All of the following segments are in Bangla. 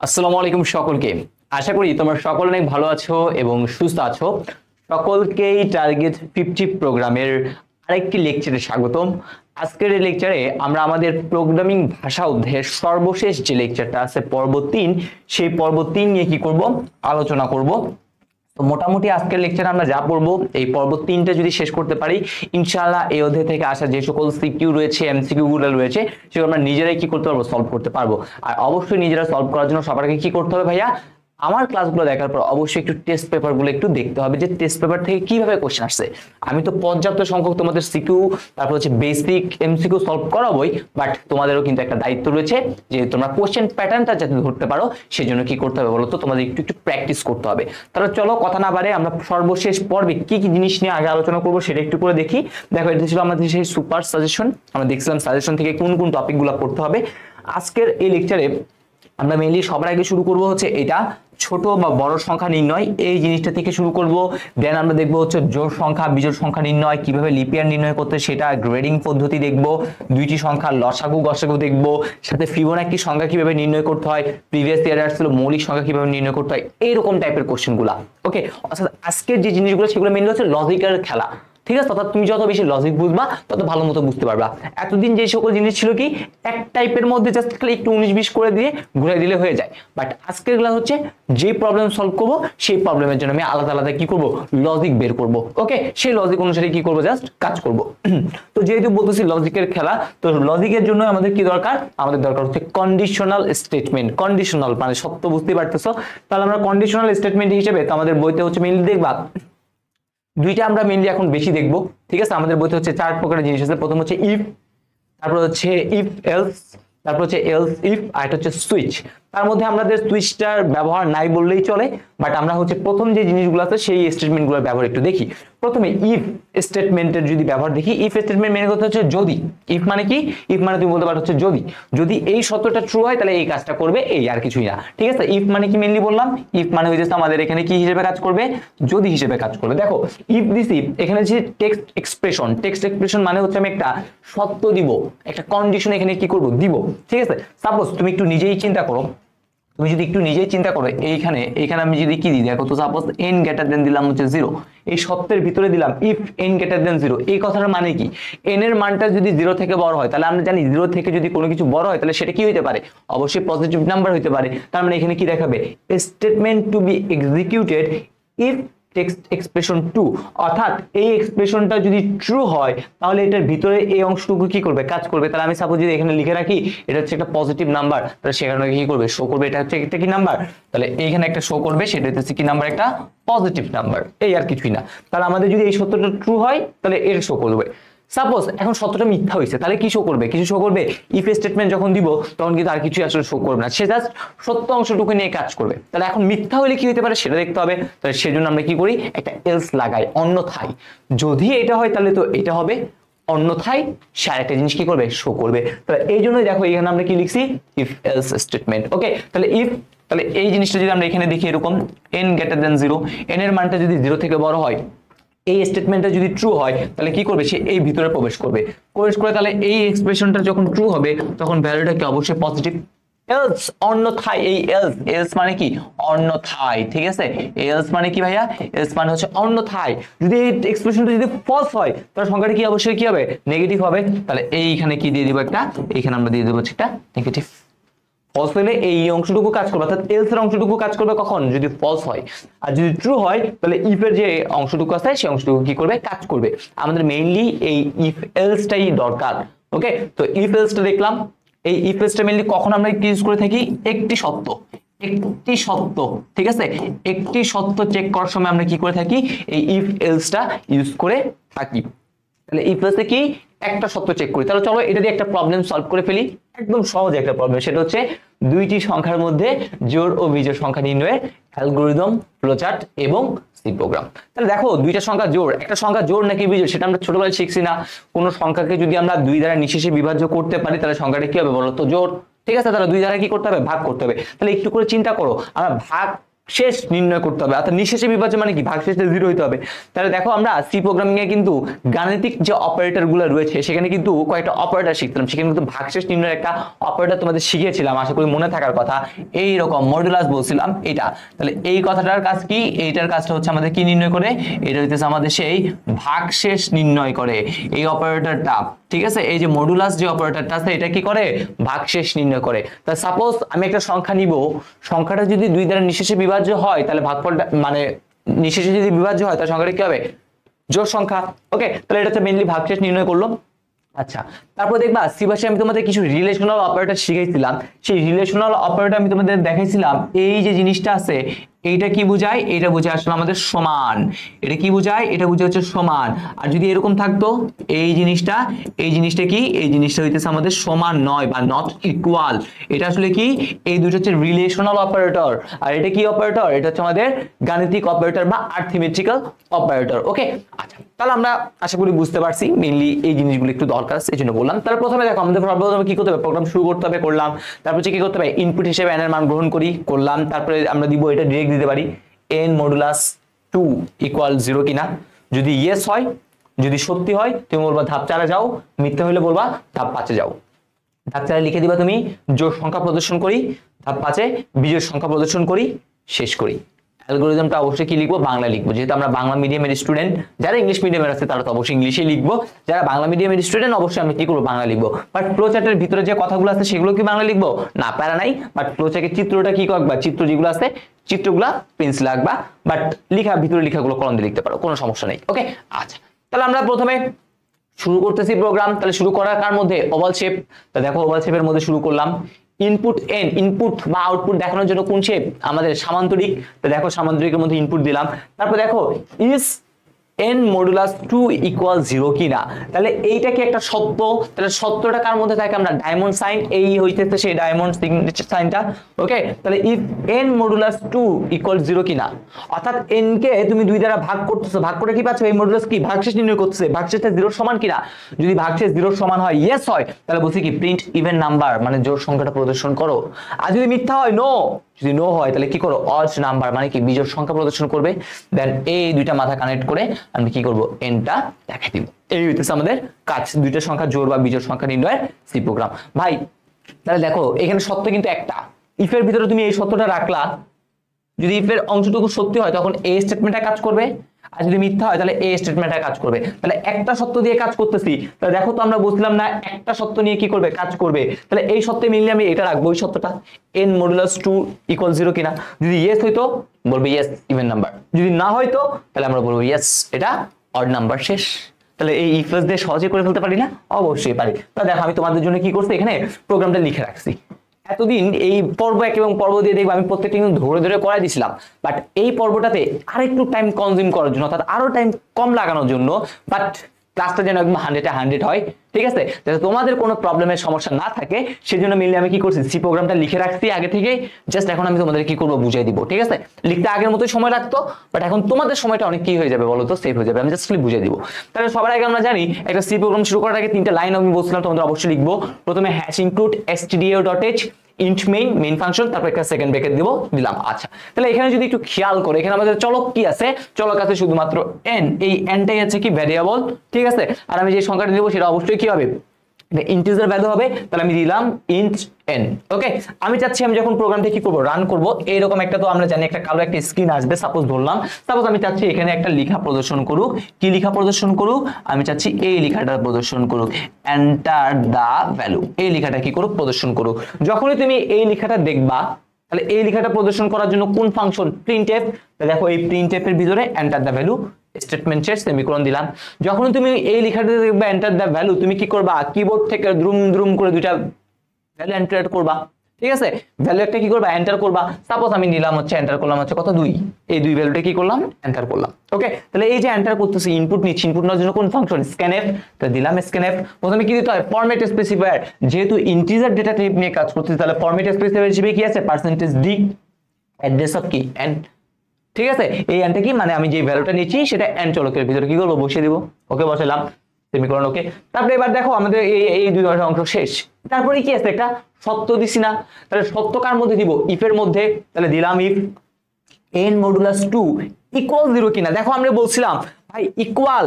আসসালামু আলাইকুম সকলকে। আশা করি তোমরা সকলে অনেক ভালো আছো এবং সুস্থ আছো। সকলকেই টার্গেট 50 প্রোগ্রামের আরেকটি লেকচারে স্বাগতম। আজকের এই লেকচারে আমরা আমাদের প্রোগ্রামিং ভাষা অধ্যায়ের সর্বশেষ যে লেকচারটা আছে পর্ব 3, সেই পর্ব 3 নিয়ে কি করব আলোচনা করব। তো মোটামুটি আজকের লেকচারে আমরা যা পড়বো এই পর্ব 3টা যদি শেষ করতে পারি, ইনশাআল্লাহ এই অধ্যায় থেকে আসা যে সকল সিকিউ রয়েছে, এমসিকিউ গুলো রয়েছে, সেগুলো আমরা নিজেরাই কি করতে পারবো, সলভ করতে পারবো। আর অবশ্যই নিজেরা সলভ করার জন্য সবার আগে কি করতে হবে ভাইয়া, আমার ক্লাসগুলো দেখার পর অবশ্যই একটু টেস্ট পেপারগুলো একটু দেখতে হবে যে টেস্ট পেপার থেকে কিভাবে কোশ্চেন আসছে। আমি তো পর্যাপ্ত সংখ্যক তোমাদের সিকিউ, তারপর হচ্ছে বেসিক এমসিকিউ সলভ করাবোই, বাট তোমাদেরও কিন্তু একটা দায়িত্ব রয়েছে যে তোমরা কোশ্চেন প্যাটার্নটা যাতে ধরতে পারো, সেজন্য কি করতে হবে বলো তো, তোমাদের একটু একটু প্র্যাকটিস করতে হবে। তাহলে চলো কথা না বাড়ে আমরা সর্বশেষ পর্বে কি কি জিনিস নিয়ে আগে আলোচনা করবো সেটা একটু করে দেখি। দেখো, এটা ছিল আমাদের সেই সুপার সাজেশন। আমরা দেখছিলাম সাজেশন থেকে কোন কোন টপিকগুলো পড়তে হবে। আজকের এই লেকচারে আমরা মেইনলি সবার আগে শুরু করব হচ্ছে এটা ছোট বা বড় সংখ্যা নির্ণয়, এই জিনিসটা থেকে শুরু করব। দেন আমরা দেখবো হচ্ছে জোড় সংখ্যা বিজোড় সংখ্যা নির্ণয়, কিভাবে লিপিয়ার নির্ণয় করতে সেটা, গ্রেডিং পদ্ধতি দেখবো, দুইটি সংখ্যার লসাগু গসাগু দেখবো, সাথে ফিবোনাকি সংখ্যা কিভাবে নির্ণয় করতে হয়, প্রিভিয়াস ইয়ারে আসছিল মৌলিক সংখ্যা কিভাবে নির্ণয় করতে হয়, এইরকম টাইপের কোশ্চেনগুলো। ওকে, অর্থাৎ আজকের যে জিনিসগুলো সেগুলো মেইনলি হচ্ছে লজিক্যাল খেলা। ঠিক আছে, অর্থাৎ তুমি যত বেশি লজিক বুঝবা তত ভালো মতো বুঝতে পারবা। এতদিন যে সকল জিনিস ছিল কি এক টাইপের মধ্যে জাস্ট খালি একটু 19-20 করে দিয়ে ঘুরে দিলে হয়ে যায়, বাট আজকের ক্লাস হচ্ছে যে প্রবলেম সলভ করবো সেই প্রবলেমের জন্য আমি আলাদা আলাদা কি করব, লজিক বের করব। ওকে, সেই লজিক অনুসারে কি করব, জাস্ট কাজ করব। তো যেহেতু বলতেছি লজিকের খেলা, তো লজিকের জন্য আমাদের কি দরকার, আমাদের দরকার হচ্ছে কন্ডিশনাল স্টেটমেন্ট। কন্ডিশনাল মানে সত্য, বুঝতে পারতেছো? তাহলে আমরা কন্ডিশনাল স্টেটমেন্ট হিসেবে তো আমাদের বইতে হচ্ছে মেইনলি দেখবা দুইটা আমরা মেইনলি এখন বেশি দেখবো। ঠিক আছে, আমাদের বইতে হচ্ছে 4 প্রকারের জিনিস আছে। প্রথম হচ্ছে ইফ, তারপর হচ্ছে ইফ এলস, তারপর হচ্ছে এলস ইফ, আর এটা হচ্ছে সুইচ। তার মধ্যে আমাদের সুইচটার ব্যবহার নাই বললেই চলে, বাট আমরা হচ্ছে প্রথম যে জিনিসগুলো আছে সেই স্টেটমেন্টগুলোর ব্যবহার একটু দেখি। প্রথমে ইফ স্টেটমেন্টের যদি ব্যবহার দেখি, ইফ স্টেটমেন্ট মেনে কথা হচ্ছে যদি। ইফ মানে কি, ইফ মানে তুমি বলতে পারো হচ্ছে যদি, যদি এই সত্যটা ট্রু হয় তাহলে এই কাজটা করবে, এই আর কিছুই না। ঠিক আছে, ইফ মানে কি মেনলি বললাম, ইফ মানে হয়ে যাচ্ছে আমাদের এখানে কি হিসেবে কাজ করবে, যদি হিসেবে কাজ করবে। দেখো ইফ দিস ইফ, এখানে যে টেক্সট এক্সপ্রেশন, টেক্সট এক্সপ্রেশন মানে হচ্ছে আমি একটা সত্য দিব, একটা কন্ডিশন এখানে কি করব, দিব। ঠিক আছে, সাপোজ তুমি একটু নিজেই চিন্তা করো, তুমি যদি একটু নিজেই চিন্তা করো, এইখানে আমি যদি কি দিই দেখো তো, সাপোজ n গ্রেটার দেন দিলাম হচ্ছে 0, এই সত্যের ভিতরে দিলাম ইফ n গ্রেটার দেন 0। এই কথাটার মানে কি, n এর মানটা যদি 0 থেকে বড় হয়, তাহলে আমরা জানি 0 থেকে যদি কোনো কিছু বড় হয় তাহলে সেটা কি হতে পারে, অবশ্যই পজিটিভ নাম্বার হতে পারে। তার মানে এখানে কি দেখাবে, statement to be executed if test expression 2, অর্থাৎ এই এক্সপ্রেশনটা যদি ট্রু হয় তাহলে এটার ভিতরে এই অংশটুকু কি করবে, কাজ করবে। তাহলে আমি সাপোজ যদি এখানে লিখে রাখি এটা হচ্ছে একটা পজিটিভ নাম্বার, তাহলে সেখানে কি করবে, শো করবে এটা হচ্ছে একটা কি নাম্বার, তাহলে এইখানে একটা শো করবে, সেটা হচ্ছে কি নাম্বার, একটা পজিটিভ নাম্বার, এই আর কিছুই না। তাহলে আমাদের যদি এই সত্যটা ট্রু হয় তাহলে এর শো করবে। সাপোজ এখন সত্যটা মিথ্যা হয়েছে, তাহলে কি শো করবে, কিছু শো করবে। ইফ স্টেটমেন্ট যখন দিব তখন কিন্তু আর কিছুই আসলে শো করবে না, সে জাস্ট সত্য অংশটুকু নিয়ে কাজ করবে। তাহলে এখন মিথ্যা হলে কি হতে পারে সেটা দেখতে হবে, তাহলে সেজন্য আমরা কি করি, একটা এলস লাগাই, অন্যথায়। যদি এটা হয় তাহলে তো এটা হবে, অন্যথায় সে আরেকটা জিনিস কি করবে, শো করবে। তাহলে এই জন্যই দেখো এখানে আমরা কি লিখছি, ইফ এলস স্টেটমেন্ট। ওকে, তাহলে ইফ, তাহলে এই জিনিসটা যদি আমরা এখানে দেখি এরকম n গ্রেটার দেন 0, n এর মানটা যদি 0 থেকে বড় হয়, এই স্টেটমেন্টটা যদি ট্রু হয় তাহলে কি করবে, সে এই ভিতরে প্রবেশ করবে, তাহলে এই এক্সপ্রেশনটা যখন ট্রু হবে তখন ভ্যালুটা কি অবশ্যই পজিটিভ। এলস, অন্যথায়, এই এলস, এলস মানে কি, অন্যথায়। ঠিক আছে, এলস মানে কি ভাইয়া, এলস মানে হচ্ছে অন্যথায়। যদি এই এক্সপ্রেশনটা যদি ফলস হয় তাহলে সংখ্যাটা কি অবশ্যই কি হবে, নেগেটিভ হবে। তাহলে এইখানে কি দিয়ে দিব, একটা এইখানে আমরা দিয়ে দেবো একটা নেগেটিভ। ফলস হলে এই অংশটুকু কাজ করবে, অর্থাৎ এলস এর অংশটুকু কাজ করবে কখন, যদি ফলস হয়। আর যদি ট্রু হয় তাহলে ইফ এর যে অংশটুকু আছে সেই অংশটুকু কি করবে, কাজ করবে। আমাদের মেইনলি এই ইফ এলসটাই দরকার। ওকে, তো ইফ এলসটা দেখলাম। এই ইফ এলসটা মেইনলি কখন আমরা ইউজ করে থাকি, একটি সত্য, একটি সত্য। ঠিক আছে, একটি সত্য চেক করার সময় আমরা কি করে থাকি, এই ইফ এলসটা ইউজ করে থাকি। তাহলে ইফ এলসে কি, একটা সত্য চেক করি। তাহলে চলো এটা দিয়ে একটা প্রবলেম সলভ করে ফেলি, একদম সহজ একটা প্রবলেম। সেটা হচ্ছে দুইটি সংখ্যার মধ্যে জোড় ও বিজোড় সংখ্যা নির্ণয়ের অ্যালগরিদম, ফ্লোচার্ট এবং সি প্রোগ্রাম। তাহলে দেখো দুইটা সংখ্যা জোড়, একটা সংখ্যা জোড় নাকি বিজোড় সেটা আমরা ছোটবেলায় শিখছি না। কোনো সংখ্যাকে যদি আমরা 2 দ্বারা নিঃশেষে বিভাজ্য করতে পারি তাহলে সংখ্যাটা কি হবে বলো তো, জোড়। ঠিক আছে, তাহলে 2 দ্বারা কি করতে হবে, ভাগ করতে হবে। তাহলে একটু করে চিন্তা করো, আমরা ভাগ শেষ নির্ণয় করতে হবে, অর্থাৎ নিঃশেষে বিভাজ্য মানে কি ভাগশেষে 0 হইতে হবে। তাহলে দেখো আমরা সি প্রোগ্রামিং এ কিন্তু গাণিতিক যে অপারেটর গুলো রয়েছে সেখানে কিন্তু কয়েকটা অপারেটর শিখছিলাম, সেখানে কিন্তু ভাগশেষ নির্ণয়ের একটা অপারেটর তোমাদের শিখিয়েছিলাম, আশা করি মনে থাকার কথা। এই রকম মডুলাস বলছিলাম এটা। তাহলে এই কথাটার কাজ কি, এইটার কাজটা হচ্ছে আমাদের কি নির্ণয় করে, এটা হইতেছে আমাদের সেই ভাগশেষ নির্ণয় করে এই অপারেটরটা। ঠিক আছে, এই যে মডুলাস যে অপারেটরটা আছে এটা কি করে, ভাগশেষ নির্ণয় করে। তা সাপোজ আমি একটা সংখ্যা নিব, সংখ্যাটা যদি 2 দ্বারা নিঃশেষে বিভাজ্য হয় তাহলে ভাগফলটা মানে নিঃশেষে যদি বিভাজ্য হয় তাহলে সংখ্যাটা কি হবে, জোড় সংখ্যা। ওকে, তাহলে এটা হচ্ছে মেইনলি ভাগশেষ নির্ণয় করলো। আচ্ছা, তারপর দেখবা সি ভাষায় আমি তোমাদের কিছু রিলেশনাল অপারেটর শিখাইছিলাম, সেই রিলেশনাল অপারেটর আমি তোমাদের দেখাইছিলাম। এই যে জিনিসটা আছে এইটা কি বোঝায়, এটা বোঝায় আসলে আমাদের সমান। এটা কি বোঝায়, এটা বোঝায় হচ্ছে সমান। আর যদি এরকম থাকতো এই জিনিসটা কি, এই জিনিসটা হইতেছে আমাদের সমান নয় বা নট ইকুয়াল। এটা আসলে কি, এই দুটো হচ্ছে রিলেশনাল অপারেটর। আর এটা কি অপারেটর, এটা হচ্ছে আমাদের গাণিতিক অপারেটর বা আর্থমেট্রিক্যাল অপারেটর। ওকে, আচ্ছা, তাহলে আমরা আশা করি বুঝতে পারছি মেইনলি এই জিনিসগুলো একটু দরকার, এই জন্য বললাম। তাহলে প্রথমে দেখো আমাদের প্রথমে কি করতে হবে, প্রোগ্রাম শুরু করতে হবে, করলাম। তারপর কি করতে হবে, ইনপুট হিসেবে n এর মান গ্রহণ করি, করলাম। তারপরে আমরা দিব এটা ডিরেক্ট দিতে পারি n মডুলাস 2 ইকুয়াল 0 কিনা। যদি ইয়েস হয়, যদি সত্যি হয় তুমি বলবা ধাপ 4 যাও, মিথ্যা হলে বলবা ধাপ 5 যাও। ধাপ 4 লিখে দিবা তুমি জোড় সংখ্যা প্রদর্শন করি, ধাপ 5 বিজোড় সংখ্যা প্রদর্শন করি, শেষ করি। অ্যালগরিদমটা অবশ্যই কি লিখবো, বাংলা লিখবো, যেহেতু আমরা বাংলা মিডিয়ামের স্টুডেন্ট। যারা ইংলিশ মিডিয়ামের আছে তারা তো অবশ্যই ইংলিশে লিখবো, যারা বাংলা মিডিয়ামের স্টুডেন্ট অবশ্যই আমি কি করবো, বাংলা লিখবো। বাট ফ্লো চার্টের ভিতরে যে কথাগুলো আছে সেগুলো কি বাংলা লিখবো না, প্যারা নাই। বাট ফ্লো চার্টের চিত্রটা কি করবা, চিত্র যেগুলো আছে চিত্রগুলা পেন্সিল আঁকবা, বাট ভিতরে লেখাগুলো কলম দিয়ে লিখতে পারো, কোনো সমস্যা নেই। ওকে, আচ্ছা, তাহলে আমরা প্রথমে শুরু করতেছি প্রোগ্রাম। তাহলে শুরু করার কার মধ্যে, ওভাল শেপ। তো দেখো ওভাল শেপের মধ্যে শুরু করলাম। ইনপুট n, ইনপুট বা আউটপুট দেখানোর জন্য কোন শেপ, আমাদের সামান্তরিক। তো দেখো সামান্তরিকের মধ্যে ইনপুট দিলাম। তারপর দেখো ইজ n মডুলাস 2 ইকুয়াল 0 কিনা। তাহলে এইটা কি একটা সত্য, তাহলে সত্যটা কার মধ্যে থাকে, আমরা ডায়মন্ড সাইন, এই হইতেছে সেই ডায়মন্ড সিগনেচার সাইনটা। ওকে, তাহলে ইফ n মডুলাস 2 ইকুয়াল 0 কিনা, অর্থাৎ n কে তুমি 2 দ্বারা ভাগ করতেছো, ভাগ করে কি পাচ্ছ, এই মডুলাস কি ভাগশেষ নির্ণয় করতেছে, ভাগশেষটা 0 সমান কিনা। যদি ভাগশেষ 0 সমান হয়, ইয়েস হয়, তাহলে বলছি কি প্রিন্ট ইভেন নাম্বার, মানে জোড় সংখ্যাটা প্রদর্শন করো। আর যদি মিথ্যা হয়, নো, যদি নো হয় তাহলে কি করো, অড নাম্বার, মানে কি বিজোড় সংখ্যা প্রদর্শন করবে। দেন এই দুইটা মাথা কানেক্ট করে আমি কি করব, এনটা দেখাই দিব। এই হইতেছে আমাদের কাজ, দুইটা সংখ্যা জোড় বা বিজোড় সংখ্যা নির্ণয়ের সি প্রোগ্রাম। ভাই তাহলে দেখো এখানে সত্য কিন্তু একটা, ইফের ভিতরে তুমি এই সত্যটা রাখলা, যদি ইফের অংশটুকু সত্যি হয় তখন এই স্টেটমেন্টটা কাজ করবে, আর যদি মিথ্যা হয় তাহলে এই স্টেটমেন্টটা কাজ করবে। তাহলে একটা সত্য দিয়ে কাজ করতেছি, তাহলে দেখো তো আমরা বুঝলাম না একটা সত্য নিয়ে কি করবে, কাজ করবে। তাহলে এই সত্যে মিললে আমি এটা রাখবো, ওই সত্যটা n মডুলাস 2 ইকুয়াল 0 কিনা। যদি ইয়েস হইতো বলবো ইয়েস ইভেন নাম্বার, যদি না হইতো তাহলে আমরা বলবো ইয়েস এটা অড নাম্বার, শেষ। তাহলে এই ইফ এলস দিয়ে সহজে করে ফেলতে পারি না, অবশ্যই পারি। তাহলে দেখো আমি তোমাদের জন্য কি করছি, এখানে প্রোগ্রামটা লিখে রাখছি। এতদিন এই পর্ব 1 এবং পর্ব দিয়ে দেখবো আমি প্রত্যেকটা কিন্তু ধরে ধরে করাই দিছিলাম, বাট এই পর্বটাতে আরেকটু টাইম কনজিউম করার জন্য, অর্থাৎ আরো টাইম কম লাগানোর জন্য, বাট ক্লাসটা যেন একদম 100 হয়, ঠিক আছে, যাতে তোমাদের কোনো প্রবলেমের সমস্যা না থাকে, সেজন্য মিলে আমি কি করছি, সি প্রোগ্রামটা লিখে রাখছি আগে থেকে। জাস্ট এখন আমি তোমাদের কি করবো, বুঝাই দিব, ঠিক আছে। লিখতে আগের মতোই সময় লাগতো, বাট এখন তোমাদের সময়টা অনেক কি হয়ে যাবে বলো তো, সেভ হয়ে যাবে। আমি জাস্ট বুঝাই দিব। তাহলে সবার আগে আমরা জানি একটা সি প্রোগ্রাম শুরু করার আগে 3টা লাইন আমি বলছিলাম তোমাদের অবশ্যই লিখবো। প্রথমে hash include stdio.h int main function, তারপর একটা সেকেন্ড ব্র্যাকেট দিলাম। আচ্ছা, তাহলে এখানে যদি একটু খেয়াল করে, এখানে আমাদের চলক কি আছে, চলক আছে শুধুমাত্র n, এই nটাই আছে কি ভ্যারিয়েবল, ঠিক আছে। আর আমি যে সংখ্যাটা দেবো সেটা অবশ্যই কি হবে, ইন্টিজার ভ্যালু হবে। তাহলে আমি দিলাম ইন্ট n। ওকে, আমি চাচ্ছি আমি যখন প্রোগ্রামটা কি করব, রান করব, এইরকম একটা, তো আমরা জানি একটা কালো একটা স্ক্রিন আসবে, সাপোজ ধরলাম, সাপোজ আমি চাচ্ছি এখানে একটা লেখা প্রদর্শন করুক। কি লেখা প্রদর্শন করুক, আমি চাচ্ছি এই লেখাটা প্রদর্শন করুক, এন্টার দা ভ্যালু, এই লেখাটা কি করুক, প্রদর্শন করুক। যখনই তুমি এই লেখাটা দেখবা, তাহলে এই লেখাটা প্রদর্শন করার জন্য কোন ফাংশন, প্রিন্টএফ। দেখো এই প্রিন্টএফ এর ভিতরে এন্টার দা ভ্যালু স্টেটমেন্ট শেষ, সেমিকোলন দিলাম। যখন তুমি এই লেখাটা দেখবা এন্টার দা ভ্যালু, তুমি কি করবা, কিবোর্ড থেকে দ্রুম দ্রুম করে দুইটা ভ্যালু এন্টার করবা, ঠিক আছে। ভ্যালু একটা কি করবা, এন্টার করবা। সাপোজ আমি নিলাম হচ্ছে, এন্টার করলাম হচ্ছে কত, 2, এই 2 ভ্যালুটা কি করলাম, এন্টার করলাম। ওকে, তাহলে এই যে এন্টার করতেছি, ইনপুট নিচ্ছি, ইনপুট নেওয়ার জন্য কোন ফাংশন, স্ক্যানএফ, তো দিলাম স্ক্যানএফ। প্রথমে কি দিতে হয়, ফরম্যাট স্পেসিফায়ার, যেহেতু ইন্টিজার ডেটা টাইপ নিয়ে কাজ করতেছি, তাহলে ফরম্যাট স্পেসিফায়ার হিসেবে কি আছে, %d অ্যাড্রেস অফ কি n, ঠিক আছে। এই এনটা কি, মানে আমি যে ভ্যালুটা নিচ্ছি সেটা এন চলকের ভিতরে কি করবো, বসিয়ে দিব। ওকে, বসালাম, সেমিকোলন। ওকে, তারপরে এবার দেখো আমাদের এই 2 অংশ শেষ। তারপরে কি আছে, একটা সত্য দিছি না, তাহলে সত্য কার মধ্যে দিব, ইফের মধ্যে। তাহলে দিলাম ইফ n মডুলাস 2 ইকুয়াল 0 কিনা। দেখো আমরা বলছিলাম ভাই ইকুয়াল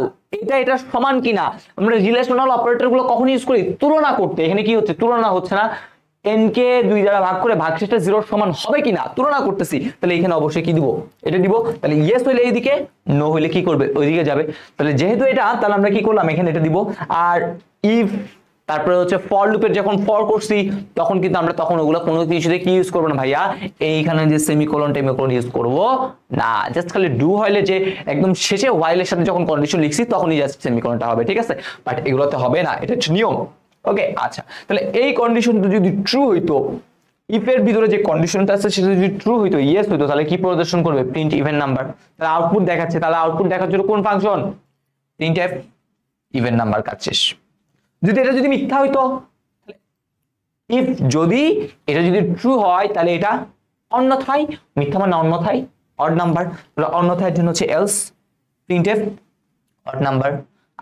এটা সমান কিনা, আমরা রিলেশনাল অপারেটর গুলো কখন ইউজ করি? তুলনা করতে। এখানে কি হচ্ছে? তুলনা হচ্ছে না, n কে 2 দ্বারা ভাগ করে ভাগশেষটা 0 সমান হবে কিনা তুলনা করতেছি। তাহলে এখানে অবশ্যই কি দিব? এটা দিব। তাহলে ইয়েস হইলে এইদিকে, নো হইলে কি করবে? ওইদিকে যাবে। তাহলে যেহেতু এটা, তাহলে আমরা কি করলাম? এখানে এটা দিব। আর ইফ তারপরে হচ্ছে ফর লুপের যখন ফর করছি তখন কিন্তু আমরা তখন ওগুলো কোনো কিছুতে কি ইউজ করবো না ভাইয়া, এইখানে যে সেমিকোলন টেমিকোলন ইউজ করব না। জাস্ট খালি ডু হইলে যে একদম শেষে হোয়াইলের সাথে যখন কন্ডিশন লিখছি তখনই জাস্ট সেমিকোলনটা হবে, ঠিক আছে? বাট এগুলোতে হবে না, এটা হচ্ছে নিয়ম। ওকে, আচ্ছা, তাহলে এই কন্ডিশনটা যদি ট্রু হইতো, ইফ এর ভিতরে যে কন্ডিশনটা আছে সেটা যদি ট্রু হইতো, ইয়েস হইতো, তাহলে কি প্রদর্শন করবে? Print even number. তাহলে আউটপুট দেখাচ্ছে, তাহলে আউটপুট দেখার জন্য কোন function? Print F even number, কাজ শেষ। যদি এটা যদি মিথ্যা হইতো, ইফ যদি এটা যদি ট্রু হয় তাহলে এটা অন্যথায়, মিথ্যা মানে অন্যথায় অড নাম্বার, অন্যথায় জন্য হচ্ছে এলস প্রিন্টএফ অড নাম্বার।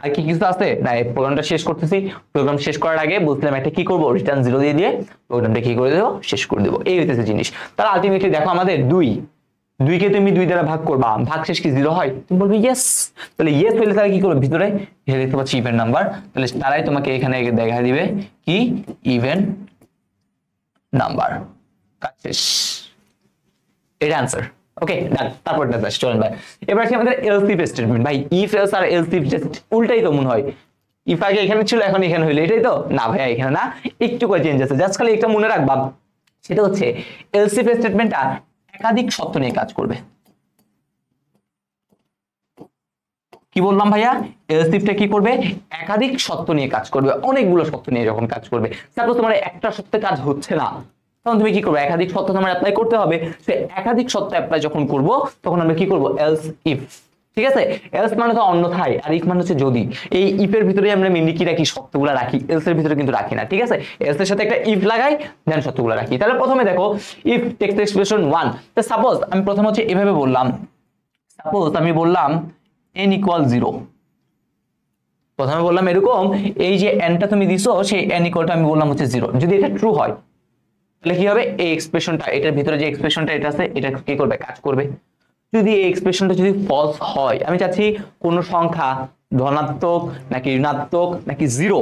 আর কি কিছু আছে না? এই প্রোগ্রামটা শেষ করতেছি। প্রোগ্রাম শেষ করার আগে বুঝলাম একটা কি করব, রিটার্ন 0 দিয়ে দিয়ে প্রোগ্রামটা কি করে দেবো? শেষ করে দেবো। এই হইতেছে জিনিস। তাহলে আলটিমেটলি দেখো আমাদের 2 কে তুমি 2 দ্বারা ভাগ করবা, ভাগ শেষ কি 0 হয়? তুমি বলবে ইয়েস। তাহলে ইয়েস হইলে তাহলে কি করবে? ভিতরে এখানে দেখতে পাচ্ছি ইভেন নাম্বার, তাহলে তারাই তোমাকে এখানে দেখা দিবে কি? ইভেন নাম্বার, কাজ শেষ। এটা आंसर। ওকে, ডান। তারপর এটা চলেন ভাই, এবার কি আমাদের এলস ইফ স্টেটমেন্ট। ভাই ইফ এলস আর এলস ইফ জাস্ট উল্টাই তো মনে হয়। ইফ আগে এখানে ছিল, এখন এখানে হইলো, এটাই তো না ভাইয়া? এখানে না, একটু করে চেঞ্জ আছে। জাস্ট খালি একটা মনে রাখবা, সেটা হচ্ছে এলস ইফ স্টেটমেন্টটা একাধিক শর্ত নিয়ে কাজ করবে। কি বললাম ভাইয়া? এলস ইফটা কি করবে? একাধিক শর্ত নিয়ে কাজ করবে, অনেকগুলো শর্ত নিয়ে যখন কাজ করবে। সাপোজ তোমার একটা শর্তে কাজ হচ্ছে না, তখন তুমি কি করবে? একাধিক শর্ত তোমার অ্যাপ্লাই করতে হবে। সে একাধিক শর্ত অ্যাপ্লাই যখন করব তখন আমরা কি করব? এলস ইফ, ঠিক আছে? এলস মানে তো অন্যথায়, আর ইফ মানে হচ্ছে যদি। এই ইফের ভিতরে আমরা মেইনলি কি রাখি? শর্তগুলো রাখি, এলস এর ভিতরে কিন্তু রাখি না, ঠিক আছে? এলস এর সাথে একটা ইফ লাগাই, দেন শর্তগুলো রাখি। তাহলে প্রথমে দেখো ইফ টেক্সট এক্সপ্রেশন 1, তো সাপোজ আমি প্রথমে হচ্ছে এভাবে বললাম, সাপোজ আমি বললাম n ইকুয়াল 0। প্রথমে বললাম এরকম, এই যে nটা তুমি দিছো সেই n ইকুয়ালটা আমি বললাম হচ্ছে 0। যদি এটা ট্রু হয় তাহলে কি হবে? এই এক্সপ্রেশনটা, এটার ভিতরে যে এক্সপ্রেশনটা এটা আছে, এটা কি করবে? কাজ করবে। যদি এই এক্সপ্রেশনটা যদি ফলস হয়, আমি চাচ্ছি কোন সংখ্যা ধনাত্মক নাকি ঋণাত্মক নাকি 0,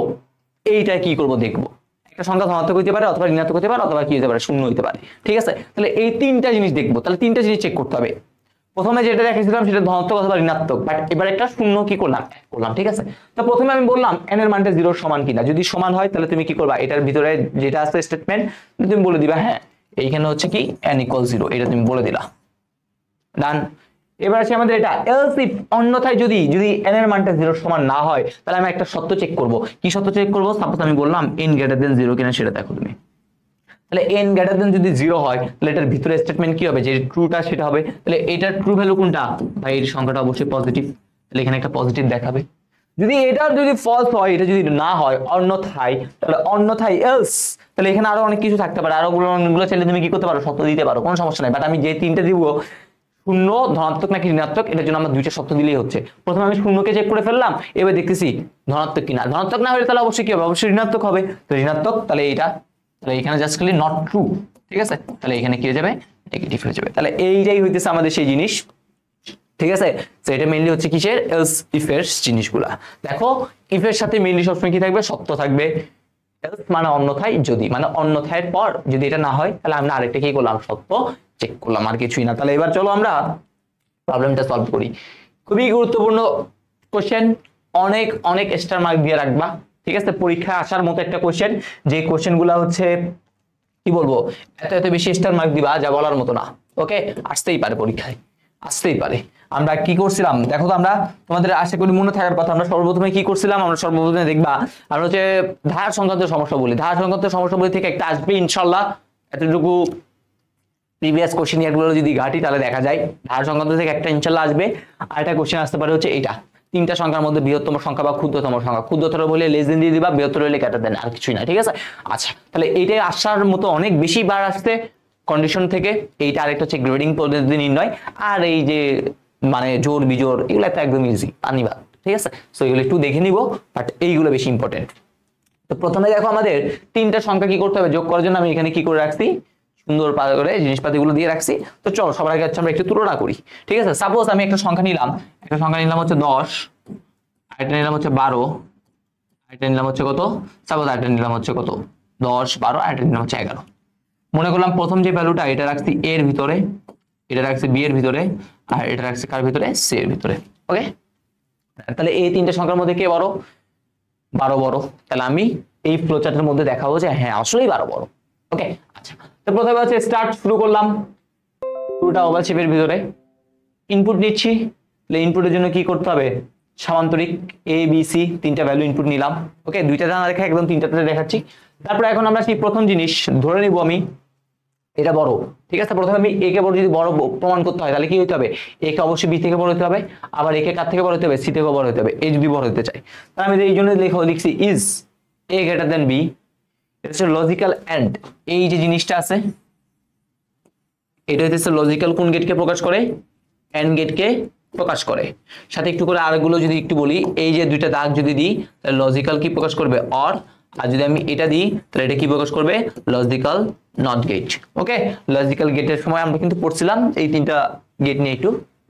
এইটা কি করব? দেখবো। একটা সংখ্যা ধনাত্মক হইতে পারে, অথবা ঋণাত্মক হতে পারে, অথবা কি হতে পারে? শূন্য হইতে পারে, ঠিক আছে? তাহলে এই তিনটা জিনিস দেখবো। তাহলে তিনটা জিনিস চেক করতে হবে। প্রথমে যেটা রেখেছিলাম সেটা ধনাত্মক অথবা ঋণাত্মক, বাট এবার একটা শূন্য কি করলাম? করলাম, ঠিক আছে? তো প্রথমে আমি বললাম n এর মানটা 0 সমান কিনা। যদি সমান হয় তাহলে তুমি কি করবা? এটার ভিতরে যেটা আছে স্টেটমেন্ট তুমি বলে দিবা, হ্যাঁ এইখানে হচ্ছে কি n ইকুয়াল 0, এটা তুমি বলে দিলা, ডান। এবার আছে আমাদের এটা এলস ইফ, অন্যথায় যদি n এর মানটা 0 সমান না হয় তাহলে আমি একটা শর্ত চেক করব। কি শর্ত চেক করব? সাপোজ আমি বললাম n গ্রেটার দেন 0 কিনা, সেটা দেখো তুমি। তাহলে n গ্রেটার দেন যদি 0 হয় তাহলে এটার ভিতরে স্টেটমেন্ট কি হবে? যে ট্রুটা সেটা হবে। তাহলে এটার ট্রু ভ্যালু কোনটা? ভাই এর সংখ্যাটা অবশ্যই পজিটিভ, তাহলে এখানে একটা পজিটিভ দেখাবে। যদি এটা যদি ফলস হয়, এটা যদি না হয় অন্যথায়, তাহলে অন্যথায় এলস, তাহলে এখানে আরো অনেক কিছু থাকতে পারে, আরো গুলো চাইলে তুমি কি করতে পারো? শর্ত দিতে পারো, কোনো সমস্যা নাই। বাট আমি যে তিনটা দিব, শূন্য ধনাত্মক নাকি ঋণাত্মক, এটার জন্য আমার দুইটা শর্ত দিলেই হচ্ছে। প্রথমে আমি শূন্যকে চেক করে ফেললাম, এবার দেখতেছি ধনাত্মক কিনা। ধনাত্মক না হলে তাহলে অবশ্যই কি হবে? অবশ্যই ঋণাত্মক হবে। তো ঋণাত্মক, তাহলে এটা, তাহলে এখানে জাস্ট খালি নট ট্রু, ঠিক আছে? তাহলে এখানে কি হয়ে যাবে? নেগেটিভ হয়ে যাবে। তাহলে এইটাই হইতেছে আমাদের সেই জিনিস, ঠিক আছে? তো এটা মেইনলি হচ্ছে কিসের? এলস ইফ এর জিনিসগুলা। দেখো ইফ এর সাথে মেইনলি সবসময় কি থাকবে? সত্য থাকবে। এলস মানে অন্যথায় যদি, মানে অন্যথায়ের পর যদি এটা না হয় তাহলে আমরা আরেকটা কি করলাম? সত্য চেক করলাম, আর কিছুই না। তাহলে এবার চলো আমরা প্রবলেমটা সলভ করি। খুবই গুরুত্বপূর্ণ কোশ্চেন, অনেক অনেক স্টার মার্ক দিয়ে রাখবা, ঠিক আছে? পরীক্ষায় আসার মতো একটা কোশ্চেন, যে কোশ্চেনগুলো হচ্ছে কি বলবো, এত বেশি স্টার মার্ক দিবা যা বলার মতো না। ওকে, আসতেই পারে পরীক্ষায়, আসতেই পারে। আমরা কি করছিলাম দেখো তো, আমরা তোমাদের আশা করি মনে থাকার কথা, আমরা সর্বপ্রথমে কি করছিলাম? আমরা সর্বপ্রথমে দেখবা আমরা হচ্ছে ধার সংক্রান্ত সমস্যা বলি, ধার সংক্রান্ত সমস্যা বলি থেকে একটা আসবে ইনশাল্লাহ। এতটুকু প্রিভিয়াস কোশ্চেন ইয়ারগুলো যদি ঘাটি তাহলে দেখা যায় ধার সংক্রান্ত থেকে একটা ইনশাল্লাহ আসবে। আর একটা কোশ্চেন আসতে পারে হচ্ছে এইটা, তিনটা সংখ্যার মধ্যে বৃহত্তম সংখ্যা বা ক্ষুদ্রতম সংখ্যা, ক্ষুদ্রতর হলে লেস দেন দিয়ে দিবা, বৃহত্তর হলে গ্রেটার দেন, আর কিছুই না, ঠিক আছে? আচ্ছা, তাহলে এইটাই আসার মতো অনেক বেশি বার আসছে কন্ডিশন থেকে। এইটা আরেকটা হচ্ছে গ্রেডিং পদ্ধতি নির্ণয়, আর এই যে মানে জোর বিজোর, এগুলো তো একদম ইজি আনিবা, ঠিক আছে? সো এগুলো একটু দেখে নিব, বাট এইগুলো বেশি ইম্পর্টেন্ট। তো প্রথমে দেখো আমাদের তিনটা সংখ্যা কি করতে হবে যোগ করার জন্য, আমি এখানে কি করে রাখছি? সুন্দর করে জিনিসপাতিগুলো দিয়ে রাখছি। তো চলো সবার আগে হচ্ছে আমরা একটু তুলনা করি, ঠিক আছে? সাপোজ আমি একটা সংখ্যা নিলাম, হচ্ছে 10, আরেকটা নিলাম হচ্ছে 12, আরেকটা নিলাম হচ্ছে কত, সাপোজ আরেকটা নিলাম হচ্ছে কত 10, 12, আরেকটা নিলাম হচ্ছে 11। মনে করলাম প্রথম যে ভ্যালুটা এটা রাখছি a এর ভিতরে, এটা রাখছি b এর ভিতরে, আর এটা রাখছি কার ভিতরে, c এর ভিতরে। ওকে, তাহলে এই তিনটা সংখ্যার মধ্যে কে বড়? 12 বড়। তাহলে আমি এই ফ্লোচার্টের মধ্যে দেখাবো যে হ্যাঁ আসলেই 12 বড়। ওকে, আচ্ছা, তো প্রথমে হচ্ছে স্টার্ট শুরু করলাম, পুরোটা ওভাল শেপের ভিতরে ইনপুট নিচ্ছি। তাহলে ইনপুটের জন্য কি করতে হবে? সামান্তরিক a b c তিনটা ভ্যালু ইনপুট নিলাম। ওকে, দুইটা না রেখে একদম তিনটাতে দেখাচ্ছি। তারপরে এখন আমরা সেই প্রথম জিনিস ধরে নিব আমি এটা বড়, ঠিক আছে? প্রথমে আমি a কে বড় যদি বড় প্রমাণ করতে হয় তাহলে কি হতে হবে? a কে অবশ্যই b থেকে বড় হতে হবে, আবার a কে কার থেকে বড় হতে হবে? c থেকে বড় হতে হবে। a যদি বড় হতে চাই তাহলে আমি এই জন্য লিখছি is a greater than b। এটা হচ্ছে লজিক্যাল এন্ড। এই যে জিনিসটা আছে এটা হচ্ছে লজিক্যাল কোন গেটকে প্রকাশ করে? এন্ড গেটকে প্রকাশ করে। সাথে একটু করে আরেকগুলো যদি একটু বলি, এই যে দুইটা দাগ যদি দিই তাহলে লজিক্যাল কি প্রকাশ করবে? অর। আর যদি আমি এটা দিই তাহলে এটা কি প্রকাশ করবে? Logical not gate. Okay, logical গেটের সময় আমরা কিন্তু পড়ছিলাম এই তিনটা গেট নিয়ে একটু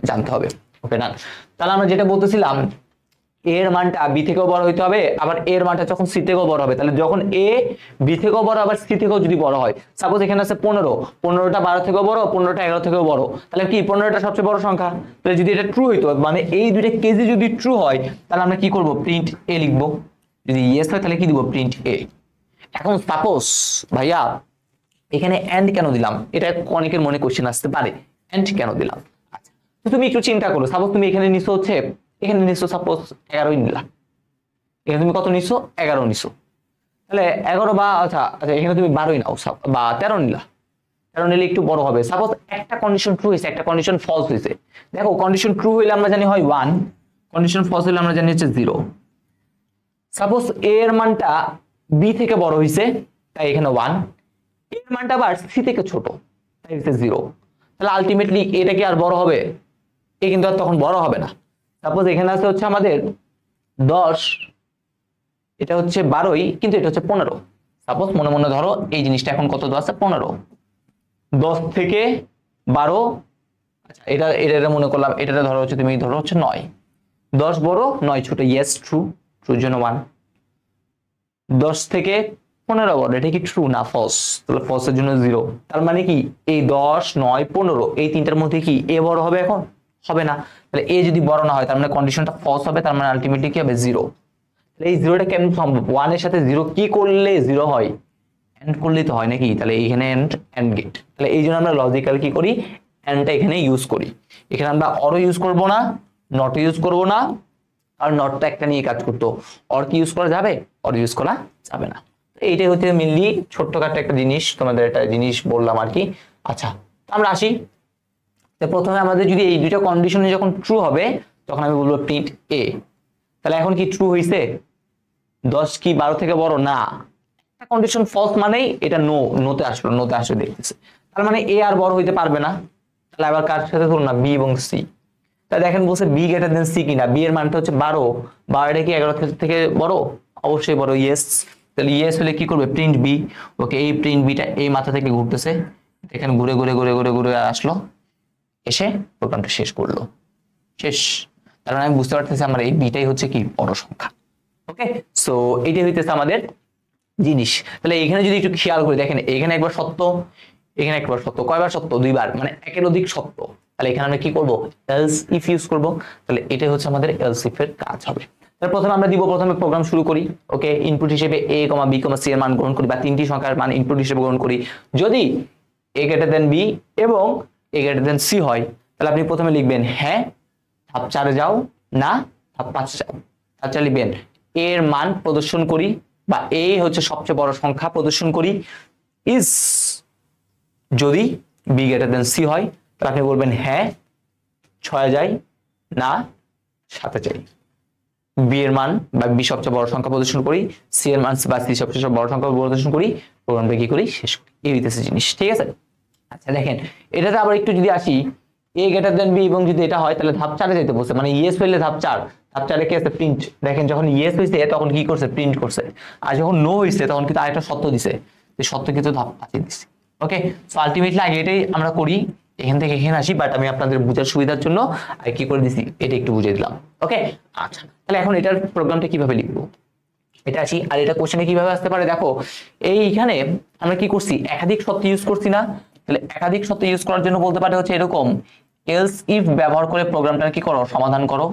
জানতে হবে। ওকে না, তাহলে আমরা যেটা বলতেছিলাম এর মানটা বি থেকেও বড় হইতে হবে, আবার এর মানটা যখন সি থেকেও বড় হবে। তাহলে যখন এ বি থেকেও বড় আবার সি থেকেও যদি বড় হয়, সাপোজ এখানে আছে 15, 15টা 12 থেকেও বড়, 15টা 11 থেকেও বড়, তাহলে কি 15টা সবচেয়ে বড় সংখ্যা। তাহলে যদি এটা ট্রু হইতো, মানে এই দুইটা কেজি যদি ট্রু হয় তাহলে আমরা কি করব? প্রিন্ট এ লিখবো। যদি ইয়েস হয় তাহলে কি দিব? প্রিন্ট এ। এখন সাপোজ ভাইয়া এখানে এন্ড কেন দিলাম? এটা অনেকের মনে কোশ্চেন আসতে পারে, এন্ড কেন দিলাম? আচ্ছা, তো তুমি একটু চিন্তা করো। সাপোজ তুমি এখানে নিছো হচ্ছে, এখানে নিছো সাপোজ 11ই নিলা, এখানে তুমি কত নিছো? 11 নিছো। তাহলে 11 বা আচ্ছা আচ্ছা এখানে তুমি 12ই নাও বা 13 নিলা, 13 নিলে একটু বড় হবে। সাপোজ একটা কন্ডিশন ট্রু হয়েছে, একটা কন্ডিশন ফলস হয়েছে। দেখো কন্ডিশন ট্রু হইলে আমরা জানি হয় 1, কন্ডিশন ফলস হইলে আমরা জানি হচ্ছে 0। সাপোজ a এর মানটা b থেকে বড় হয়েছে তাই এখানে 1, এর মানটা আবার c থেকে ছোট তাই হচ্ছে 0। তাহলে আলটিমেটলি এটা কি আর বড় হবে? এ কিন্তু আর তখন বড় হবে না। সাপোজ এখানে আছে হচ্ছে আমাদের 10, এটা হচ্ছে 12ই কিন্তু এটা হচ্ছে 15। সাপোজ মনে মনে ধরো এই জিনিসটা এখন কত আছে? 15। 10 থেকে 12, আচ্ছা এটা এটা মনে করলাম, এটা ধরো হচ্ছে তুমি ধরো হচ্ছে 9, 10 বড় 9 ছোট। ইয়েস ট্রু, ট্রুর জন্য 1। 10 থেকে 15 বড়, এটা কি ট্রু না ফলস? তাহলে ফলসের জন্য 0। তার মানে কি এই 10, 9, 15 এই তিনটার মধ্যে কি এ বড় হবে? এখন হবে না। তাহলে এ যদি বড় না হয় তার মানে কন্ডিশনটা ফলস হবে, তার মানে আলটিমেটলি কি হবে? 0। তাহলে এই 0টা কেমন সম্ভব? 1 এর সাথে 0 কি করলে 0 হয়? এন্ড করলেই তো হয় নাকি? তাহলে এইখানে এন্ড গেট। তাহলে এই জন্য আমরা লজিক্যাল কি করি? এন্ডটা এখানে ইউজ করি। এখানে আমরা অরও ইউজ করব না, নট ইউজ করব না, আর নটটা একটা নিয়ে কাজ করতো। অর কি ইউজ করা যাবে? অর ইউজ করা যাবে না। এইটাই হচ্ছে মেনলি ছোট্টখাটো একটা জিনিস, তোমাদের একটা জিনিস বললাম আর কি। আচ্ছা, আমরা আসি। তো প্রথমে আমাদের যদি এই দুইটা কন্ডিশনে যখন ট্রু হবে তখন আমি বলবো প্রিন্ট এ। তাহলে এখন কি ট্রু হইছে? 10 কি 12 থেকে বড় না? একটা কন্ডিশন ফলস মানেই এটা নোতে আসলো, নোতে আসবে দেখতেছে। তার মানে এ আর বড় হইতে পারবে না। তাহলে আবার কার সাথে ধরুন না? বি এবং সি। তাই দেখেন বলছে বি গ্রেটার দেন সি কিনা। বি এর মানটা হচ্ছে 12, 12টা কি 11 থেকে বড়? অবশ্যই বড়। ইয়েস। তাহলে ইয়েস হলে কি করবে? Print B. ওকে, এই প্রিন্ট বিটা এই মাথা থেকে ঘুরতেছে, এখানে ঘুরে ঘুরে ঘুরে ঘুরে ঘুরে আসলো, এসে প্রোগ্রামটা শেষ করলো। শেষ। তার মানে আমি বুঝতে পারতেছি আমার এই বিটাই হচ্ছে কি? বড় সংখ্যা। ওকে, সো এইটাই হইতেছে আমাদের জিনিস। তাহলে এখানে যদি একটু খেয়াল করে দেখেন, এখানে একবার সত্য, এখানে একবার সত্য। কয়বার সত্য? দুইবার, মানে একের অধিক সত্য। তাহলে এখানে আমরা কি করব? এলস ইফ ইউজ করব। তাহলে এটাই হচ্ছে আমাদের এলস ইফ এর কাজ হবে। তাহলে প্রথমে আমরা দিব, প্রথমে প্রোগ্রাম শুরু করি। ওকে, ইনপুট হিসেবে a, b, c এর মান গ্রহণ করি, বা তিনটি সংখ্যার মান ইনপুট হিসেবে গ্রহণ করি। যদি a গ্রেটার দেন b এবং a গ্রেটার দেন c হয় তাহলে আপনি প্রথমে লিখবেন হ্যাঁ, ধাপ 4 যাও, না ধাপ 5 যাও। ধাপ 4 লিখবেন এর মান প্রদর্শন করি, বা এ হচ্ছে সবচেয়ে বড় সংখ্যা প্রদর্শন করি, ইজ যদি বি গ্রেটার দেন সি হয় তাহলে আপনি বলবেন হ্যাঁ 6 যাই, না 7 যাই। বি এর মান বা বি সবচেয়ে বড় সংখ্যা প্রদর্শন করি, সি এর মান বা সি সবচেয়ে বড় সংখ্যা প্রদর্শন করি, প্রোগ্রামটা কি করি? শেষ করি। এই হইতেছে জিনিস, ঠিক আছে? আচ্ছা দেখেন, এটাতে আবার একটু যদি আসি, এ গ্রেটার দেন বি এবং যদি এটা হয় তাহলে ধাপ 4 যেতে বলছে, মানে ইয়েস হইলে ধাপ 4। ধাপ 4 কি আছে? প্রিন্ট। দেখেন যখন ইয়েস হইছে তখন কি করছে? প্রিন্ট করছে। আর যখন নো হইছে তখন কিন্তু আরেকটা সত্য দিছে, এই সত্য কিন্তু ধাপ 5 দিছে। ওকে, সো আলটিমেটলি আগে এটাই আমরা করি, এখান থেকে এখানে আসি, বাট আমি আপনাদের বোঝার সুবিধার জন্য আর কি করে দিছি এটা একটু বুঝিয়ে দিলাম। ওকে, আচ্ছা তাহলে এখন এটার প্রোগ্রামটা কিভাবে লিখবো এটা আসি। আর এটা কোশ্চেনে কিভাবে আসতে পারে দেখো, এইখানে আমরা কি করছি একাধিক সত্য ইউজ করছি না, তাহলে একাধিক সত্য ইউজ করার জন্য বলতে পারে হচ্ছে এরকম এলস ইফ ব্যবহার করে প্রোগ্রামটা কি করো সমাধান করো।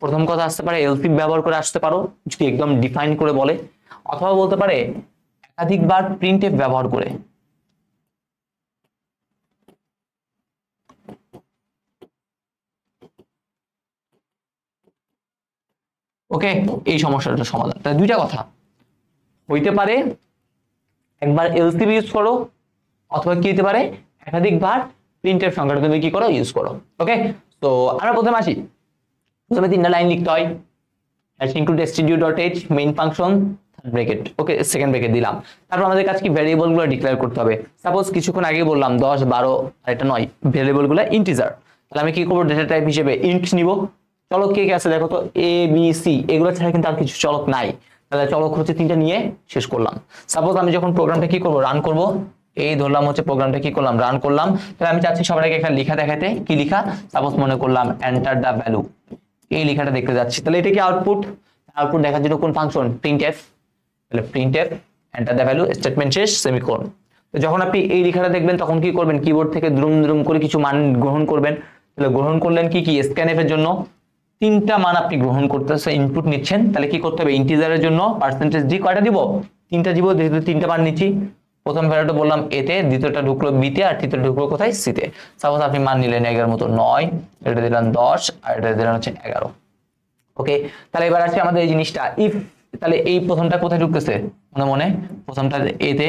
প্রথম কথা আসতে পারে এলস ইফ ব্যবহার করে আসতে পারো যদি একদম ডিফাইন করে বলে, অথবা বলতে পারে একাধিকবার প্রিন্টএফ ব্যবহার করে। ওকে, এই সমস্যাটার সমাধান তাহলে দুইটা কথা হইতে পারে, একবার এলসিভ ইউজ করো, অথবা কি হতে পারে একাধিকবার প্রিন্টের সংখ্যাটা তুমি কি করো ইউজ করো। ওকে, তো আমরা প্রথমে আসি, প্রথমে তিনটা লাইন লিখতে হয়, hash include stdio.h main function third bracket, okay second bracket দিলাম। তারপর আমাদের কাছে কি ভ্যারিয়েবল গুলো ডিক্লেয়ার করতে হবে। সাপোজ কিছুক্ষণ আগে বললাম 10 12 আর এটা 9 ভ্যারিয়েবল গুলো ইন্টিজার, তাহলে আমি কি করবো ডেটা টাইপ হিসেবে ইন্ট নিব। চলক কে কে আছে দেখো তো, এ বি সি, এগুলো ছাড়া কিন্তু আর কিছু চলক নাই, তাহলে চলক হচ্ছে তিনটা নিয়ে শেষ করলাম। সাপোজ আমি যখন প্রোগ্রামটা কি করব রান করব, এই ধরলাম হচ্ছে প্রোগ্রামটা কি করলাম রান করলাম, তাহলে আমি চাচ্ছি সবার আগে একটা লেখা দেখাতে, কি লেখা, সাপোজ মনে করলাম এন্টার দা ভ্যালু, এই লেখাটা দেখতে যাচ্ছি, তাহলে এটা কি আউটপুট, আউটপুট দেখার জন্য কোন ফাংশন প্রিন্টএফ, তাহলে printf enter the value statement শেষ সেমিকোলন। তো যখন আপনি এই লেখাটা দেখবেন তখন কি করবেন, কিবোর্ড থেকে দ্রুম দ্রুম করে কিছু মান গ্রহণ করবেন, তাহলে গ্রহণ করলেন কি কি স্ক্যানএফ এর জন্য তিনটা মান আপনি গ্রহণ করতেছে ইনপুট নিচ্ছেন, তাহলে কি করতে হবে ইন্টিজারের জন্য পার্সেন্টেজ ডি কয়টা দিব, তিনটা দিব, যেহেতু তিনটা মান নিচ্ছি, প্রথম ভ্যালুটা বললাম এতে, দ্বিতীয়টা ঢুকলো বিতে, আর তৃতীয়টা ঢুকলো কোথায় সিতে। সাপোজ আপনি মান নিলেন 11 মতো 9, এটা দিলেন 10 আর এটা দিলেন হচ্ছে 11। ওকে, তাহলে এবার আসছে আমাদের এই জিনিসটা ইফ, তাহলে এই প্রথমটা কোথায় ঢুকতেছে মনে মনে, প্রথমটা এতে,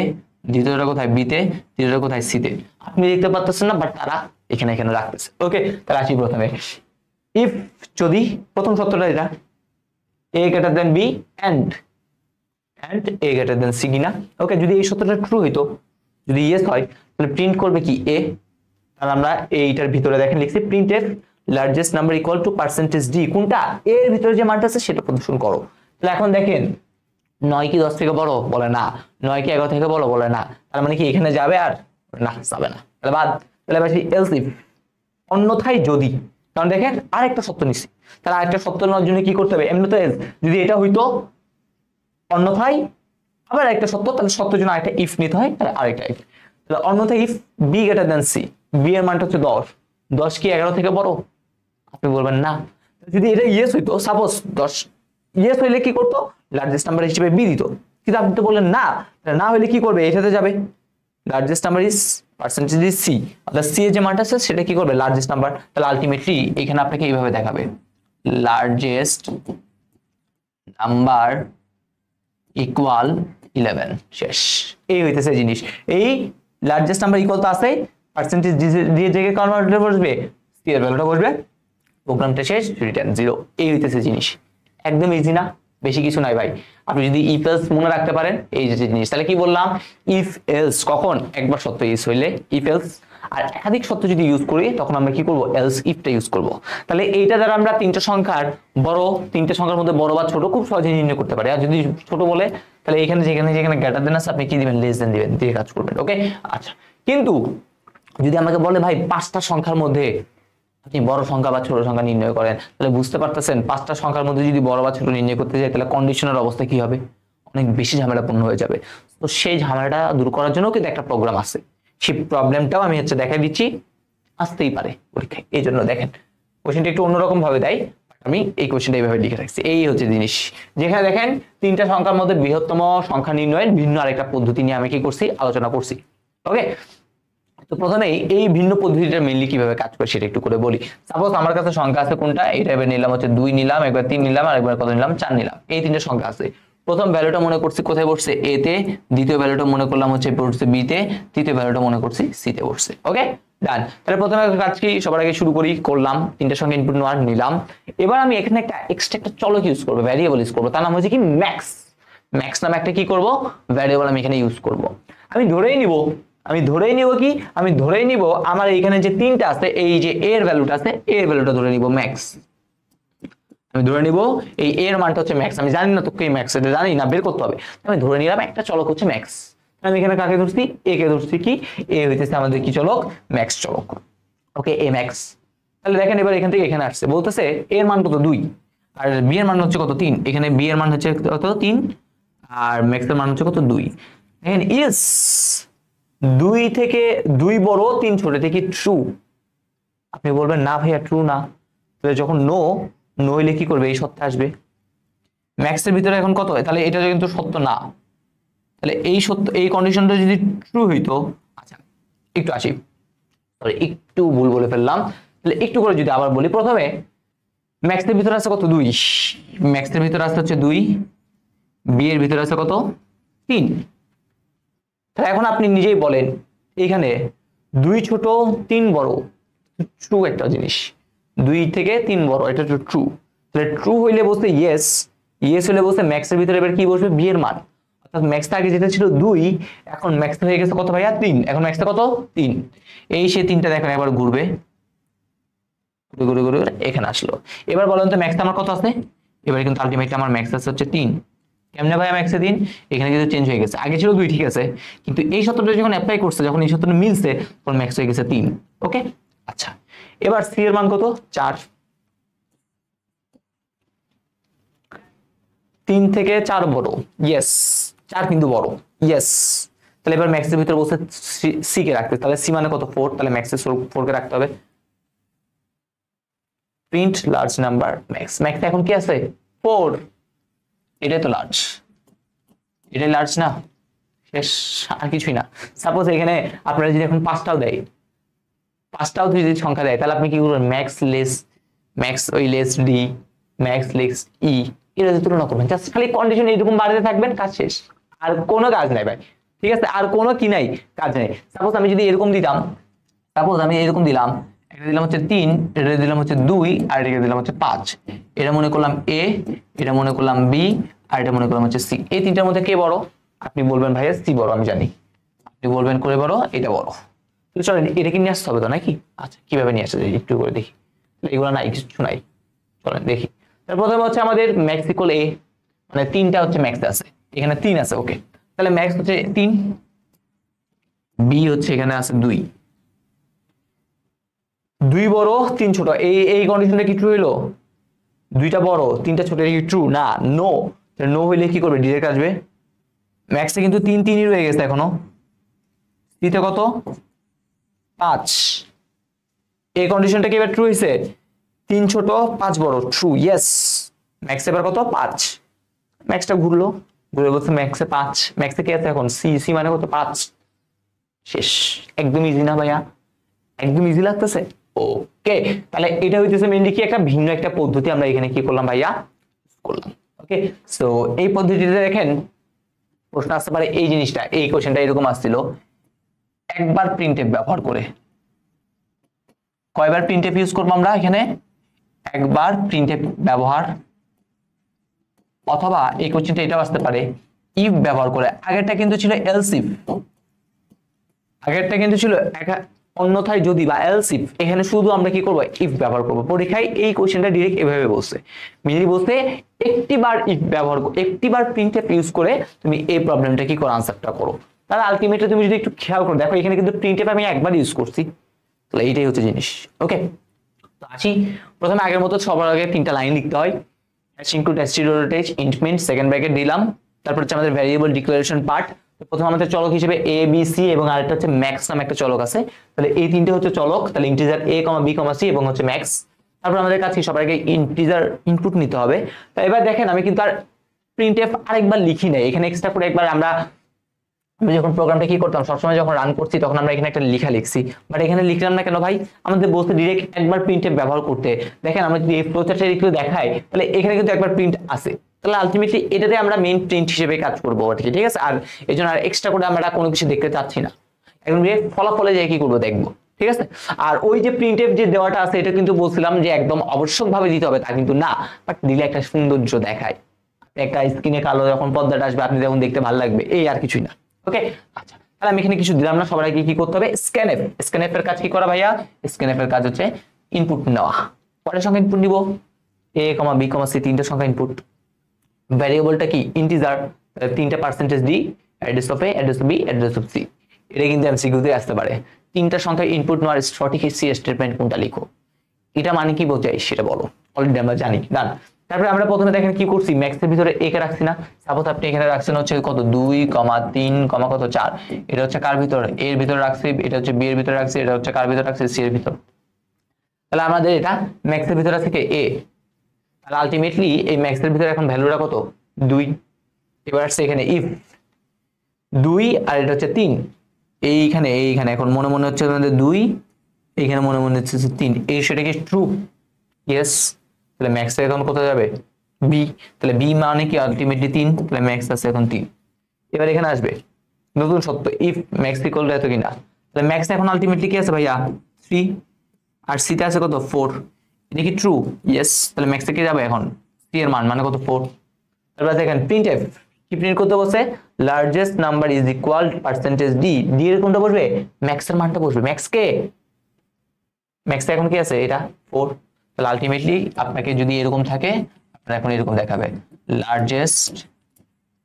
দ্বিতীয়টা কোথায় বিতে, তৃতীয়টা কোথায় সিতে, আপনি দেখতে পাচ্ছেন না বাট তারা এখানে এখানে রাখতেছে। ওকে, তাহলে আসি প্রথমে ইফ, যদি প্রথম সত্যটা এটা a greater than B and a greater than C কিনা। ওকে, যদি এই সত্যটা ট্রু হইতো, যদি ইয়েস হয় তাহলে প্রিন্ট করবে কি a, তাহলে আমরা এইটার ভিতরে দেখেন লিখছি printf largest number equal to percentage D, কোনটা এর ভিতরে যে মানটা আছে সেটা প্রদর্শন করো। তাহলে এখন দেখেন 9 কি 10 থেকে বড়, বলে না, 9 কি 11 থেকে বড়, বলে না, তার মানে কি এখানে যাবে আর না যাবে না, তাহলে বাদ। তাহলে এবার এলস ইফ, অন্যথায় যদি, কারণ দেখেন আরেকটা সত্য নিছি, তাহলে আরেকটা সত্য নেওয়ার জন্য কি করতে হবে, এমনি তো যদি এটা হইতো অন্যথায় আবার একটা সত্য, তাহলে সত্যের জন্য আরেকটা ইফ নিতে হয়, তাহলে আরেকটা ইফ, তাহলে অন্যথায় if B greater than C, B এর মানটা হচ্ছে 10, 10 কি 11 থেকে বড়, আপনি বলবেন না। যদি এটা ইয়েস হইতো, সাপোজ 10 ইয়েস হইলে কি করতো লার্জেস্ট নাম্বার হিসেবে বি দিত, কিন্তু আপনি তো বললেন না, না হইলে কি করবে এটাতে যাবে, largest number is percentage is C, অর্থাৎ সি এর যে মানটা আছে সেটা কি করবে লার্জেস্ট নাম্বার, তাহলে আলটিমেটলি এখানে আপনাকে এইভাবে দেখাবে লার্জেস্ট নাম্বার ইকুয়াল 11 শেষ, এই হইতেছে জিনিস। এই লার্জেস্ট নাম্বার ইকুয়াল তো আছে, পার্সেন্টেজ দিয়ে জায়গায় কনভার্টার বসবে, সি এর ভ্যালুটা বসবে, প্রোগ্রামটা শেষ, রিটার্ন 0, এই হইতেছে জিনিস। একদম ইজি না, বেশি কিছু নাই ভাই। আপনি যদি ইফ এলস মনে রাখতে পারেন এই যে জিনিস, তাহলে কি বললাম ইফ এলস কখন, একবার সত্য ইউজ হইলে ইফ এলস, আর একাধিক সত্য যদি ইউজ করি তখন আমরা কি করব এলস ইফটা ইউজ করব। তাহলে এইটা দ্বারা আমরা তিনটা সংখ্যার বড়, তিনটা সংখ্যার মধ্যে বড় বা ছোট খুব সহজে নির্ণয় করতে পারি। আর যদি ছোট বলে তাহলে এখানে যেখানে যেখানে গ্রেটার দেন আছে আপনি কি দিবেন লেস দেন দিবেন, দিয়ে কাজ করবেন। ওকে, আচ্ছা কিন্তু যদি আমাকে বলে ভাই 5টা সংখ্যার মধ্যে আপনি বড় সংখ্যা বা ছোট সংখ্যা নির্ণয় করেন, তাহলে বুঝতে পারতেছেন 5টা সংখ্যার মধ্যে যদি বড় বা ছোট নির্ণয় করতে যাই তাহলে কন্ডিশনের অবস্থা কি হবে, অনেক বেশি ঝামেলাপূর্ণ হয়ে যাবে। তো সেই ঝামেলাটা দূর করার জন্য কিন্তু একটা প্রোগ্রাম আছে, সেই প্রবলেমটাও আমি দেখাই দিচ্ছি, আসতেই পারে পরীক্ষায়। এই জন্য দেখেন কোশ্চেনটা একটু অন্যরকম ভাবে দেয়, আমি এই কোশ্চেনটা এইভাবে লিখে রাখছি। এই হচ্ছে জিনিস, যেখানে দেখেন 3টা সংখ্যার মধ্যে বৃহত্তম সংখ্যা নির্ণয়ের ভিন্ন আরেকটা পদ্ধতি নিয়ে আমি কি করছি আলোচনা করছি। ওকে, তো প্রথমে এই ভিন্ন পদ্ধতিটা মেইনলি কিভাবে কাজ করে সেটা একটু করে বলি। সাপোজ আমার কাছে সংখ্যা আছে কোনটা, এটা এবার নিলাম হচ্ছে 2 নিলাম, একবার 3 নিলাম, আর একবার কত নিলাম 4 নিলাম, এই 3টে সংখ্যা আছে। প্রথম ভ্যালুটা মনে করছি কোথায় বসছে এ তে, দ্বিতীয় ভ্যালুটা মনে করলাম হচ্ছে বসছে বি তে, তৃতীয় ভ্যালুটা মনে করছি সি তে বসছে। ওকে ডান, তাহলে প্রথমে কাজ কি সবার আগে শুরু করি, করলাম 3টে সংখ্যা ইনপুট নেওয়ার নিলাম। এবার আমি এখানে একটা এক্সট্রা একটা চলক ইউজ করব, ভ্যারিয়েবল ইউজ করব, তার নাম হচ্ছে কি ম্যাক্স। ম্যাক্স নামে একটা কি করব ভ্যারিয়েবল আমি এখানে ইউজ করব। আমি ধরেই নিব কি, আমি ধরেই নিব আমার এইখানে যে 3টা আছে, এই যে এর ভ্যালুটা আছে, এর ভ্যালুটা ধরে নিব ম্যাক্স। আমি ধরে নিব এই এর মানটা হচ্ছে ম্যাক্স, আমি জানি না তো কি ম্যাক্স, এটা জানি না, বের করতে হবে। আমি ধরে নিলাম একটা চলক হচ্ছে ম্যাক্স, আমি এখানে কাকে ধরছি, এ কে ধরছি, কি এ হইতেছে আমাদের কি চলক, ম্যাক্স চলক। ওকে, এ ম্যাক্স। তাহলে দেখেন এবার এখান থেকে এখানে আসছে, বলতেছে এর মান কত 2 আর বি এর মান হচ্ছে কত 3, এখানে বি এর মান হচ্ছে কত 3 আর ম্যাক্স এর মান হচ্ছে কত 2। দেখেন ইয়েস 2 থেকে 2 বড় 3 ছোট, এটা কি ট্রু? আপনি বলবেন না ভাইয়া ট্রু না। তাহলে যখন নো নো হইলে কি করবে, এই সত্য আসবে। ম্যাক্স এর ভিতরে এখন কত, তাহলে এটা কিন্তু সত্য না। তাহলে এই সত্য, এই কন্ডিশনটা যদি ট্রু হইতো, আচ্ছা একটু আসি, সরি একটু ভুল বলে ফেললাম। তাহলে একটু করে যদি আবার বলি, প্রথমে ম্যাক্স এর ভিতরে আছে কত 2, ম্যাক্স এর ভিতরে আছে হচ্ছে 2, বি এর ভিতরে আছে কত 3। তাহলে এখন আপনি নিজেই বলেন এখানে 2 ছোট 3 বড়, ট্রু একটা জিনিস, 2 থেকে 3 বড়, এটা ট্রু। তাহলে ট্রু হইলে বলতে ইয়েস, ইয়েস হলে বলতে ম্যাক্স এর ভিতরে এবার কি বসবে, বি এর মান। অর্থাৎ ম্যাক্স আগে যেটা ছিল 2, এখন ম্যাক্স হয়ে গেছে কত ভাইয়া 3, এখন ম্যাক্সটা কত 3। এই সে 3টা দেখেন একবার ঘুরবে, ঘুরে ঘুরে ঘুরে এখানে আসলো। এবার বলেন তো ম্যাক্স আমার কত আছে, এবারে কিন্তু আলটিমেটলি আমার ম্যাক্স আছে হচ্ছে 3। কেমনে ভাই ম্যাক্সে 3, এখানে কিন্তু চেঞ্জ হয়ে গেছে, আগে ছিল 2 ঠিক আছে, কিন্তু এই সূত্রটা যখন অ্যাপ্লাই করছে, যখন এই সূত্রটা মিলছে, তখন ম্যাক্স হয়ে গেছে 3। ওকে আচ্ছা, এবার সি এর মান কত 4, 3 থেকে 4 বড়, ইয়েস 4 কিন্তু বড়, ইয়েস। তাহলে এবার ম্যাক্স এর ভিতরে বলছে সি কে রাখতে, তাহলে সি মানে কত 4, তাহলে ম্যাক্স এর 4 কে রাখতে হবে। Print large number max, max এখন কি আছে 4, এটাই তো লার্জ, এটাই লার্জ না, শেষ আর কিছুই না। সাপোজ এখানে আপনারা যদি এখন 5টাও দেয়, 5টাও যদি সংখ্যা দেয়, তাহলে আপনি কি করবেন, ম্যাক্স লেস, ম্যাক্স ওই লেস ডি, ম্যাক্স লেস ই, এটা তুলনা করবেন, জাস্ট খালি কন্ডিশন এইরকম বাড়াতে থাকবেন, কাজ শেষ। আর কোনো কাজ নাই ভাই, ঠিক আছে, আর কোনো কি নাই, কাজ নেই। সাপোজ আমি যদি এরকম দিতাম, সাপোজ আমি এরকম দিলাম, এটা দিলাম হচ্ছে 3, এটা দিলাম হচ্ছে 2 আর এটা দিলাম হচ্ছে 5, এটা মনে করলাম এ, এটা মনে করলাম বি আর এটা মনে করলাম হচ্ছে সি। এই তিনটার মধ্যে কে বড়? আপনি বলবেন ভাইয়া সি বড়, আমি জানি। আপনি বলবেন করে বড়, এটা বড়। চলেন এটা কি নিয়ে আসতে হবে তো নাকি? আচ্ছা কিভাবে নিয়ে আসা যায় একটু করে দেখি। এগুলো নাই, কিছু নাই, চলেন দেখি। তার প্রথমে হচ্ছে আমাদের ম্যাক্স ইকুয়াল এ, মানে 3টা হচ্ছে ম্যাক্স আছে, এখানে 3 আছে, ওকে। তাহলে ম্যাক্স হচ্ছে 3, বি হচ্ছে এখানে আছে 2, 2 বড় 3 ছোট, এই কন্ডিশনটা কি ট্রু হইলো? 2টা বড় 3টা ছোট, কি ট্রু না? নো। নো হইলে কি করবে, ডিরেক্ট আসবে। ম্যাক্সে কিন্তু 3 রয়ে গেছে এখনো, সিতে কত 5, এই কন্ডিশনটা কি এবার ট্রু হইছে? 3 ছোট 5 বড়, ট্রু, ইয়েস। ম্যাক্স এবার কত 5, ম্যাক্সটা ঘুরলো, ঘুরে বলছে ম্যাক্সে 5, ম্যাক্সে কি আছে এখন সি, সি মানে কত 5, শেষ। একদম ইজি না ভাইয়া, একদম ইজি লাগতেছে। ওকে, তাহলে এটা হইতেছে মেইনলি কি একটা ভিন্ন একটা পদ্ধতি, আমরা এখানে কি করলাম ভাইয়া করলাম। ওকে, সো এই পদ্ধতিতে দেখেন প্রশ্ন আসতে পারে এই জিনিসটা, এই কোশ্চেনটা এরকম আসছিল, একবার প্রিন্টএফ ব্যবহার করে। কয়বার প্রিন্টএফ ইউজ করবো আমরা এখানে? একবার প্রিন্টএফ ব্যবহার, অথবা এই কোশ্চেনটা এটাও আসতে পারে ইফ ব্যবহার করে। আগেরটা কিন্তু ছিল এলস ইফ, আগেরটা কিন্তু ছিল অন্যথায় যদি বা এলস ইফ, এখানে শুধু আমরা কি করব, ইফ ব্যবহার করব। পরীক্ষায় এই কোশ্চেনটা ডাইরেক্ট এভাবে বলছে, মিলি বলতে একটিবার ইফ ব্যবহার, একটিবার প্রিন্টএফ ইউজ করে তুমি এই প্রবলেমটা কি করো, আনসারটা করো। তাহলে আলটিমেটলি তুমি যদি একটু খেয়াল করো, দেখো এখানে কিন্তু প্রিন্টএফ আমি একবার ইউজ করছি, তাহলে এইটাই হচ্ছে জিনিস। ওকে, তো আসি, প্রথমে আগের মতো সবার আগে 3টা লাইন লিখতে হয়, হ্যাশ ইনক্লুড অ্যাস্টিরিওটাইজ ইন্টমেন্ট, সেকেন্ড ব্র্যাকেট দিলাম, তারপর হচ্ছে আমাদের ভ্যারিয়েবল ডিক্লারেশন পার্ট। প্রথমে আমাদের চলক হিসেবে এ বি সি এবং আরেকটা হচ্ছে ম্যাক্স নামে একটা চলক আছে, তাহলে এই 3টে হচ্ছে চলক, তাহলে ইন্টিজার এ কমা বি কমা সি এবং হচ্ছে ম্যাক্স। তারপর আমাদের কাছে সবার আগে ইন্টিজার ইনপুট নিতে হবে। তো এবার দেখেন আমি কিন্তু আর প্রিন্টএফ আরেকবার লিখি নাই, এখানে এক্সট্রা করে একবার আমরা যখন প্রোগ্রামটা কি করতাম, সবসময় যখন রান করছি তখন আমরা এখানে একটা লেখা লিখছি, বাট এখানে লিখলাম না কেন ভাই? আমাদের বলতে ডিরেক্ট একবার প্রিন্টএফ ব্যবহার করতে। দেখেন আমরা যদি এই ফ্লোচার্টটা একটু দেখাই, তাহলে এখানে কিন্তু একবার প্রিন্ট আছে, তাহলে আলটিমেটলি এটাতে আমরা মেইন প্রিন্ট হিসেবে কাজ করবো, ঠিক আছে। আর এই জন্য আর এক্সট্রা করে আমরা কোনো কিছু দেখতে চাচ্ছি না, এখন ফলাফলে যাই কি করবো দেখবো, ঠিক আছে। আর ওই যে প্রিন্টএফ যে দেওয়াটা আছে, এটা কিন্তু বলছিলাম যে একদম আবশ্যকভাবে দিতে হবে তা কিন্তু না, বাট দিলে একটা সৌন্দর্য দেখায়, একটা স্ক্রিনে কালো যখন পর্দাটা আসবে আপনি যখন দেখতে ভালো লাগবে, এই আর কিছুই না। ওকে, আচ্ছা, তাহলে আমি এখানে কিছু দিলাম না, সবার আগে কি করতে হবে, স্ক্যানএফ। স্ক্যানএফ এর কাজ কি করা ভাইয়া? স্ক্যানএফ এর কাজ হচ্ছে ইনপুট নেওয়া। কয়টা সংখ্যা ইনপুট নিব? এ কমা বি কমা সি, 3টে সংখ্যা ইনপুট। ভ্যারিয়েবলটা কি? ইন্টিজার, 3টা percentage D address of A, address of B, address of C. এটা কিন্তু এমসিকিউতে আসতে পারে। তিনটা সংখ্যা ইনপুট নেওয়ার সঠিক সি স্টেটমেন্ট কোনটা লিখো। এটা মানে কি বোঝায় সেটা বলো। অলরেডি আমরা জানি, ডান। তারপরে আমরা প্রথমে দেখেন কি করছি, ম্যাক্সের ভিতরে এ কে রাখছি না। সাপোজ আপনি এখানে রাখছেন হচ্ছে কত 2, 3, কত 4। এটা হচ্ছে কার ভিতরে, এর ভিতরে রাখছি, এটা হচ্ছে বি এর ভিতরে রাখছি, এটা হচ্ছে কার ভিতরে রাখছি, সি এর ভিতর। তাহলে আমাদের এটা ম্যাক্সের ভিতরে থেকে এ, তাহলে আলটিমেটলি এই ম্যাক্সের ভিতরে এখন ভ্যালুটা কত 2। এবার আসছে এখানে ইফ 2 আর এটা হচ্ছে 3, এইখানে এখন মনে মনে হচ্ছে আমাদের 2, এইখানে মনে মনে হচ্ছে 3, এই সেটা কি ট্রু? ইয়েস। তাহলে ম্যাক্স এখন কোথায় যাবে, বি। তাহলে বি মানে কি আলটিমেটলি 3, তাহলে ম্যাক্স আছে এখন 3। এবার এখানে আসবে নতুন সত্য, ইফ ম্যাক্স ইকুয়াল টু এত কিনা। তাহলে ম্যাক্স এখন আলটিমেটলি কি আছে ভাইয়া 3, আর সি তে আছে কত 4। এটা কি ট্রু? ইয়েস। তাহলে ম্যাক্সে কি যাবে এখন, সি এর মান মানে কত 4। তারপর দেখেন প্রিন্টএফ কি প্রিন্ট করতে বসে, largest number is equal percentage D. D এর কোনটা বসবে, ম্যাক্স এর মানটা বসবে। ম্যাক্স এখন কি আছে এটা 4। তাহলে আলটিমেটলি আপনাকে যদি এরকম থাকে, আপনার এখন এরকম দেখাবে লার্জেস্ট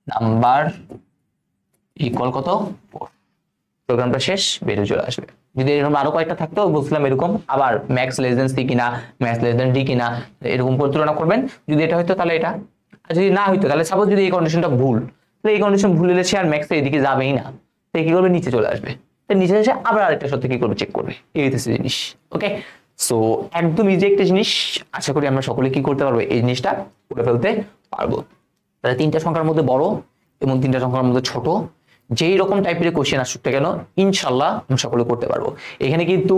নাম্বার ইকুয়াল কত 4। প্রোগ্রামটা শেষ, বেরিয়ে চলে আসবে। যদি এরকম আরো কয়েকটা থাকতো বুঝলাম এরকম, আবার ম্যাক্স লেস দেন সি কিনা, ম্যাক্স লেস দেন ডি কিনা, এরকম করে তুলনা করবেন। যদি এটা হয়তো তাহলে এটা, আর যদি না হইতো তাহলে সাপোজ যদি এই কন্ডিশনটা ভুল, তাহলে এই কন্ডিশন ভুল হলে সে আর ম্যাক্স এদিকে যাবেই না। তো কি করবে, নিচে চলে আসবে। নিচে এসে আবার আরেকটা সত্যি কি করবে, চেক করবে। এই হচ্ছে জিনিস। ওকে, সো একদম ইজি একটা জিনিস। আশা করি আমরা সকলে কি করতে পারবো, এই জিনিসটা করে ফেলতে পারবো। তাহলে তিনটা সংখ্যার মধ্যে বড় এবং তিনটা সংখ্যার মধ্যে ছোট যেই রকম টাইপের কোশ্চেন আসুক না কেন, ইনশাল্লাহ আমরা সকলে করতে পারবো। এখানে কিন্তু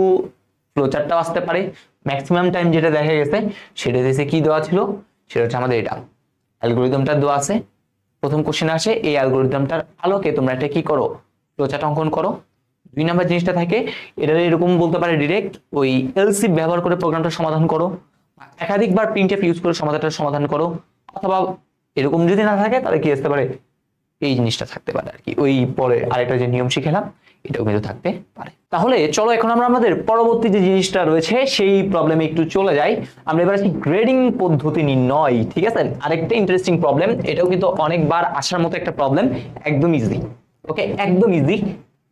ফ্লোচার্টটাও আসতে পারে। ম্যাক্সিমাম টাইম যেটা দেখা গেছে সেটা দেশে কি দেওয়া ছিল, সেটা হচ্ছে আমাদের এটা অ্যালগোরিদমটা দেওয়া আছে। প্রথম কোশ্চেন আসে, এই অ্যালগোরিদমটার আলোকে তোমরা এটা কি করো, ফ্লোচার্ট অঙ্কন করো। 2 নাম্বার জিনিসটা থাকে, এটা এরকম বলতে পারে ডিরেক্ট ওই এলসি ব্যবহার করে প্রোগ্রামটা সমাধান করো, একাধিকবার প্রিন্টএফ ইউজ করে সমাধানটা সমাধান করো, অথবা এরকম যদি না থাকে তাহলে কি আসতে পারে, এই জিনিসটা থাকতে পারে আর কি। ওই পরে আরেকটা যে নিয়ম শিখেলাম এটাও কিন্তু থাকতে পারে। তাহলে চলো এখন আমরা আমাদের পরবর্তী যে জিনিসটা রয়েছে সেই প্রবলেমে একটু চলে যাই। আমরা এবার আসি গ্রেডিং পদ্ধতি নির্ণয়। ঠিক আছে, আরেকটা ইন্টারেস্টিং প্রবলেম, এটাও কিন্তু অনেকবার আসার মতো একটা প্রবলেম, একদম ইজি। ওকে, একদম ইজি।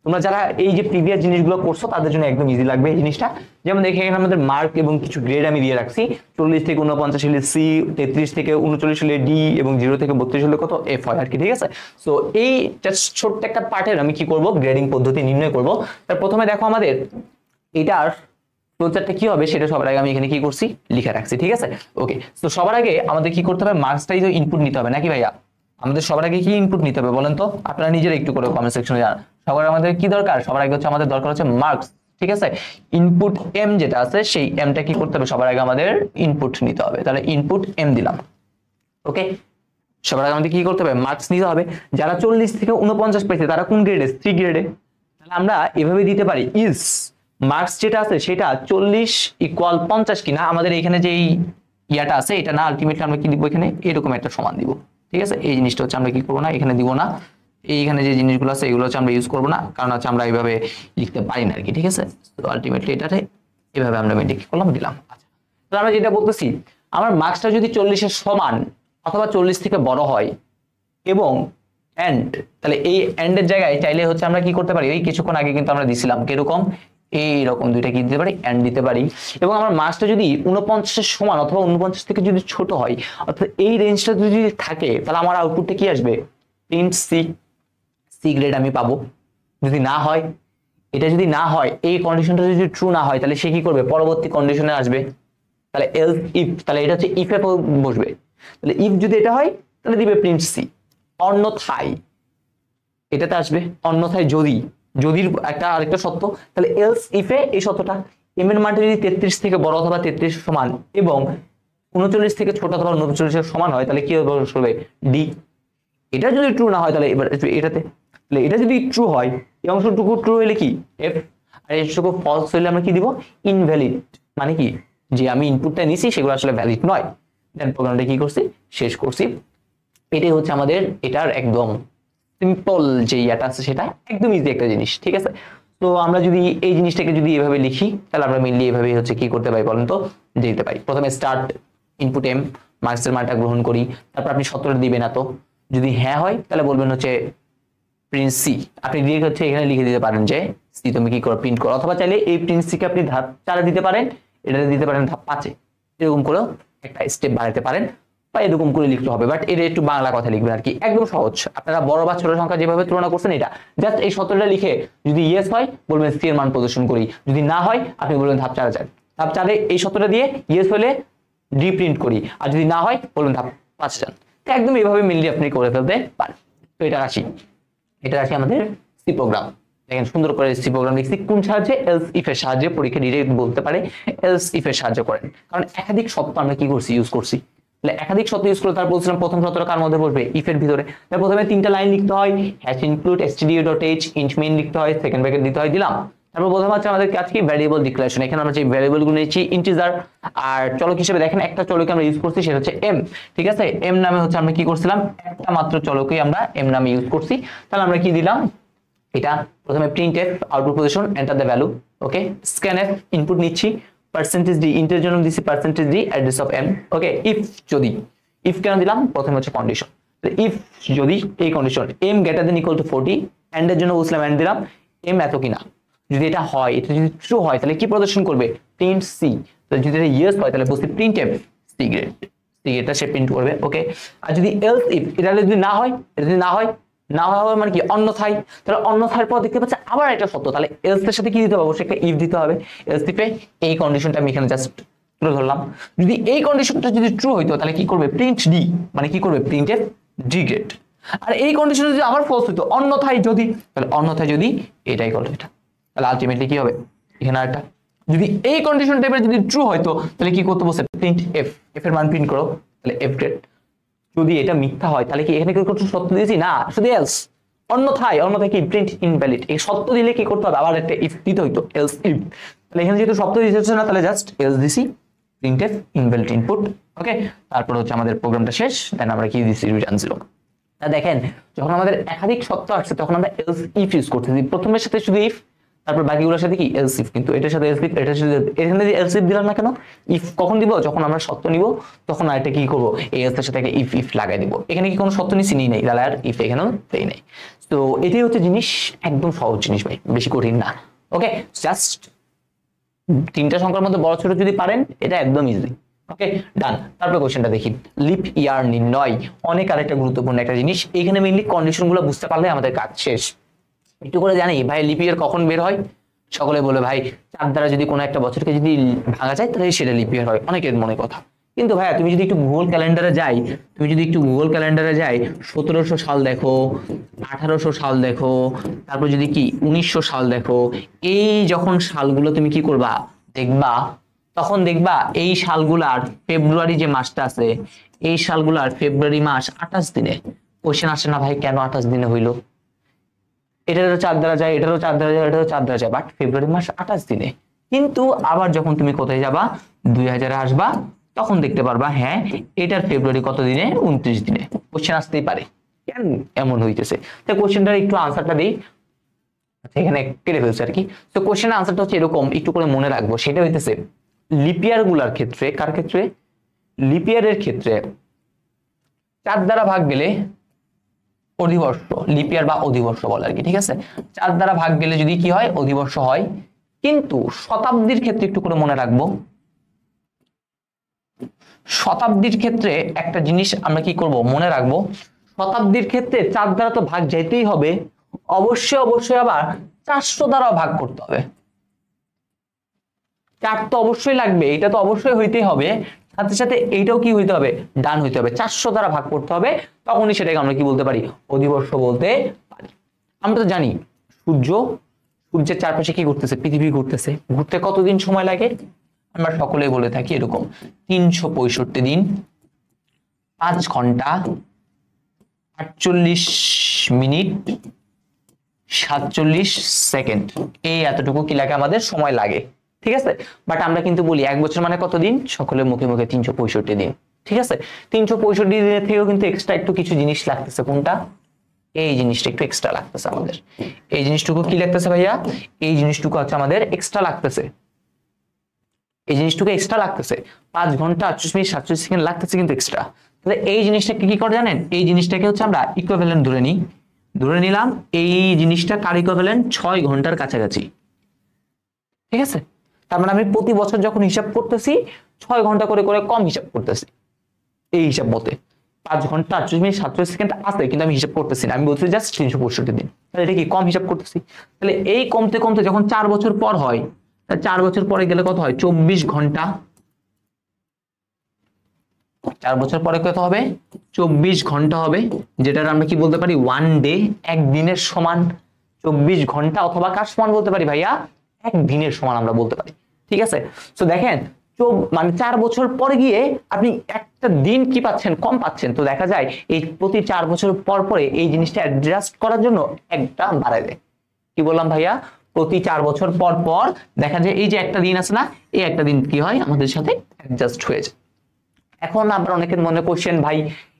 তোমরা যারা এই যে প্রিভিয়াস জিনিসগুলো করছো তাদের জন্য একদম ইজি লাগবে এই জিনিসটা। যেমন দেখে এখানে আমাদের মার্ক এবং কিছু গ্রেড আমি দিয়ে রাখছি। 40 থেকে 49 হলে সি, 33 থেকে 39 হলে ডি, এবং 0 থেকে 32 হলে কত এফ হয় আর কি। ঠিক আছে, সো এই ছোট্ট একটা পার্টের আমি কি করব, গ্রেডিং পদ্ধতি নির্ণয় করব। তার প্রথমে দেখো আমাদের এটার ফ্লোচার্টটা কি হবে সেটা সবার আগে আমি এখানে কি করছি, লিখে রাখছি। ঠিক আছে, ওকে। তো সবার আগে আমাদের কি করতে হবে, মার্কসটাই তো ইনপুট নিতে হবে নাকি ভাইয়া? আমাদের সবার আগে কি ইনপুট নিতে হবে বলেন তো, আপনারা নিজেরা একটু করে কমেন্ট সেকশনে জানান। সবার আমাদের কি দরকার, সবার আগে হচ্ছে আমাদের দরকার হচ্ছে মার্কস। ঠিক আছে, ইনপুট এম যেটা আছে সেই এমটা কি করতে হবে, সবার আগে আমাদের ইনপুট নিতে হবে। তাহলে ইনপুট এম দিলাম। ওকে, সবার আগে আমাদের কি করতে হবে, মার্কস নিতে হবে। যারা 40 থেকে 49 পেয়েছে তারা কোন গ্রেডে, সি গ্রেডে। তাহলে আমরা এভাবে দিতে পারি, ইজ মার্কস যেটা আছে সেটা 40 ইকুয়াল 50 কিনা। আমাদের এখানে যে ইয়াটা আছে এটা না, আলটিমেটলি আমরা কি দিব, এখানে এরকম একটা সমান দিব। ঠিক আছে, এই জিনিসটা হচ্ছে আমরা কি করবো না, এখানে দিব না। এইখানে যে জিনিসগুলো আছে এগুলো হচ্ছে আমরা ইউজ করবো না, কারণ হচ্ছে আমরা এইভাবে লিখতে পারি না আর কি। ঠিক আছে, তো আলটিমেটলি এটাতে এভাবে আমরা মেনটেন করলাম, দিলাম। আচ্ছা, তো আমরা যেটা বলতেছি, আমার মার্কসটা যদি 40-এর সমান অথবা 40 থেকে বড় হয় এবং এন্ড, তাহলে এই এন্ডের জায়গায় চাইলে হচ্ছে আমরা কি করতে পারি, এই কিছুক্ষণ আগে কিন্তু আমরা দিছিলাম কিরকম, এইরকম দুইটা কি দিতে পারি, এন্ড দিতে পারি। এবং আমার মার্কসটা যদি 49-এর সমান অথবা 49 থেকে যদি ছোট হয়, অর্থাৎ এই রেঞ্জটা যদি থাকে, তাহলে আমার আউটপুটটা কি আসবে, প্রিন্ট সি, সি গ্রেড আমি পাবো। যদি না হয়, এটা যদি না হয়, এই কন্ডিশনটা যদি ট্রু না হয়, তাহলে সে কি করবে, পরবর্তী কন্ডিশনে আসবে। তাহলে এলস ইফ, তাহলে এটা হচ্ছে ইফে বসবে। তাহলে ইফ যদি এটা হয় তাহলে দিবে প্রিন্ট সি। অন্যথায় এটাতে আসবে, অন্যথায় যদি, যদির একটা আরেকটা সত্য, তাহলে এলস ইফে এই সত্যটা এম এর মানটা যদি 33 থেকে বড় অথবা 33 সমান এবং 39 থেকে ছোট অথবা 39 সমান হয়, তাহলে কি হবে, ডি। এটা যদি ট্রু না হয় তাহলে এবার এটাতে, তাহলে এটা যদি ট্রু হয়, এই অংশটুকু ট্রু হলে কি এফ, আর এইটুকু ফলস হলে আমরা কি দিব, ইনভ্যালিড। মানে কি, যে আমি ইনপুটটা নিছি সেগুলো আসলে ভ্যালিড নয়। দেন প্রোগ্রামটা কি করছি, শেষ করছি। এটাই হচ্ছে আমাদের এটার একদম সিম্পল যে ইয়াটা আছে, সেটা একদম ইজি একটা জিনিস। ঠিক আছে, তো আমরা যদি এই জিনিসটাকে যদি এভাবে লিখি, তাহলে আমরা মেনলি এভাবে হচ্ছে কি করতে পারি বলেন তো, দিতে পারি। প্রথমে স্টার্ট ইনপুট এম, মার্কসের মানটা গ্রহণ করি, তারপর আপনি সত্যটা দিবেন না, তো যদি হ্যাঁ হয় তাহলে বলবেন হচ্ছে প্রিন্ট সি, আপনি ডিরেক্ট হচ্ছে এখানে লিখে দিতে পারেন যে সি তুমি কি করো প্রিন্ট করো, অথবা চাইলে এই প্রিন্ট সি কে আপনি ধাপ 4 দিতে পারেন, এটা দিতে পারেন ধাপ 5, এরকম করে একটা স্টেপ বাড়াতে পারেন, বা এরকম করে লিখতে হবে। বাট এটা একটু বাংলা কথা লিখবেন আর কি, একদম সহজ। আপনারা বড় বা ছোট সংখ্যা যেভাবে তুলনা করছেন এটা জাস্ট এই সূত্রটা লিখে যদি ইয়েস হয় বলবেন সি এর মান প্রদর্শন করি, যদি না হয় আপনি বলবেন ধাপ 4 যান, ধাপ 4 এই সূত্রটা দিয়ে ইয়েস হলে ডি প্রিন্ট করি, আর যদি না হয় বলবেন ধাপ 5 যান। একদম এইভাবে মিলিয়ে আপনি করে ফেলতে পারেন। তো এটা আসি আমাদের সি প্রোগ্রাম। দেখেন সুন্দর করে সি প্রোগ্রাম লিখছি কোন সাহায্যে, এলস ইফ এর সাহায্যে। পরীক্ষা ডিরেক্ট বলতে পারে এলস ইফ এর সাহায্য করেন, কারণ একাধিক শর্ত আমরা কি করছি ইউজ করছি। তাহলে একাধিক শর্ত ইউজ করে তার বলছিলাম প্রথম শর্তটা কার মধ্যে পড়বে, ইফ এর ভিতরে। তাহলে প্রথমে 3টা লাইন লিখতে হয়, hash include stdio.h int main লিখতে হয়, সেকেন্ড ব্র্যাকেট দিতে হয়, দিলাম। তারপর প্রথম হচ্ছে আমাদের কাজ কি, ভ্যারিয়েবল ডিক্লারেশন। এখানে আমরা যে ভ্যারিয়েবল গুলো নিয়েছি ইন্টিজার আর চলক হিসেবে, দেখেন একটা চলক আমরা ইউজ করছি সেটা হচ্ছে এম, ঠিক আছে। এম নামে হচ্ছে আমরা কি করছিলাম, একটা মাত্র চলকই আমরা এম নামে ইউজ করছি। তাহলে আমরা কি দিলাম, এটা প্রথমে printf output position enter the value, okay. scanf input নিচ্ছি, %d ইন্টের জন্য দিছি %d অ্যাড্রেস অফ m, ওকে। যদি ইফ কেন দিলাম, প্রথমে হচ্ছে কন্ডিশন, ইফ যদি এই condition m greater than equal to 40, and এর জন্য বুঝলাম এন্ড দিলাম, m এত কিনা, যদি এটা হয়, এটা যদি ট্রু হয় তাহলে কি প্রদর্শন করবে, প্রিন্ট সি। তো যদি এটা ইয়েস হয় তাহলে বলছি printf c গ্রেড, c এটা সে প্রিন্ট করবে, ওকে। আর যদি এলস ইফ, এটা যদি না হয়, এটা যদি না হয় মানে কি অন্যথায়, তাহলে অন্যথার পর দেখতে পাচ্ছি আবার একটা সত্য, তাহলে এলস এর সাথে কি দিতে হবে, অবশ্যই একটা ইফ দিতে হবে। এলস ইফে এই কন্ডিশনটা আমি এখানে জাস্ট তুলে ধরলাম, যদি এই কন্ডিশনটা যদি ট্রু হইতো তাহলে কি করবে, প্রিন্ট ডি, মানে কি করবে প্রিন্টএফ ডি গ্রেড। আর এই কন্ডিশনে যদি আবার ফলস হইতো, অন্যথায় যদি, তাহলে অন্যথায় যদি এটাই করলো এটা, তাহলে আলটিমেটলি কি হবে, এখানে আরেকটা যদি এই কন্ডিশন টাইপের যদি ট্রু হইতো তাহলে কি করতে বলছে, প্রিন্ট এফ, এফ এর মান প্রিন্ট করো, তাহলে এফ গ্রেড। যদি এটা মিথ্যা হয় তাহলে কি এখানে কিছু সত্য দিয়েছি না, শুধু এলস। অন্যথায় কি প্রিন্ট ইনভ্যালিড, এই সত্য দিলে কি করতে হবে, আবার একটা ইফ দিতে হইতো, এলস ইফ। তাহলে এখানে যেহেতু সত্য দিতেছে না তাহলে জাস্ট এলস দিছি, প্রিন্টএফ ইনভ্যালিড ইনপুট, ওকে। তারপর হচ্ছে আমাদের প্রোগ্রামটা শেষ, দেন আমরা কি দিছি, রিটার্ন 0। তা দেখেন যখন আমাদের একাধিক সত্য আসছে তখন আমরা এলস ইফ ইউজ করতেছি, প্রথমের সাথে শুধু ইফ, তারপর বাকিগুলোর সাথে কি এলস ইফ। কিন্তু এটার সাথে এলস ইফ, এটার সাথে এখানে যে এলস ইফ দিলাম না কেন, ইফ কখন দিব, যখন আমরা সত্য নিব তখন আরেকটা কি করব, এই এলস এর সাথে একটা ইফ লাগাই দিব। এখানে কি কোনো সত্য নিছি নেই, তাহলে আর ইফ এখানেও দেই নাই। তো এটাই হচ্ছে জিনিস, একদম সহজ জিনিস ভাই, বেশি কঠিন না, ওকে। জাস্ট 3টা সংখ্যার মধ্যে বড় ছোট যদি পারেন এটা একদম ইজি, ওকে ডান। তারপর কোশ্চেনটা দেখি, লিপ ইয়ার নির্ণয়, অনেক আরেকটা গুরুত্বপূর্ণ একটা জিনিস। এখানে মেইনলি কন্ডিশনগুলো বুঝতে পারলে আমাদের কাজ শেষ। একটু করে জানি ভাই লিপ ইয়ার কখন বের হয়, সকলে বলে ভাই 4 দ্বারা যদি কোনো একটা বছরকে যদি ভাঙা যায় তাহলে সেটা লিপ ইয়ার হয়, অনেকের মনে কথা। কিন্তু ভাইয়া তুমি যদি একটু গুগল ক্যালেন্ডারে যাই, 1700 সাল দেখো, 1800 সাল দেখো, তারপর যদি কি 1900 সাল দেখো, এই যখন সালগুলো তুমি কি করবা দেখবা, তখন দেখবা এই সালগুলার ফেব্রুয়ারি যে মাসটা আছে, এই সালগুলার ফেব্রুয়ারি মাস 28 দিনে। কোশ্চেন আসে না ভাই কেন 28 দিনে হইলো, এটারও 4 দ্বারা যায়, এটারও 4 দ্বারা যায়, এটারও 4 দ্বারা যায়, বাট ফেব্রুয়ারি মাস 28 দিনে। কিন্তু আবার যখন তুমি কোথায় যাবা, 2000 আসবা, তখন দেখতে পারবা হ্যাঁ এটার ফেব্রুয়ারি কত দিনে, 29 দিনে। কোশ্চেন আসতেই পারে কেন এমন হইতেছে, তো কোশ্চেনটার একটু আনসারটা দিই, এখানে কেটে ফেলছে আর কি। তো কোশ্চেনের আনসারটা হচ্ছে এরকম, একটু করে মনে রাখবো, সেটা হইতেছে লিপিয়ার গুলার ক্ষেত্রে, কার ক্ষেত্রে, লিপিয়ারের ক্ষেত্রে 4 দ্বারা ভাগ গেলে অধিবর্ষ, লিপিয়ার বা অধিবর্ষ বলে আর কি, ঠিক আছে। 4 দ্বারা ভাগ গেলে যদি কি হয়, অধিবর্ষ হয়। কিন্তু শতাব্দীর ক্ষেত্রে একটু করে মনে রাখবো, শতাব্দীর ক্ষেত্রে একটা জিনিস আমরা কি করব মনে রাখবো, শতাব্দীর ক্ষেত্রে 4 দ্বারা তো ভাগ যেতেই হবে, অবশ্যই আবার 400 দ্বারাও ভাগ করতে হবে। 4 তো অবশ্যই লাগবে, এটা তো অবশ্যই হইতেই হবে, সাথে সাথে এইটাও কি হইতে হবে, ডান হইতে হবে, 400 দ্বারা ভাগ করতে হবে, তখনই সেটাকে আমরা কি বলতে পারি, অধিবর্ষ বলতে পারি। আমরা তো জানি সূর্যের চারপাশে কি ঘুরতেছে, পৃথিবী ঘুরতেছে, ঘুরতে কতদিন সময় লাগে, আমরা সকলেই বলে থাকি এরকম 365 দিন, 5 ঘন্টা 48 মিনিট 47 সেকেন্ড, এই এতটুকু কি লাগে আমাদের সময় লাগে, ঠিক আছে। বাট আমরা কিন্তু বলি 1 বছর মানে কত দিন, সকলের মুখে মুখে 365 দিন, ঠিক আছে। 365 দিনের থেকেও কিন্তু এক্সট্রা একটু কিছু জিনিস লাগতেছে, কোনটা, এই জিনিসটা একটু এক্সট্রা লাগতেছে আমাদের, এই জিনিসটুকু কি লাগতেছে ভাইয়া, এই জিনিসটুকু হচ্ছে আমাদের এক্সট্রা লাগতেছে, এই জিনিসটুকু এক্সট্রা লাগতেছে, 5 ঘন্টা 48 মিনিট 47 সেকেন্ড লাগতেছে কিন্তু এক্সট্রা। তাহলে এই জিনিসটাকে কি করে জানেন, এই জিনিসটাকে হচ্ছে আমরা ইকুইভ্যালেন্ট ধরে নিই, ধরে নিলাম এই জিনিসটা কার ইকুইভ্যালেন্ট 6 ঘন্টার কাছাকাছি, ঠিক আছে। তার মানে আমি প্রতি বছর যখন হিসাব করতেছি 6 ঘন্টা করে করে কম হিসাব করতেছি এই হিসাব মতে। 5 ঘন্টা 48 মিনিট 47 সেকেন্ড আছে, কিন্তু আমি হিসাব করতেছি না, আমি বলছি জাস্ট 365 দিন। তাহলে এটা কি কম হিসাব করতেছি। তাহলে এই কমতে কমতে যখন 4 বছর পর হয়, 4 বছর পরে গেলে কত হয় 24 ঘন্টা। 4 বছর পরে কত হবে 24 ঘন্টা হবে, যেটা আমরা কি বলতে পারি ওয়ান ডে, একদিনের সমান 24 ঘন্টা, অথবা কার সমান বলতে পারি ভাইয়া একদিনের সমান আমরা বলতে পারি, ঠিক আছে। তো দেখেন মানে 4 বছর পরে গিয়ে আপনি একটা দিন কি পাচ্ছেন কম পাচ্ছেন। তো দেখা যায় এই প্রতি 4 বছর পর পরে এই জিনিসটা অ্যাডজাস্ট করার জন্য একটা বাড়ায় দেয়। কি বললাম ভাইয়া, প্রতি 4 বছর পর পর দেখা যায় এই যে একটা দিন আছে না, এই একটা দিন কি হয় আমাদের সাথে অ্যাডজাস্ট হয়ে যায়। এখন আবার অনেকের মনে কোশ্চেন, ভাই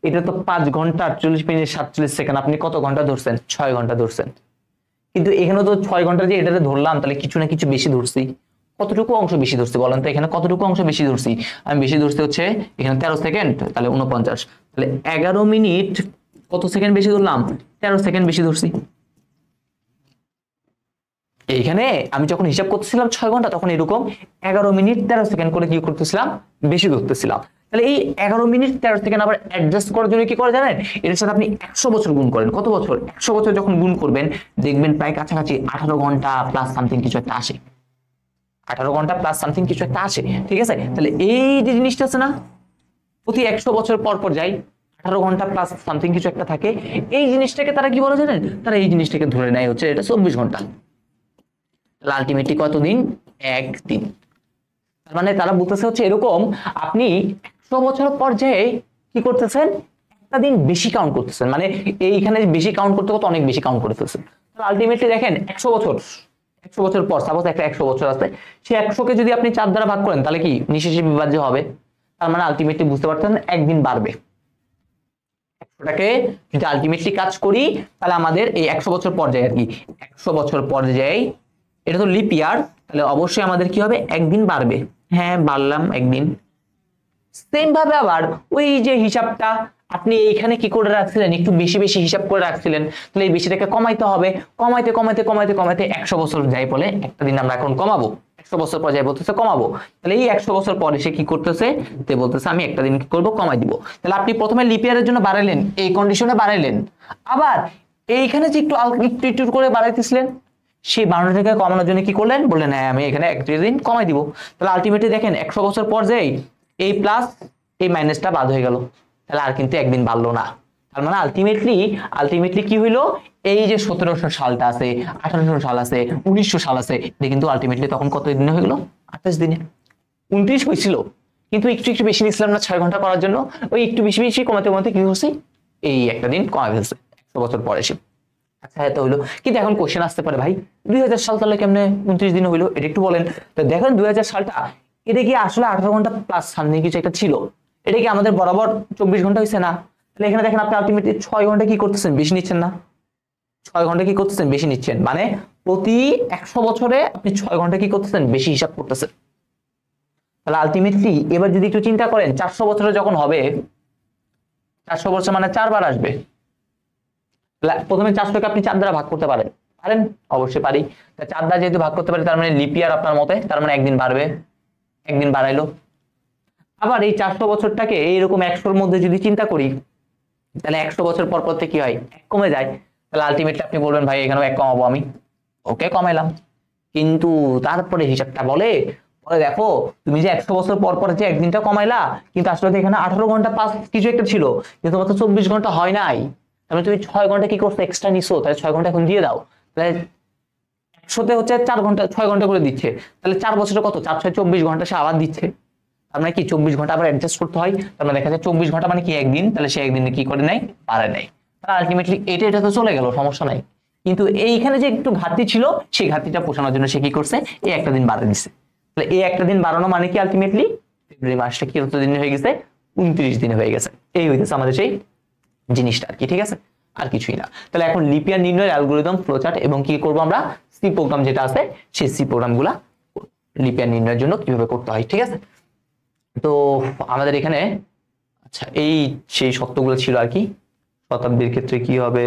এটা তো 5 ঘন্টা 48 মিনিট 47 সেকেন্ড, আপনি কত ঘন্টা ধরছেন 6 ঘন্টা ধরছেন, কিন্তু এখানে তো 6 ঘন্টা যে এটাতে ধরলাম তাহলে কিছু না কিছু বেশি ধরছি। কতটুকু অংশ বেশি ধরছি বলেন তো, এখানে কতটুকু অংশ বেশি ধরছি। আমি বেশি ধরছি হচ্ছে এখানে 13 সেকেন্ড, তাহলে 49, তাহলে 11 মিনিট কত সেকেন্ড বেশি ধরলাম 13 সেকেন্ড বেশি ধরছি। এইখানে আমি যখন হিসাব করতেছিলাম 6 ঘন্টা, তখন এরকম 11 মিনিট 13 সেকেন্ড করে কি করতেছিলাম বেশি ধরতেছিলাম। তাহলে এই 11 মিনিট 13 সেকেন্ড আবার অ্যাডজাস্ট করার জন্য কি করে জানেন, এর সাথে আপনি 100 বছর গুণ করেন। কত বছর 100 বছর যখন গুণ করবেন দেখবেন প্রায় কাছাকাছি 18 ঘন্টা প্লাস সামথিং কিছু একটা আসে, 18 ঘন্টা প্লাস সামথিং কিছু একটা আসে, ঠিক আছে। তাহলে এই যে জিনিসটা আছে না, প্রতি 100 বছর পর পর যাই 18 ঘন্টা প্লাস সামথিং কিছু একটা থাকে, এই জিনিসটাকে তারা কি বলে জানেন, তারা এই জিনিসটাকে ধরে নেয় হচ্ছে এটা 24 ঘন্টা। আলটিমেটলি কতদিন একদিন। তার মানে তারা বলতেছে হচ্ছে এরকম আপনি 100 বছর পর্যায়ে কি করতেছেন একটা দিন বেশি কাউন্ট করতেছেন, মানে এইখানে বেশি কাউন্ট করতে করতে অনেক বেশি কাউন্ট করতেছেন। তাহলে আলটিমেটলি দেখেন 100 বছর, 100 বছর পর সাপোজ একটা 100 বছর আছে, সেই 100কে যদি আপনি 4 দ্বারা ভাগ করেন তাহলে কি নিঃশেষে বিভাজ্য হবে। তার মানে আলটিমেটলি বুঝতে পারছেন একদিন বাড়বে। 100টাকে যদি আলটিমেটলি কাজ করি তাহলে আমাদের এই 100 বছর পর্যায়ে আর কি 100 বছর পর্যায়ে, এটা তো লিপ ইয়ার, তাহলে অবশ্যই আমাদের কি হবে একদিন বাড়বে। হ্যাঁ বাড়লাম একদিন। সেম ভাবে আবার ওই যে হিসাবটা আপনি এইখানে কি করে রাখছিলেন, একটু বেশি বেশি হিসাব করে রাখছিলেন, তাহলে এই বেশিটাকে কমাইতে হবে, কমাইতে কমাইতে কমাইতে কমাইতে 100 বছর যাই বলে একটা দিন আমরা এখন কমাবো, 100 বছর পর যাই বলতেছে কমাবো। তাহলে এই 100 বছর পরে সে কি করতেছে, তে বলতেছে আমি একটা দিন কি করবো কমাই দিব। তাহলে আপনি প্রথমে লিপ ইয়ারের জন্য বাড়াইলেন, এই কন্ডিশনে বাড়াইলেন, আবার এইখানে যে একটু একটু একটু করে বাড়াইতেছিলেন, সেই বাড়ানোটাকে কমানোর জন্য কি করলেন, বললেন হ্যাঁ আমি এখানে একটা দিন কমাই দিব। তাহলে আলটিমেটলি দেখেন 100 বছর পর যাই এই প্লাস এই মাইনাসটা বাদ হয়ে গেল, তাহলে আর কিন্তু একদিন বাড়লো না। তার মানে আলটিমেটলি কি হইলো, এই যে 1700 সালটা আছে 1800 সাল আছে 1900 সাল আছে, এটা কিন্তু আলটিমেটলি তখন কত দিনে হয়ে গেল 28 দিনে। 29 হয়েছিল কিন্তু একটু একটু বেশি নিছিলাম না 6 ঘন্টা করার জন্য, ওই একটু বেশি বেশি কমাতে কমাতে কি হচ্ছে এই একটা দিন কমে ফেলছে 100 বছর পরে এসে। আচ্ছা এত হইলো, কিন্তু এখন কোশ্চেন আসতে পারে ভাই 2000 সাল তাহলে কেমনে 29 দিন হইলো, এটা একটু বলেন। তো দেখেন 2000 সালটা এটা কি আসলে 18 ঘন্টা প্লাস সামনে কিছু একটা ছিল, এটা কি আমাদের বরাবর 24 ঘন্টা হয়েছে না। তাহলে এখানে দেখেন আপনি আলটিমেটলি 6 ঘন্টা কি করতেছেন বেশি নিচ্ছেন না, 6 ঘন্টা কি করতেছেন বেশি নিচ্ছেন, মানে প্রতি 100 বছরে আপনি 6 ঘন্টা কি করতেছেন বেশি হিসাব করতেছেন। তাহলে আলটিমেটলি এবার যদি একটু চিন্তা করেন 400 বছরে যখন হবে, 400 বছর মানে 4 বার আসবে, প্রথমে 400কে আপনি 4 দ্বারা ভাগ করতে পারেন, পারেন অবশ্যই পারি। 4 দ্বারা যেহেতু ভাগ করতে পারি তার মানে লিপ ইয়ার আপনার মতে, তার মানে একদিন বাড়বে, একদিন বাড়াইলো। আবার এই 400 বছরটাকে এইরকম 100-র মধ্যে যদি চিন্তা করি তাহলে 100 বছর পর পর কি হয় 1 কমে যায়। তাহলে আলটিমেটলি আপনি বলবেন ভাই এখানেও 1 কমাবো আমি, ওকে কমাইলাম। কিন্তু তারপরে হিসাবটা বলে দেখো তুমি যে 100 বছর পর পর যে একদিনটা কমাইলা, কিন্তু আসলে এখানে 18 ঘন্টা পাস কিছু একটা ছিল, কিন্তু তোমার তো 24 ঘন্টা হয় নাই, তাহলে তুমি 6 ঘন্টা কি করছো এক্সট্রা নিছো, তাহলে 6 ঘন্টা এখন দিয়ে দাও। তাহলে 100-তে হচ্ছে 4 ঘন্টা 6 ঘন্টা করে দিচ্ছে, তাহলে 4 বছরে কত 4 6 24 ঘন্টা সে আবার দিচ্ছে। তার মানে কি 24 ঘন্টা আবার অ্যাডজাস্ট করতে হয়, তার মানে দেখা যায় 24 ঘন্টা মানে কি একদিন, তাহলে সে একদিনে কি করে নাই পারে নাই। তাহলে আলটিমেটলি এটা তো চলে গেল সমস্যা নাই, কিন্তু এইখানে যে একটু ঘাটতি ছিল সেই ঘাটতিটা পোষানোর জন্য সে কি করছে এই একটা দিন বাড়িয়ে দিচ্ছে। তাহলে এই একটা দিন বাড়ানো মানে কি আলটিমেটলি ফেব্রুয়ারি মাসটা কি কত দিনে হয়ে গেছে 29 দিনে হয়ে গেছে। এই হইতেছে আমাদের সেই জিনিসটা আর কি, ঠিক আছে আর কিছুই না। তাহলে এখন লিপ ইয়ার নির্ণয়ের অ্যালগরিদম ফ্লোচার্ট এবং কি করব আমরা সি প্রোগ্রাম যেটা আছে সেই সি প্রোগ্রামগুলা লিপ ইয়ার নির্ণয়ের জন্য কিভাবে করতে হয়, ঠিক আছে। তো আমাদের এখানে আচ্ছা এই সেই শর্তগুলো ছিল আর কি, শতাব্দীর ক্ষেত্রে কি হবে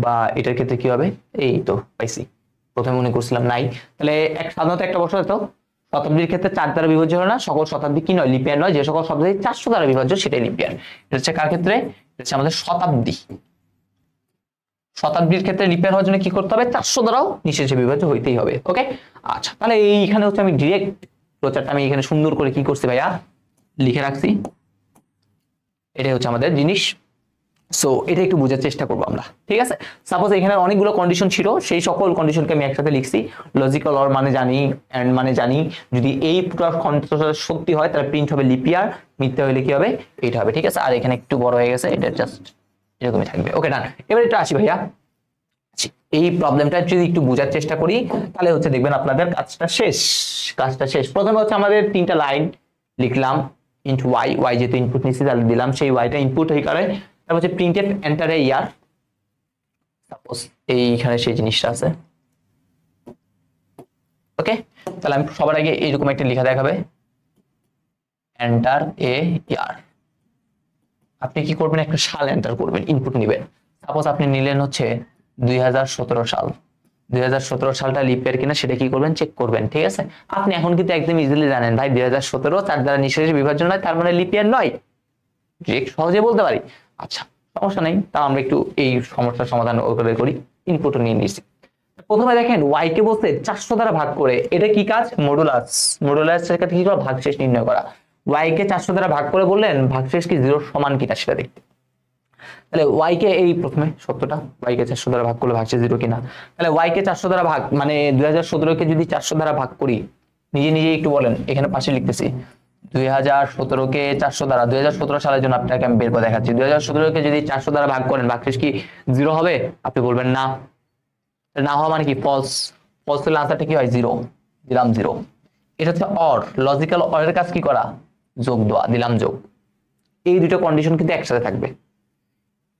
বা এটার ক্ষেত্রে কি হবে, এই তো পাইছি, প্রথমে মনে করছিলাম নাই। তাহলে সাধারণত একটা প্রশ্ন হতো, শতাব্দীর ক্ষেত্রে 4 দ্বারা বিভাজ্য হলো না, সকল শতাব্দী কি নয়, লিপিয়ার নয়, যে সকল শতাব্দী 400 দ্বারা বিভাজ্য সেটাই লিপিয়ার। এটা হচ্ছে কার ক্ষেত্রে, এটা হচ্ছে আমাদের শতাব্দী। শতাব্দীর ক্ষেত্রে লিপিয়ার হওয়ার জন্য কি করতে হবে, 400 দ্বারাও নিঃশেষে বিভাজ্য হইতেই হবে। ওকে, আচ্ছা, তাহলে এইখানে হচ্ছে আমি ডিরেক্ট প্রচারটা আমি এখানে সুন্দর করে কি করছি ভাইয়া, লিখে রাখছি। এটাই হচ্ছে আমাদের জিনিস। সো এটা একটু বোঝার চেষ্টা করবো আমরা, ঠিক আছে। সাপোজ এখানে অনেকগুলো কন্ডিশন ছিল, সেই সকল কন্ডিশনকে আমি একসাথে লিখছি। লজিক্যাল অর মানে জানি, এন্ড মানে জানি, যদি এই পুরো সত্যি হয় তাহলে প্রিন্ট হবে লিপিয়ার, মিথ্যা হলে কি হবে, এটা হবে, ঠিক আছে। আর এখানে একটু বড় হয়ে গেছে, এটা জাস্ট এরকমই থাকবে। ওকে, ডান। এবার এটা আসি ভাইয়া, এই প্রবলেমটা যদি একটু বোঝার চেষ্টা করি তাহলে হচ্ছে দেখবেন আপনাদের কাজটা শেষ। কাজটা শেষ। প্রথমে হচ্ছে আমাদের 3টা লাইন লিখলাম, ইনটু ওয়াই, ওয়াই যেহেতু ইনপুট নিচ্ছি তাহলে দিলাম, সেই ওয়াইটা ইনপুট হয়ে করে। তারপর হচ্ছে printf enter a year, suppose এইখানে সেই জিনিসটা আছে। ওকে, তাহলে আমি সবার আগে এইরকম একটা লেখা দেখাবে, এন্টার এ ইয়ার। আপনি কি করবেন, একটা সাল এন্টার করবেন, ইনপুট নেবেন। সাপোজ আপনি নিলেন হচ্ছে 2017 সাল। 2017 সালটা লিপিয়ার কিনা সেটা কি করবেন, চেক করবেন, ঠিক আছে। আপনি এখন কিন্তু একদম ইজিলি জানেন ভাই 2017 4 দ্বারা নিঃশেষে বিভাজ্য নয়, তার মানে লিপিয়ার নয়, ডিরেক্ট সহজে বলতে পারি। আচ্ছা, সমস্যা নেই, তা আমরা একটু এই সমস্যার সমাধান করি। ইনপুটও নিয়ে নিচ্ছি। প্রথমে দেখেন ওয়াই কে বলতে 400 দ্বারা ভাগ করে, এটা কি কাজ, মডুলাস। মডুলাসের কাছে কি করা, ভাগশেষ নির্ণয় করা। ওয়াই কে 400 দ্বারা ভাগ করে বললেন ভাগশেষ কি 0 সমান কিনা সেটা দেখতে। তাহলে ওয়াই কে এই প্রথমে সত্যটা, ওয়াই কে 400 দ্বারা ভাগ করলে ভাগশেষ 0 কিনা। তাহলে ওয়াই কে 400 দ্বারা ভাগ মানে 2017 কে যদি 400 দ্বারা ভাগ করি, নিজে নিজে একটু বলেন, এখানে পাশে লিখতেছি 2017 কে 400 দ্বারা, 2017 সালের জন্য আপনাকে আমি বের করে দেখাচ্ছি। 2017 কে যদি 400 দ্বারা ভাগ করেন ভাগশেষ কি 0 হবে, আপনি বলবেন না। না হওয়া মানে কি, ফলস। ফলস হলে আনসারটা কি হয়, 0, দিলাম 0। এটা হচ্ছে অর, লজিক্যাল অরের কাজ কি করা, যোগ দেওয়া, দিলাম যোগ। এই দুটো কন্ডিশন কিন্তু একসাথে থাকবে,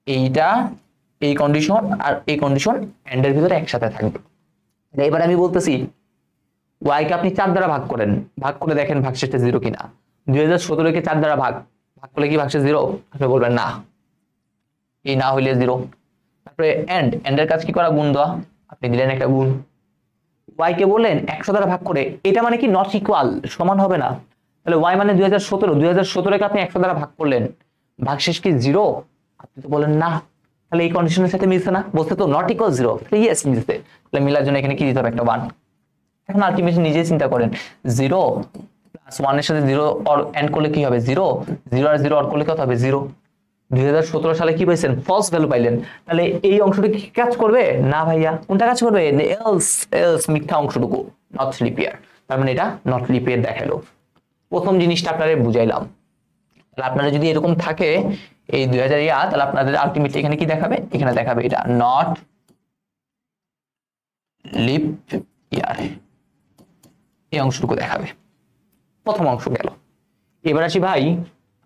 এইটা এই কন্ডিশন আর এই কন্ডিশন এন্ডের ভিতরে একসাথে থাকবে। এবার আমি বলতেছি ওয়াই কে আপনি 4 দ্বারা ভাগ করেন, ভাগ করে দেখেন ভাগশেষটা 0 কিনা। 2017 কে 4 দ্বারা ভাগ করলে কি ভাগশেষ 0, আপনি বলবেন না, এই না হইলে 0। তারপরে এন্ডের কাজ কি করা, গুণ দেওয়া, আপনি দিলেন একটা গুণ। ওয়াই কে বললেন 100 দ্বারা ভাগ করে, এটা মানে কি নট ইকুয়াল, সমান হবে না। তাহলে ওয়াই মানে 2017 কে আপনি 100 দ্বারা ভাগ করলেন, ভাগশেষ কি 0, আপনি তো বলেন না। তাহলে এই কন্ডিশনের সাথে মিলছে না, বলতে তো নট ইকুয়াল 0, ইয়েস মিলছে। তাহলে মিলার জন্য এখানে কি দিতে হবে, একটা 1। এখন আলটিমেটলি নিজেই চিন্তা করেন, 0 + 1 এর সাথে 0 অর এন্ড করলে কি হবে, 0, 0 আর 0 অর করলে কত হবে, 0। 2017 সালে কি পাইছেন, ফলস ভ্যালু পাইলেন। তাহলে এই অংশটা কি কাজ করবে, না ভাইয়া। কোনটা কাজ করবে, এলস মিথ্যা অংশটুকু, নট লিপিয়ার। তার মানে এটা নট লিপিয়ার দেখালো। প্রথম জিনিসটা আপনারা বুঝাইলাম। তাহলে আপনারা যদি এরকম থাকে এই 2000 তাহলে আপনাদের আলটিমেটলি এখানে কি দেখাবে, এখানে দেখাবে এটা নট লিপ ইয়ার, এই অংশটুকু দেখাবে। প্রথম অংশ গেল। এবার আসি ভাই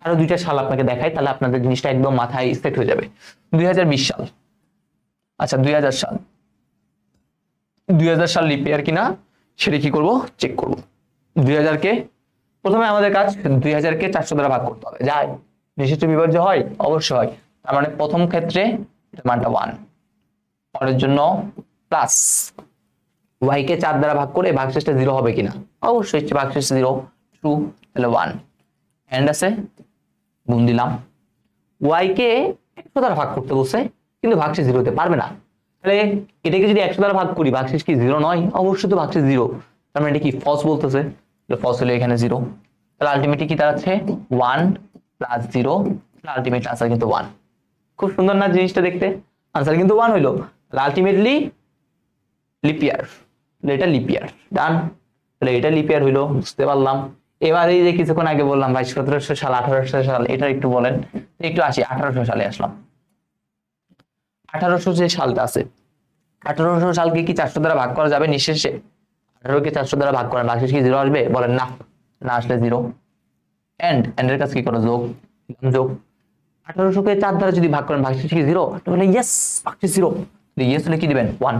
আরো 2টা সাল আপনাকে দেখাই, তাহলে আপনাদের জিনিসটা একদম মাথায় সেট হয়ে যাবে। 2020 সাল। আচ্ছা 2000 সাল, 2000 সাল লিপ ইয়ার কিনা সেটা কি করব, চেক করব। 2000 কে প্রথমে আমাদের কাজ 2000 কে 400 দ্বারা ভাগ করতে হবে, যায় নিঃশেষে বিভাজ্য হয়, অবশ্যই হয়। তার মানে প্রথম ক্ষেত্রে এটার মানটা 1, পরের জন্য প্লাস ওয়াই কে 4 দ্বারা ভাগ করে ভাগশেষটা 0 হবে কিনা, অবশ্যই ভাগশেষ 0, ট্রু, তাহলে 1। এন্ড আছে, গুণ দিলাম। ওয়াই কে 100 দ্বারা ভাগ করতে বলছে, কিন্তু ভাগশেষ 0 হতে পারবে না। তাহলে এটাকে যদি 100 দ্বারা ভাগ করি ভাগশেষ কি 0 নয়, অবশ্যই তো ভাগশেষ 0। তার মানে এটা কি ফলস বলতেছে, ফলস হলে এখানে 0। তাহলে আলটিমেটলি কি দাঁড়াচ্ছে 1 + 0, আলটিমেট আনসার কিন্তু 1। খুব সুন্দর না জিনিসটা দেখতে, আনসার কিন্তু 1 হইলো। তাহলে আলটিমেটলি লিপিয়ার, এটা লিপিয়ার, ডান। তাহলে এটা লিপিয়ার হইলো, বুঝতে পারলাম। এবার এই যে কিছুক্ষণ আগে বললাম ভাই 1700 সাল 1800 সাল, এটা একটু বলেন। একটু আসি 1800 সালে আসলাম। 1800 যে সালটা আছে, 1800 সালকে কি 400 দ্বারা ভাগ করা যাবে নিঃশেষে? 18 কে 400 দ্বারা ভাগ করেন, ভাগশেষ কি 0 আসবে, বলেন না, না আসলে 0। এন্ডের কাছে কি করো, যোগ, যোগ। 1800 কে 4 দ্বারা যদি ভাগ করেন ভাগশেষ কি 0, তাহলে ইয়েস ভাগশেষ 0, ইয়েস হলে কি দিবেন 1।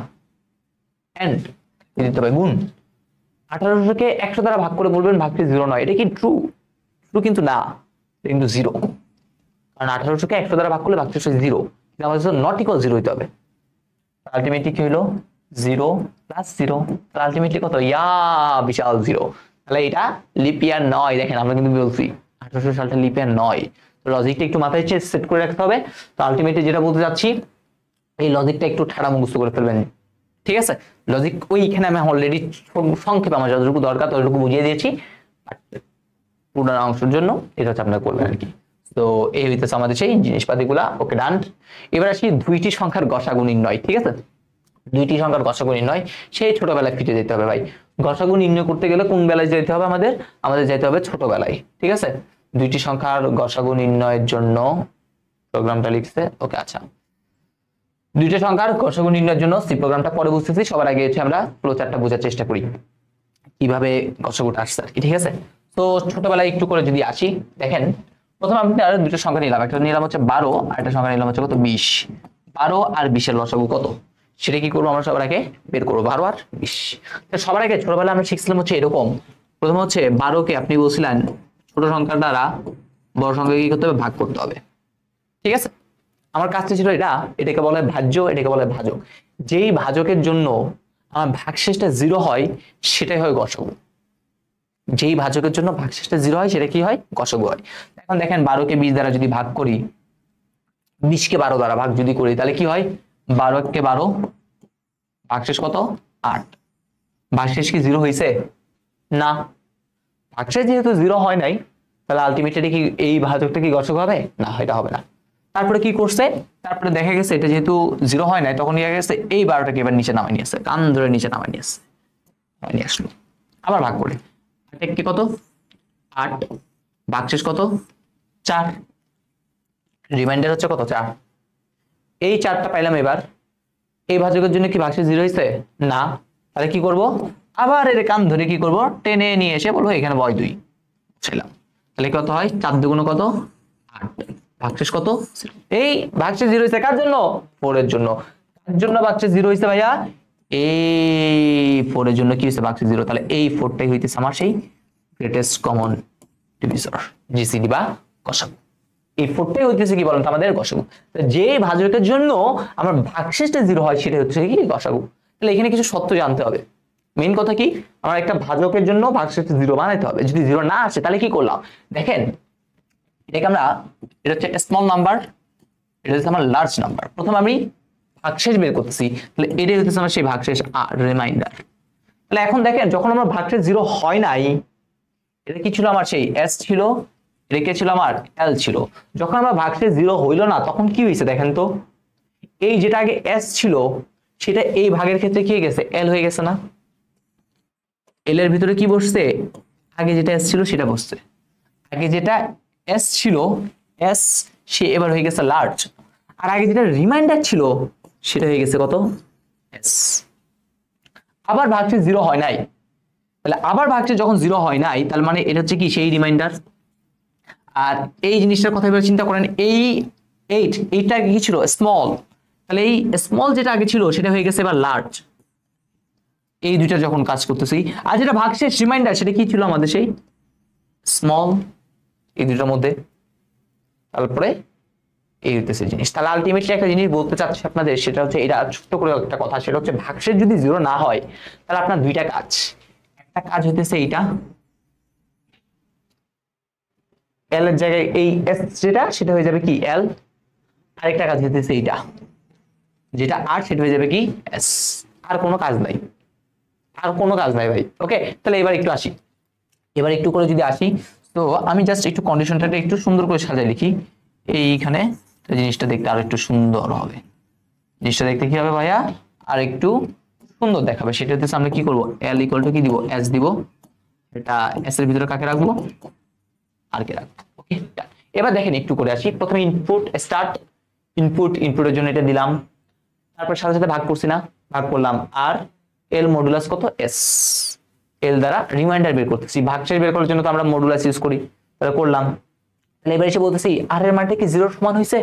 এন্ড দিতে হবে গুণ। 1800 কে 100 দ্বারা ভাগ করে বলবেন ভাগশেষ 0 নয়, এটা কি ট্রু? ট্রু কিন্তু না, কিন্তু 0। কারণ 1800 কে 100 দ্বারা ভাগ করলে ভাগশেষ 0, কিন্তু আমাদের নট ইকুয়াল 0 হইতে হবে। আলটিমেটলি কি হলো 0 প্লাস 0, আলটিমেটলি কত বিশাল 0। তাহলে এটা লিপ ইয়ার নয়, দেখেন আমরা কিন্তু বলছি 1800 সালটা লিপ ইয়ার নয়। তো লজিকটা একটু মাথায় সেট করে রাখতে হবে। তো আলটিমেটলি যেটা বলতে যাচ্ছি, এই লজিকটা একটু ঠাড়া মুখস্থ করে ফেলবেন, ঠিক আছে? লজিক ওইখানে আমি অলরেডি সংক্ষেপে আমার যতটুকু দরকার ততটুকু বুঝিয়ে দিয়েছি, পুরো অংশের জন্য এটা হচ্ছে আপনারা করবেন আর কি। তো এই হইতেছে আমাদের সেই জিনিসপাতিগুলা। ওকে ডান। এবার আসি দুইটি সংখ্যার গসাগু নির্ণয়, ঠিক আছে? দুইটি সংখ্যার গসাগু নির্ণয় সেই ছোটবেলায় ফিরে যেতে হবে ভাই। গসাগু নির্ণয় করতে গেলে কোন বেলায় যেতে হবে? আমাদের যেতে হবে ছোটবেলায়, ঠিক আছে? দুইটি সংখ্যার গসাগু নির্ণয়ের জন্য প্রোগ্রামটা লিখছে। ওকে আচ্ছা, দুইটা সংখ্যার গসাগু নির্ণয়ের জন্য সি প্রোগ্রামটা পরে বুঝতেছি। সবার আগে হচ্ছে আমরা ফ্লো চার্টটা বোঝার চেষ্টা করি কিভাবে গসাগুটা আসছে আর কি, ঠিক আছে? তো ছোটবেলায় একটু করে যদি আসি, দেখেন প্রথমে আমি দুটো সংখ্যা নিলাম, একটা নিলাম হচ্ছে 12 আর একটা সংখ্যা নিলাম হচ্ছে কত 20। 12 আর 20 এর লসাগু কত সেটা কি করবো আমরা সবার আগে বের করবো, 12 আর 20। সবার আগে ছোটবেলায় আমরা শিখছিলাম হচ্ছে এরকম, প্রথমে হচ্ছে 12কে আপনি বলছিলেন ছোট সংখ্যার দ্বারা বড় সংখ্যাকে কি করতে হবে, ভাগ করতে হবে, ঠিক আছে? আমার কাজটা ছিল এটাকে বলে ভাজ্য, এটাকে বলে ভাজক। যেই ভাজকের জন্য আমার ভাগশেষটা 0 হয় সেটাই হয় গসাগু। যেই ভাজকের জন্য ভাগশেষটা 0 হয় সেটা কি হয়, গসাগু হয়। এখন দেখেন 12কে 20 দ্বারা যদি ভাগ করি, 20কে 12 দ্বারা ভাগ যদি করি, তাহলে কি হয়, 12কে 12, ভাগশেষ কত 8। ভাগশেষ কি 0 হয়েছে? না, ভাগশেষ যেহেতু 0 হয় নাই, তাহলে আলটিমেটলি কি এই ভাজকটা কি গসাগু হবে? না, এটা হবে না। তারপরে কি করছে, তারপরে দেখা গেছে এটা যেহেতু 0 হয় নাই, তখন দেখা গেছে এই 12টাকে এবার নিচে নামাই নিয়ে আসছে, কান ধরে নিচে নামাই নিয়ে আসছে, নিয়ে আসলো। আবার ভাগ করে কি কত 8, ভাগশেষ কত 4, রিমাইন্ডার হচ্ছে কত 4। এই 4টা পাইলাম। এবার এই ভাজকের জন্য কি ভাগশেষ 0 হয়েছে? না। তাহলে কি করব, আবার এর কান ধরে কি করব, টেনে নিয়ে এসে বলবো এখানে বয় 2 ছিলাম। তাহলে কত হয়, 4 দুগুণ কত 8, ভাগশেষ কত? এই ভাগশেষ 0 হয়েছে কার জন্য? 4 এর জন্য। কার জন্য ভাগশেষ 0 হয়েছে ভাইয়া? এই 4 এর জন্য কি হয়েছে ভাগশেষ 0। তাহলে এই 4টাই হইতেছে আমার সেই গ্রেটেস্ট কমন ডিভিজর, জিসিডি বা গসাগু। এই 4টাই হইতেছে কি বলেন তো আমাদের গসাগু। যে ভাজকের জন্য আমার ভাগশেষটা 0 হয় সেটা হচ্ছে কি গসাগু। তাহলে এখানে কিছু সত্য জানতে হবে। মেইন কথা কি, আমার একটা ভাজকের জন্য ভাগশেষটা 0 বানাইতে হবে। যদি 0 না আসে তাহলে কি করলাম, দেখেন এটাকে আমরা, এটা হচ্ছে স্মল নাম্বার, এটা হচ্ছে আমার লার্জ নাম্বার। প্রথমে আমি ভাগশেষ বের করতেছি, তাহলে এটাই হচ্ছে আমার সেই ভাগশেষ আর রিমাইন্ডার। তাহলে এখন দেখেন যখন আমার ভাগশেষ 0 হয় নাই, এটা কি ছিল আমার সেই এস ছিল, এটা কি ছিল আমার এল ছিল। যখন আমার ভাগশেষ 0 হইল না তখন কি হয়েছে দেখেন তো, এই যেটা আগে এস ছিল সেটা এই ভাগের ক্ষেত্রে কি হয়ে গেছে, এল হয়ে গেছে না? এল এর ভিতরে কি বসছে, আগে যেটা এস ছিল সেটা বসছে। আগে যেটা এস ছিল, এস সে এবার হয়ে গেছে লার্জ, আর আগে যেটা রিমাইন্ডার ছিল সেটা হয়ে গেছে কত, এস। আবার ভাগশেষ 0 হয় নাই, তাহলে আবার ভাগশেষ যখন 0 হয় নাই তার মানে এটা হচ্ছে কি সেই রিমাইন্ডার। আর এই জিনিসটার কথা এবার চিন্তা করেন, এই এইটা কি ছিল, স্মল। তাহলে এই স্মল যেটা আগে ছিল সেটা হয়ে গেছে এবার লার্জ। এই দুইটা যখন কাজ করতেছি, আর যেটা ভাগশেষ রিমাইন্ডার সেটা কি ছিল আমাদের সেই স্মল, এই দুটোর মধ্যে। তারপরে এই হইতেছে জিনিস। তাহলে আলটিমেটলি একটা জিনিস বলতে চাচ্ছি আপনাদের, সেটা হচ্ছে এটা ছোট্ট করে একটা কথা, সেটা হচ্ছে ভাগশেষ যদি 0 না হয় তাহলে আপনার দুইটা কাজ। একটা কাজ হইতেছে এইটা, এল এর জায়গায় এই এস যেটা সেটা হয়ে যাবে কি এল। আরেকটা কাজ হইতেছে এইটা, যেটা আর সেটা হয়ে যাবে কি এস। আর কোনো কাজ নাই, আর কোনো কাজ নাই ভাই। ওকে, তাহলে এবার একটু আসি, এবার একটু করে যদি আসি, তো আমি জাস্ট একটু কন্ডিশনটাকে একটু সুন্দর করে সাজাই লিখি এইখানে, জিনিসটা দেখতে আরো একটু সুন্দর হবে। জিনিসটা দেখতে কি হবে ভাইয়া, আর একটু সুন্দর দেখাবে। সেটা হচ্ছে আমরা কি করবো, এল ইকুয়াল টু কি দিব, এস দিব। এটা এস এর ভিতরে কাকে রাখবো, আর কে রাখবো। ওকে, এবার দেখেন একটু করে আসি। প্রথমে ইনপুট স্টার্ট, ইনপুটের জন্য এটা দিলাম, তারপর সাথে সাথে ভাগ করছি না, ভাগ করলাম। আর এল মডুলাস কত, এস। এল দ্বারা রিমাইন্ডার বের করতেছি, ভাগশেষ বের করার জন্য তো আমরা মডুলাস ইউজ করি, তাহলে করলাম। তাহলে এবার এসে বলতেছি আর এর মানটা কি 0 সমান হয়েছে।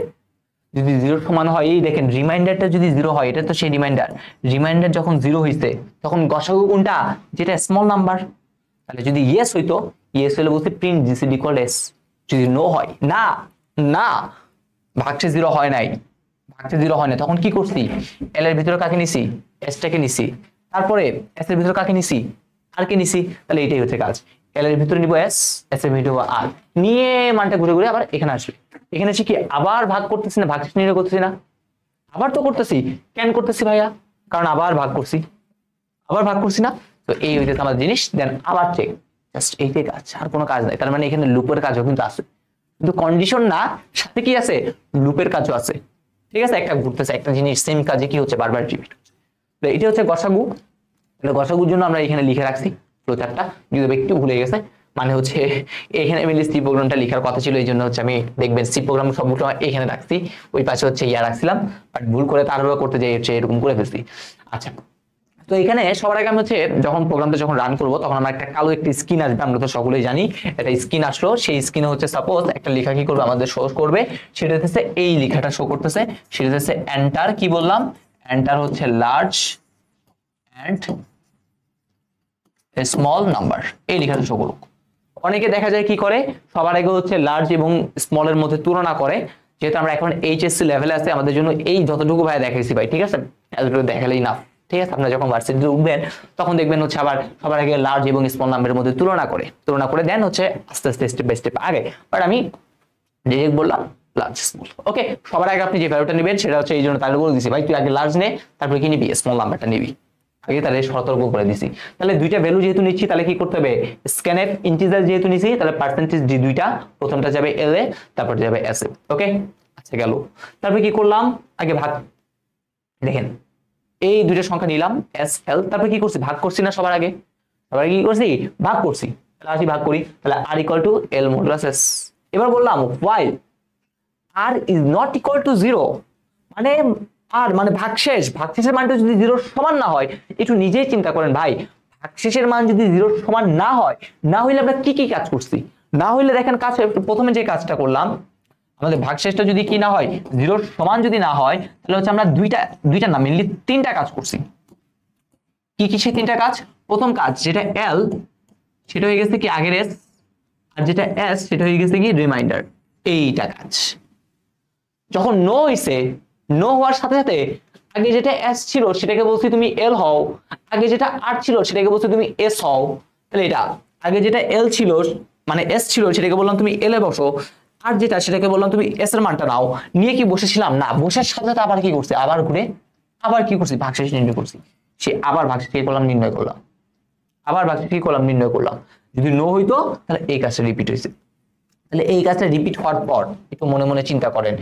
যদি 0 সমান হয়, এই দেখেন রিমাইন্ডারটা যদি 0 হয়, এটা তো সেই রিমাইন্ডার। রিমাইন্ডার যখন 0 হয়েছে তখন গসাগু কোনটা, যেটা স্মল নাম্বার। তাহলে যদি ইয়েস হইতো, ইয়েস হলে বলতে প্রিন্ট জিসিডি ইকুয়াল এস। যদি নো হয়, না না ভাগশেষ 0 হয় নাই, ভাগছে 0 হয় না, তখন কি করছি, এল এর ভিতরে কাকে নিছি, এস টাকে নিছি, তারপরে এস এর ভিতরে কাকে নিছি, আর কে নিছি, তাহলে এটাই হচ্ছে কাজ। এল এর ভিতরে নিব এস, এস এর ভিতরে আর নিয়ে মানটা ঘুরে ঘুরে আবার এখানে আসবে। এখানে এসে কি আবার ভাগ করতেছি না, ভাগশেষ নির্ণয় করতেছি না, আবার তো করতেছি, কেন করতেছি ভাইয়া, কারণ আবার ভাগ করছি, আবার ভাগ করছি না। তো এই হইতেছে আমাদের জিনিস, দেন আবার চেক, জাস্ট এইটাই কাজ, আর কোনো কাজ নাই। তার মানে এখানে লুপের কাজও কিন্তু আছে, কিন্তু কন্ডিশন না, সাথে কি আছে, লুপের কাজও আছে। ঠিক আছে, একটা ঘুরতেছে, একটা জিনিস সেম কাজে কি হচ্ছে, বারবার রিপিট হচ্ছে। তো এটা হচ্ছে গসাগু। গসাগুর জন্য আমরা এখানে লিখে রাখছি ফ্লোচার্টটা, যদি একটু ভুলে গেছে, মানে হচ্ছে এখানে আমি সি প্রোগ্রামটা লেখার কথা ছিল, এই জন্য হচ্ছে আমি দেখবেন সি প্রোগ্রাম সবগুলো এখানে রাখছি, ওই পাশে হচ্ছে ইয়া রাখছিলাম, বাট ভুল করে তারপরে করতে যাই হচ্ছে এরকম করে ফেলছি। আচ্ছা, তো এখানে সবার আগে আমি হচ্ছে যখন প্রোগ্রামটা যখন রান করবো তখন আমরা একটা কালো একটি স্ক্রিন আসবে, আমরা তো সকলেই জানি একটা স্ক্রিন আসলো, সেই স্ক্রিনে হচ্ছে সাপোজ একটা লেখা কি করবে আমাদের শো করবে, সেটা হচ্ছে এই লেখাটা শো করতেছে, সেটা হচ্ছে এন্টার, কি বললাম, এন্টার হচ্ছে লার্জ এন্ড স্মল নাম্বার, এই লেখাটা শো করুক। অনেকে দেখা যায় কি করে, সবার আগে হচ্ছে লার্জ এবং স্মলের মধ্যে তুলনা করে, যেহেতু আমরা এখন এইচএসসি লেভেলে আছে, আমাদের জন্য এই যতটুকু ভাই দেখাইছি ভাই, ঠিক আছে, এতটুকু দেখালেই না। ঠিক আছে, আপনারা যখন ভার্সিটিতে উঠবেন তখন দেখবেন হচ্ছে আবার সবার আগে লার্জ এবং স্মল নাম্বারের মধ্যে তুলনা করে দেন হচ্ছে আস্তে আস্তে স্টেপ বাই স্টেপ আগে। বাট আমি ডিরেক্ট বললাম লার্জ স্মল। ওকে, সবার আগে আপনি যে ভ্যালুটা নেবেন সেটা হচ্ছে, এই জন্য তাহলে বলে দিছি ভাই তুই আগে লার্জ নে, তারপরে কি নিবি, স্মল নাম্বারটা নিবি আগে, তাহলে সতর্ক করে দিছি। তাহলে দুইটা ভ্যালু যেহেতু নিচ্ছি, তাহলে কি করতে হবে, স্ক্যানএফ ইন্টিজার যেহেতু নিছি, তাহলে পার্সেন্টেজ ডি দুইটা, প্রথমটা যাবে এল এ, তারপর যাবে এস এ। ওকে, আচ্ছা গেল। তারপরে কি করলাম, আগে ভাগ, দেখেন এই দুইটা সংখ্যা নিলাম এস এল, তারপরে কি করছি, ভাগ করছি না, সবার আগে কি করছি, ভাগ করছি, তাহলে আসি ভাগ করি, তাহলে R equal to L modulus S. এবার বললাম while R is not equal to 0, মানে আর মানে ভাগশেষের মানটা যদি 0 সমান না হয়, একটু নিজেই চিন্তা করেন ভাই, ভাগশেষের মান যদি 0 সমান না হয়, না হইলে আমরা কি কি কাজ করছি, না হইলে দেখেন কাজ, প্রথমে যে কাজটা করলাম, আমাদের ভাগশেষটা যদি কি না হয়, 0 সমান যদি না হয়, তাহলে হচ্ছে আমরা দুইটা না মেনলি 3টা কাজ করছি। কি কি সেই 3টা কাজ, প্রথম কাজ যেটা এল সেটা হয়ে গেছে কি আগের এস, আর যেটা এস সেটা হয়ে গেছে কি রিমাইন্ডার, এইটা কাজ। যখন নো হওয়ার সাথে সাথে আগে যেটা এস ছিল সেটাকে বলছি তুমি এল হও, আগে যেটা আর ছিল সেটাকে বলছি তুমি এস হও। তাহলে এটা আগে যেটা এল ছিল মানে এস ছিল সেটাকে বললাম তুমি এল এ বসো, আর যেটা সেটাকে বললাম তুমি এস এর মানটা নাও, নিয়ে কি বসেছিলাম না, বসার সাথে সাথে আবার কি করছি, আবার ঘুরে আবার কি করছি, ভাগশেষ নির্ণয় করছি, সে আবার ভাগশেষ কি করলাম, নির্ণয় করলাম, আবার ভাগশেষ কি করলাম, নির্ণয় করলাম। যদি নো হইতো তাহলে এই কাজটা রিপিট হয়েছে। তাহলে এই কাজটা রিপিট হওয়ার পর একটু মনে মনে চিন্তা করেন,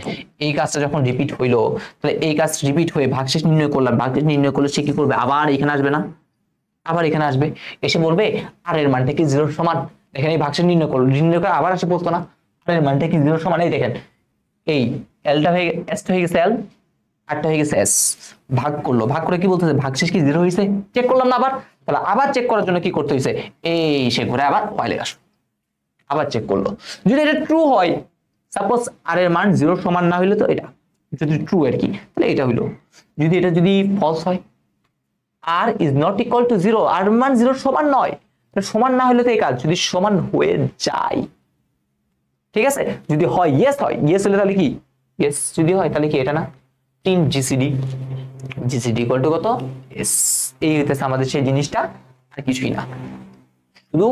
এই কাজটা যখন রিপিট হইলো, তাহলে এই কাজ রিপিট হয়ে ভাগশেষ নির্ণয় করলাম, ভাগশেষ নির্ণয় করলে সে কি করবে, আবার এখানে আসবে না, আবার এখানে আসবে, এসে বলবে আর এর মানটা কি 0 সমান, দেখেন এই ভাগশেষ নির্ণয় করলো, নির্ণয় করে আবার আসে বলতো না আর এর মানটা কি 0 সমান, এই দেখেন এই এলটা হয়ে এসটা হয়ে গেছে এল, আরটা হয়ে গেছে এস, ভাগ করলো, ভাগ করে কি বলতেছে, ভাগশেষ কি 0 হয়েছে, চেক করলাম না আবার, তাহলে আবার চেক করার জন্য কি করতে হয়েছে, এই সে ঘুরে আবার ওয়াইলে আসো, আবার চেক করলো। যদি এটা ট্রু হয়, সাপোজ আর এর মান 0 সমান না হইলে তো এটা যদি ট্রু আর কি, তাহলে এটা হইলো। যদি ফলস হয়, আর ইজ নট ইকুয়াল টু 0, আর মান 0 সমান নয়, সমান না হলে তো এই কাজ, যদি সমান হয়ে যায়, ঠিক আছে, যদি হয় ইয়েস হয়, ইয়েস হলে তাহলে কি, ইয়েস যদি হয় তাহলে কি এটা না 3 জিসিডি ইকুয়াল টু কত এস, এই হইতেছে আমাদের সেই জিনিসটা, আর কিছুই না। শুধু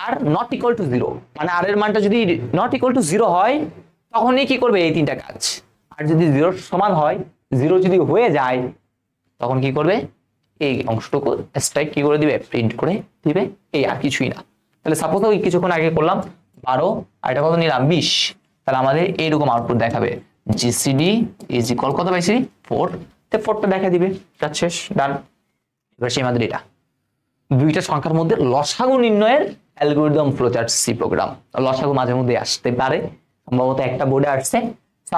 আর নট ইকুয়াল টু 0, মানে আর এর মানটা যদি নট ইকুয়াল টু 0 হয় তখনই কি করবে, এই 3টা কাজ। আর যদি 0 সমান হয়, 0 যদি হয়ে যায়, তখন কি করবে, এই অংশটুকু স্ট্রাইক কি করে দিবে, প্রিন্ট করে দিবে, এই আর কিছুই না। তাহলে সাপোজ ওই কিছুক্ষণ আগে করলাম 12, আর এটা কত নিলাম 20, তাহলে আমাদের এইরকম আউটপুট দেখাবে, জিসিডি ইজ ইকুয়াল কত পাইছি 4, তে 4টা দেখা দিবে, কাজ শেষ, ডান। এবার সেই আমাদের এটা দুইটা সংখ্যার মধ্যে লসাগু নির্ণয়ের অ্যালগরিদম ফ্লোচার্ট সি প্রোগ্রাম। লসাগু মাঝে মধ্যে আসতে পারে, সম্ভবত একটা বোর্ডে আসছে।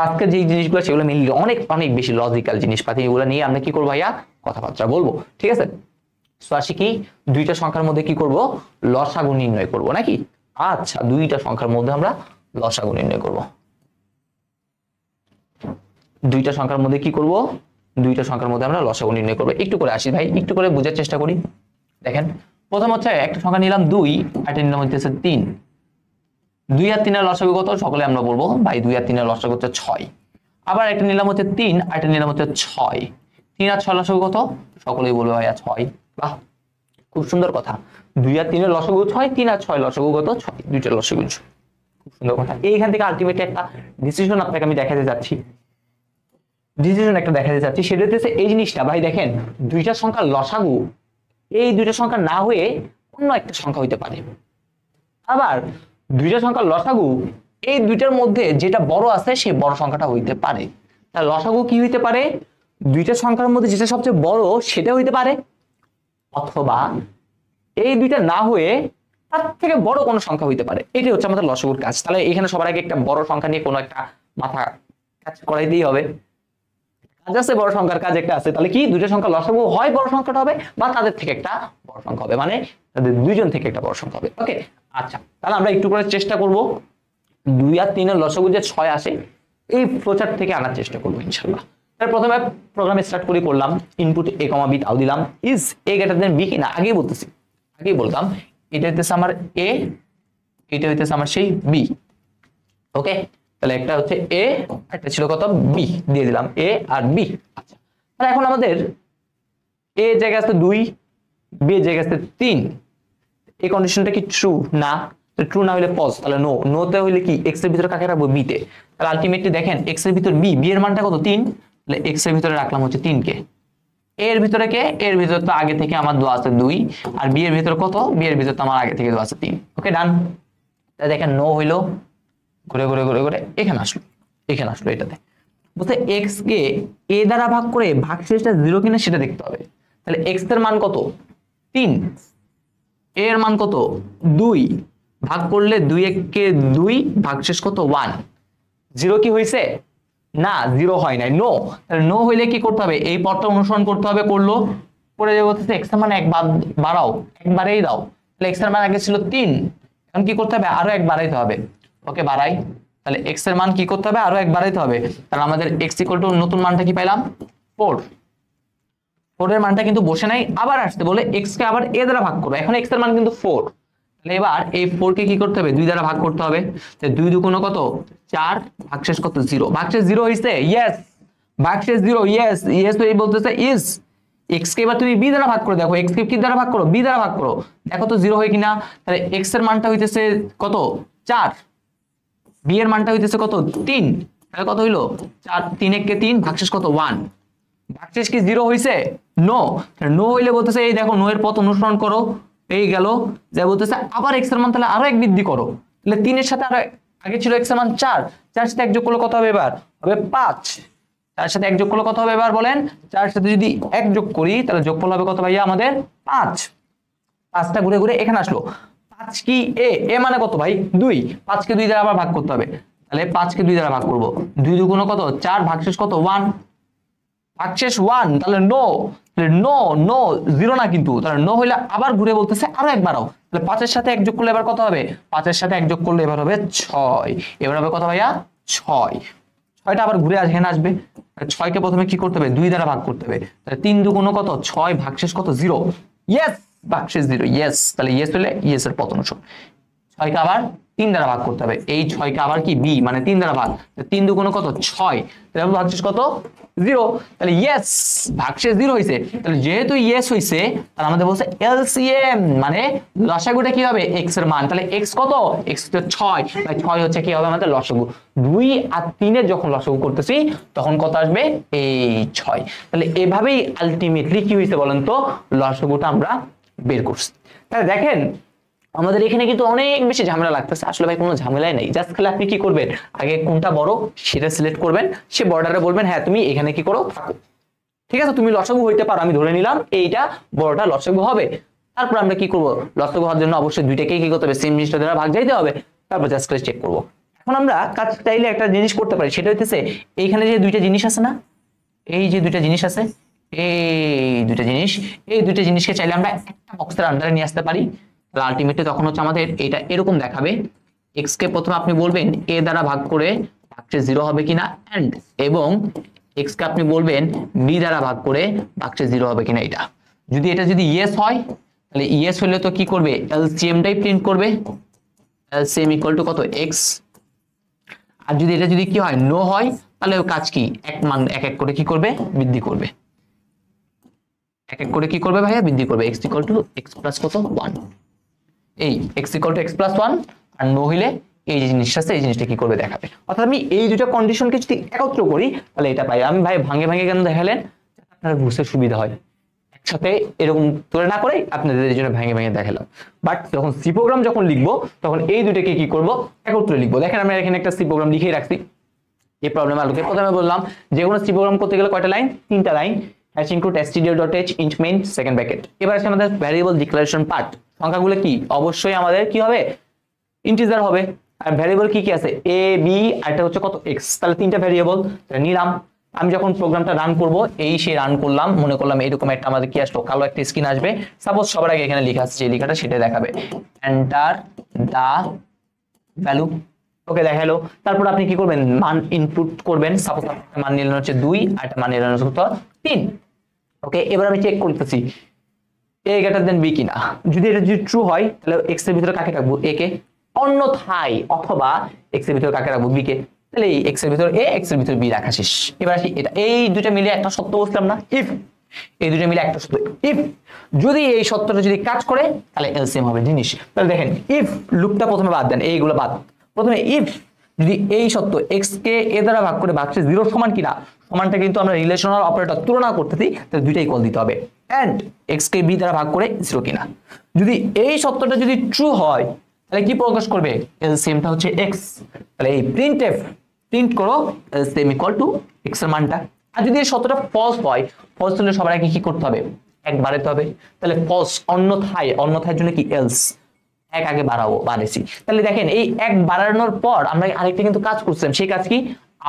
আজকে যে জিনিসগুলো সেগুলো মেনলি অনেক অনেক বেশি লজিক্যাল জিনিসপাতি, এগুলো নিয়ে আমরা কি করবো ভাইয়া, কথাবার্তা বলবো, ঠিক আছে। তো আসি কি, দুইটা সংখ্যার মধ্যে কি করব, লসাগু নির্ণয় করব নাকি। আচ্ছা, দুইটা সংখ্যার মধ্যে আমরা লসাগু নির্ণয় করব। দুইটা সংখ্যার মধ্যে কি করব, দুইটা সংখ্যার মধ্যে আমরা লসাগু নির্ণয় করব। একটু করে আসি ভাই, একটু করে বোঝার চেষ্টা করি। দেখেন, প্রথম হচ্ছে একটা সংখ্যা নিলাম 2, আর এটা নিলাম হচ্ছে 3। 2 আর 3 এর লসাগু কত, সকলে আমরা বলবো ভাই 2 আর 3 এর লসাগু হচ্ছে 6। আবার একটা নিলাম হচ্ছে 3 আর একটা নিলাম হচ্ছে 6। 3 আর 6 লসাগু কত? সকলেই বলবে ভাইয়া 6। বাহ, খুব সুন্দর কথা। 2 আর 3 এর লসাগু 6, 3 আর 6 লসাগু কত? 6, দুইটার লসাগু 6। খুব সুন্দর কথা। এইখান থেকে আলটিমেটলি একটা ডিসিশন আপনাকে আমি দেখাতে যাচ্ছি। সেটা হচ্ছে এই জিনিসটা ভাই দেখেন, দুইটা সংখ্যার লসাগু এই দুইটা সংখ্যা না হয়ে অন্য একটা সংখ্যা হইতে পারে। আবার দুইটা সংখ্যার লসাগু এই দুইটার মধ্যে যেটা বড় আছে সেই বড় সংখ্যাটা হইতে পারে। তাহলে লসাগু কি হইতে পারে? দুইটা সংখ্যার মধ্যে যেটা সবচেয়ে বড় সেটা হইতে পারে, অথবা এই দুইটা না হয়ে তার থেকে বড় কোনো সংখ্যা হইতে পারে। এটাই হচ্ছে আমাদের লসাগুর কাজ। তাহলে এখানে সবার আগে একটা বড় সংখ্যা নিয়ে কোনো একটা মাথা কাজ করাইতেই হবে। কাজ আছে, বড় সংখ্যার কাজ একটা আছে। তাহলে কি দুইটা সংখ্যা লসাগু হয় বড় সংখ্যাটা হবে, বা তাদের থেকে একটা বড় সংখ্যা হবে, মানে তাদের দুইজন থেকে একটা বড় সংখ্যা হবে। ওকে, আচ্ছা, তাহলে আমরা একটু করে চেষ্টা করব 2 আর 3 এর লসাগু যে 6 আসে এই ফ্লোচার্ট থেকে আনার চেষ্টা করবো ইনশাআল্লাহ। তাহলে প্রথমে প্রোগ্রাম স্টার্ট করলাম, ইনপুট a, b তাও দিলাম। Is a greater then b কিনা আগেই বলতাম, এটা হইতেছে আমার a, এটা হইতেছে আমার সেই b। ওকে, তাহলে একটা হচ্ছে a, একটা ছিল কত? b, দিয়ে দিলাম a আর b। আচ্ছা, তাহলে এখন আমাদের a এর জায়গায় আছে 2, b এর জায়গায় আছে 3। এই কন্ডিশনটা কি ট্রু? না। ট্রু না হলে পজ, তাহলে নো। নোতে হইলে কি x এর ভিতরে কাকে রাখবো? b তে। তাহলে আলটিমেটলি দেখেন x এর ভিতর b, এর মানটা কত? 3। তাহলে x এর ভিতরে রাখলাম হচ্ছে 3 কে। এর ভিতরে কে? এর ভিতরে তো আগে থেকে আমার দেওয়া আছে 2, আর b এর ভিতরে কত? b এর ভিতরে তো আমার আগে থেকে দেওয়া আছে 3। ওকে, ডান। তাহলে দেখেন নো হইলো, ঘুরে ঘুরে ঘুরে ঘুরে এখানে আসলো এটাতে। বলতে x কে a দ্বারা ভাগ করে ভাগশেষটা 0 কিনা সেটা দেখতে হবে। তাহলে x এর মান কত? 3, a এর মান কত? 2, ভাগ করলে 2 কে 2, ভাগশেষ কত? 1। 0 কি হয়েছে? না, 0 হয় নাই, নো। তাহলে নো হইলে কি করতে হবে? এই পথটা অনুসরণ করতে হবে। করে যে বলতেছে x এর মান এক বাড়াও, একবারেই দাও। তাহলে x এর মান আগে ছিল 3, এখন কি করতে হবে? আরো এক বাড়াইতে হবে। ওকে, বাড়াই। তাহলে x এর মান কি করতে হবে? আরো এক বাড়াইতে হবে। তাহলে আমাদের x ইকুয়াল টু নতুন মানটা কি পাইলাম? 4। 4 এর মানটা কিন্তু বসে নাই, আবার আসতে বলে x কে আবার a দ্বারা ভাগ করো। এখন x এর মান কিন্তু 4। তাহলে এবার এই 4 কে কি করতে হবে? 2 দ্বারা ভাগ করতে হবে। তাহলে 2 দুগুণ কত? 4, ভাগশেষ কত? 0। ভাগশেষ 0 হইছে? ইয়েস। ভাগশেষ 0, ইয়েস। ইয়েস এই বলতেছে ইজ। x কে এবার তুমি b দ্বারা ভাগ করে দেখো। x কে কি দ্বারা ভাগ করো? b দ্বারা ভাগ করো, দেখো তো 0 হয় কিনা। তাহলে x এর মানটা হইতেছে কত? 4, b এর মানটা হইতেছে কত? 3। তাহলে কত হইলো? 4, 3 1 কে 3, ভাগশেষ কত? 1। ভাগশেষ কি 0 হইছে? নো। নো হইলে বলতেছে এই দেখো নো এর পথ অনুসরণ করো, এই গেল। যা বলতেছে আবার x এর মান তাহলে আরো এক বৃদ্ধি করো। তাহলে 3 এর সাথে আরো আগে ছিল x এর মান 4, 4 সাথে 1 যোগ করলে কত হবে? এবার হবে 5। 4 সাথে 1 যোগ করলে কত হবে? এবার বলেন। 4 সাথে যদি 1 যোগ করি তাহলে যোগফল হবে কত ভাইয়া? আমাদের 5। 5টা ঘুরে ঘুরে এখানে আসলো। 5 কি a মানে কত ভাই? 2। 5 কে 2 দ্বারা আবার ভাগ করতে হবে। তাহলে 5 কে 2 দ্বারা ভাগ করব। 2 দুগুণ কত? 4, ভাগশেষ কত? 1। ভাগশেষ 1। তাহলে নো। নো নো 0 না কিন্তু। তাহলে নো হইলে আবার ঘুরে বলতেছে আরো একবারও। তাহলে 5 এর সাথে 1 যোগ করলে এবার কত হবে? 5 এর সাথে 1 যোগ করলে এবার হবে 6। এবার হবে কত ভাইয়া? 6। 6টা আবার ঘুরে এখানে আসবে। 6 কে প্রথমে কি করতে হবে? 2 দ্বারা ভাগ করতে হবে। তাহলে 3 দুগুণ কত? 6, ভাগশেষ কত? 0। ইয়েস, ভাগশেষ 0। ইয়েস। তাহলে ইয়েস হলে ইয়েস এর পথ অনুসরণ। 6 কে আবার 3 দ্বারা ভাগ করতে হবে। এই 6 কে আবার কি b মানে 3 দ্বারা ভাগ। 3 দুগুণ কত? 6। তাহলে ভাগশেষ কত? 0। তাহলে ইয়েস, ভাগশেষ 0 হইছে। তাহলে যেহেতু ইয়েস হইছে তাহলে আমাদের বলছে এলসিএম মানে লসাগুটা কি হবে? x এর মান। তাহলে x কত? x হচ্ছে 6, তাই 6 হচ্ছে কি হবে আমাদের লসাগু। 2 আর 3 এর যখন লসাগু করতেছি তখন কত আসবে? এই 6। তাহলে এভাবেই আলটিমেটলি কি হইছে বলেন তো? লসাগুটা আমরা বের করছি। তাহলে দেখেন আমাদের এখানে কিন্তু অনেক বেশি ঝামেলা লাগতেছে। আসলে ভাই কোনো ঝামেলাই নাই, জাস্ট খালি আপনি কি করবেন? আগে কোনটা বড় সেটা সিলেক্ট করবেন, সে বর্ডারে বলবেন হ্যাঁ তুমি এখানে কি করো থাকো। ঠিক আছে, তুমি লসাগু হইতে পারো, আমি ধরে নিলাম এইটা বড়টা লসাগু হবে। তারপর আমরা কি করব? লসাগু হওয়ার জন্য অবশ্যই দুইটাকেই কি করতে হবে? সেম জিনিসটা দ্বারা ভাগ যাইতে হবে। তারপর জাস্ট করে চেক করব। এখন আমরা কাজ চাইলে একটা জিনিস করতে পারি, সেটা হইতেছে এইখানে যে দুইটা জিনিস আছে না, এই যে দুইটা জিনিস আছে, এই দুইটা জিনিসকে চাইলে আমরা একটা বক্সের আন্ডারে নিয়ে আসতে পারি। আলটিমেটলি তখন হচ্ছে আমাদের এটা এরকম দেখাবে। x কে প্রথমে আপনি বলবেন a দ্বারা ভাগ করে ভাগশেষ 0 হবে কিনা, এন্ড এবং x কে আপনি বলবেন b দ্বারা ভাগ করে ভাগশেষ 0 হবে কিনা। এটা যদি ইয়েস হয় তাহলে ইয়েস হলে তো কি করবে? এলসিএমটাই প্রিন্ট করবে। এলসিএম ইকুয়াল টু কত? x। আর যদি এটা যদি কি হয়? নো হয় তাহলে কাজ কি এক মান এক এক করে কি করবে বৃদ্ধি করবে, এক এক করে কি করবে ভাইয়া বৃদ্ধি করবে। x equal to x plus কত 1, এই x equal to x plus 1 আর নহিলে এই যে জিনিসটা আছে এই জিনিসটা কি করবে দেখাবে। অর্থাৎ আমি এই দুটো কন্ডিশনকে যদি একত্র করি তাহলে এটা পাই। আমি ভাই ভাঙে ভাঙে কেন দেখালেন, আপনার বুঝতে সুবিধা হয়, একসাথে এরকম তুলে না করে আপনাদের জন্য ভেঙে ভেঙে দেখালাম। বাট যখন সি প্রোগ্রাম যখন লিখবো তখন এই দুটোকে কি করব একত্রে লিখবো। দেখেন আমরা এখানে একটা সি প্রোগ্রাম লিখেই রাখছি। এই প্রবলেম আলোকে প্রথমে বললাম যে কোনো সি প্রোগ্রাম করতে গেলে কয়টা লাইন, 3টা line, hash include stdio.h int main second bracket. এবার আছে আমাদের ভ্যারিয়েবল ডিক্লারেশন পার্ট। সংখ্যাগুলো কি অবশ্যই আমাদের কি হবে ইন্টিজার হবে। আর ভ্যারিয়েবল কি কি আছে a b আর এটা হচ্ছে কত x, তাহলে 3টা ভ্যারিয়েবল নিলাম। আমি যখন প্রোগ্রামটা রান করব এই সে রান করলাম, মনে করলাম এরকম একটা আমাদের কি আসলো কালো একটা স্ক্রিন আসবে। সাপোজ সবার আগে এখানে লেখা আছে যে লেখাটা সেটা দেখাবে এন্টার দা ভ্যালু, ওকে দেখালো। তারপর আপনি কি করবেন মান ইনপুট করবেন। সাপোজ একটা মান নিলেন হচ্ছে 2 আর একটা মান নিলেন হচ্ছে 3, ওকে। এবার আমি চেক করতেছি a গ্রেটার দেন b কিনা। যদি এটা যদি ট্রু হয় তাহলে x এর ভিতরে কাকে রাখবো a কে, অন্যথায় অথবা x এর ভিতরে কাকে রাখবো b কে, তাহলে এই x এর ভিতরে a x এর ভিতরে b রাখা শেষ। এবার আসি এটা এই দুটো মিলে একটা সত্য বললাম না, ইফ এই দুটো মিলে একটা সত্য, ইফ যদি এই সত্যটা যদি কাজ করে তাহলে এলসিএম হবে জিনিস। তাহলে দেখেন ইফ লুপটা প্রথমে বাদ দেন, এইগুলো বাদ, প্রথমে ইফ যদি এই সত্য x কে a দ্বারা ভাগ করে ভাগছে 0 সমান কিনা, সমানটা কিন্তু আমরা রিলেশনাল অপারেটর তুলনা করতেছি, তাহলে দুইটাই কল দিতে হবে। এন্ড x কে b দ্বারা ভাগ করে 0 কিনা, যদি এই সত্যটা যদি ট্রু হয় তাহলে কি প্রকাশ করবে এলসিএমটা হচ্ছে x। তাহলে এই প্রিন্টএফ প্রিন্ট করো এলসিএম ইকুয়াল টু x এর মানটা। আর যদি এই সত্যটা ফলস হয়, ফলস হলে সবার আগে কি করতে হবে এক বাড়াতে হবে। তাহলে ফলস, অন্যথায়, অন্যথায় জন্য কি এলস, এক আগে বাড়াবো বাড়েছি। তাহলে দেখেন এই এক বাড়ানোর পর আমরা আরেকটা কিন্তু কাজ করছিলাম, সেই কাজ কি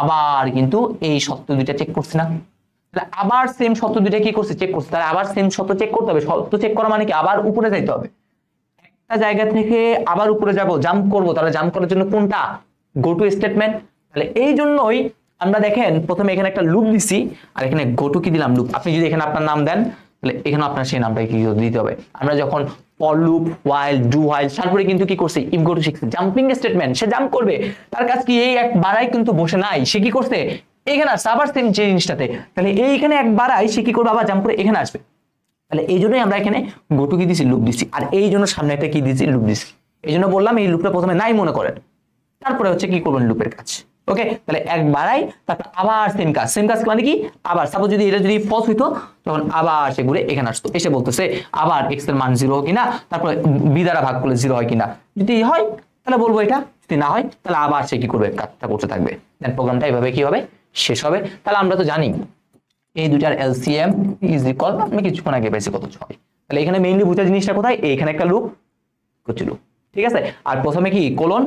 আবার কিন্তু এই সত্য দুইটা চেক করছি না, তাহলে আবার সেম সত্য দুইটা কি করছে চেক করছে। তাহলে আবার সেম সত্য চেক করতে হবে। সত্য চেক করা মানে কি আবার উপরে যাইতে হবে, একটা জায়গা থেকে আবার উপরে যাব, জাম্প করব। তাহলে জাম্প করার জন্য কোনটা গো টু স্টেটমেন্ট। তাহলে এই জন্যই আমরা দেখেন প্রথমে এখানে একটা লুপ দিছি আর এখানে গো টু কি দিলাম লুপ। আপনি যদি এখানে আপনার নাম দেন তাহলে এখানে আপনার সেই নামটা কি দিতে হবে। আমরা যখন for loop while do while তারপরে কিন্তু কি করছে ইফ গো টু শিখছে জাম্পিং স্টেটমেন্ট, সে জাম্প করবে। তার কাছে কি এই এক বাড়াই কিন্তু বসে নাই, সে কি করছে এখানে আসছে আবার সেম যে জিনিসটাতে। তাহলে এইখানে এক বাড়াই সে কি করবে আবার জাম্প করে এখানে আসবে। তাহলে এই জন্যই আমরা এখানে গো টু কি দিছি লুপ দিছি, আর এই জন্য সামনে একটা কি দিছি লুপ দিছি। এই জন্য বললাম এই লুপটা প্রথমে নাই মনে করেন, তারপরে হচ্ছে কি করবেন লুপের কাজ, ওকে। তাহলে এক বাড়াই তারপর আবার সেম কাজ, সেম কাজ মানে কি আবার সাপোজ যদি এটা যদি ফলস হইতো তখন আবার সে ঘুরে এখানে আসতো, এসে বলতেছে আবার x এর মান 0 কিনা, তারপরে b দ্বারা ভাগ করলে 0 হয় কিনা। যদি হয় তাহলে বলবো এটা, যদি না হয় তাহলে আবার সে কি করবে কাজটা করতে থাকবে। দেন প্রোগ্রামটা এইভাবে কি হবে শেষ হবে। তাহলে আমরা তো জানি এই দুটার এলসিএম ইজ ইকুয়াল, আমি কিছুক্ষণ আগে পেয়েছি কত 6। তাহলে এখানে মেইনলি বুঝা জিনিসটা কোথায়, এইখানে একটা লুপ করছিল, ঠিক আছে। আর প্রথমে কি কোলন,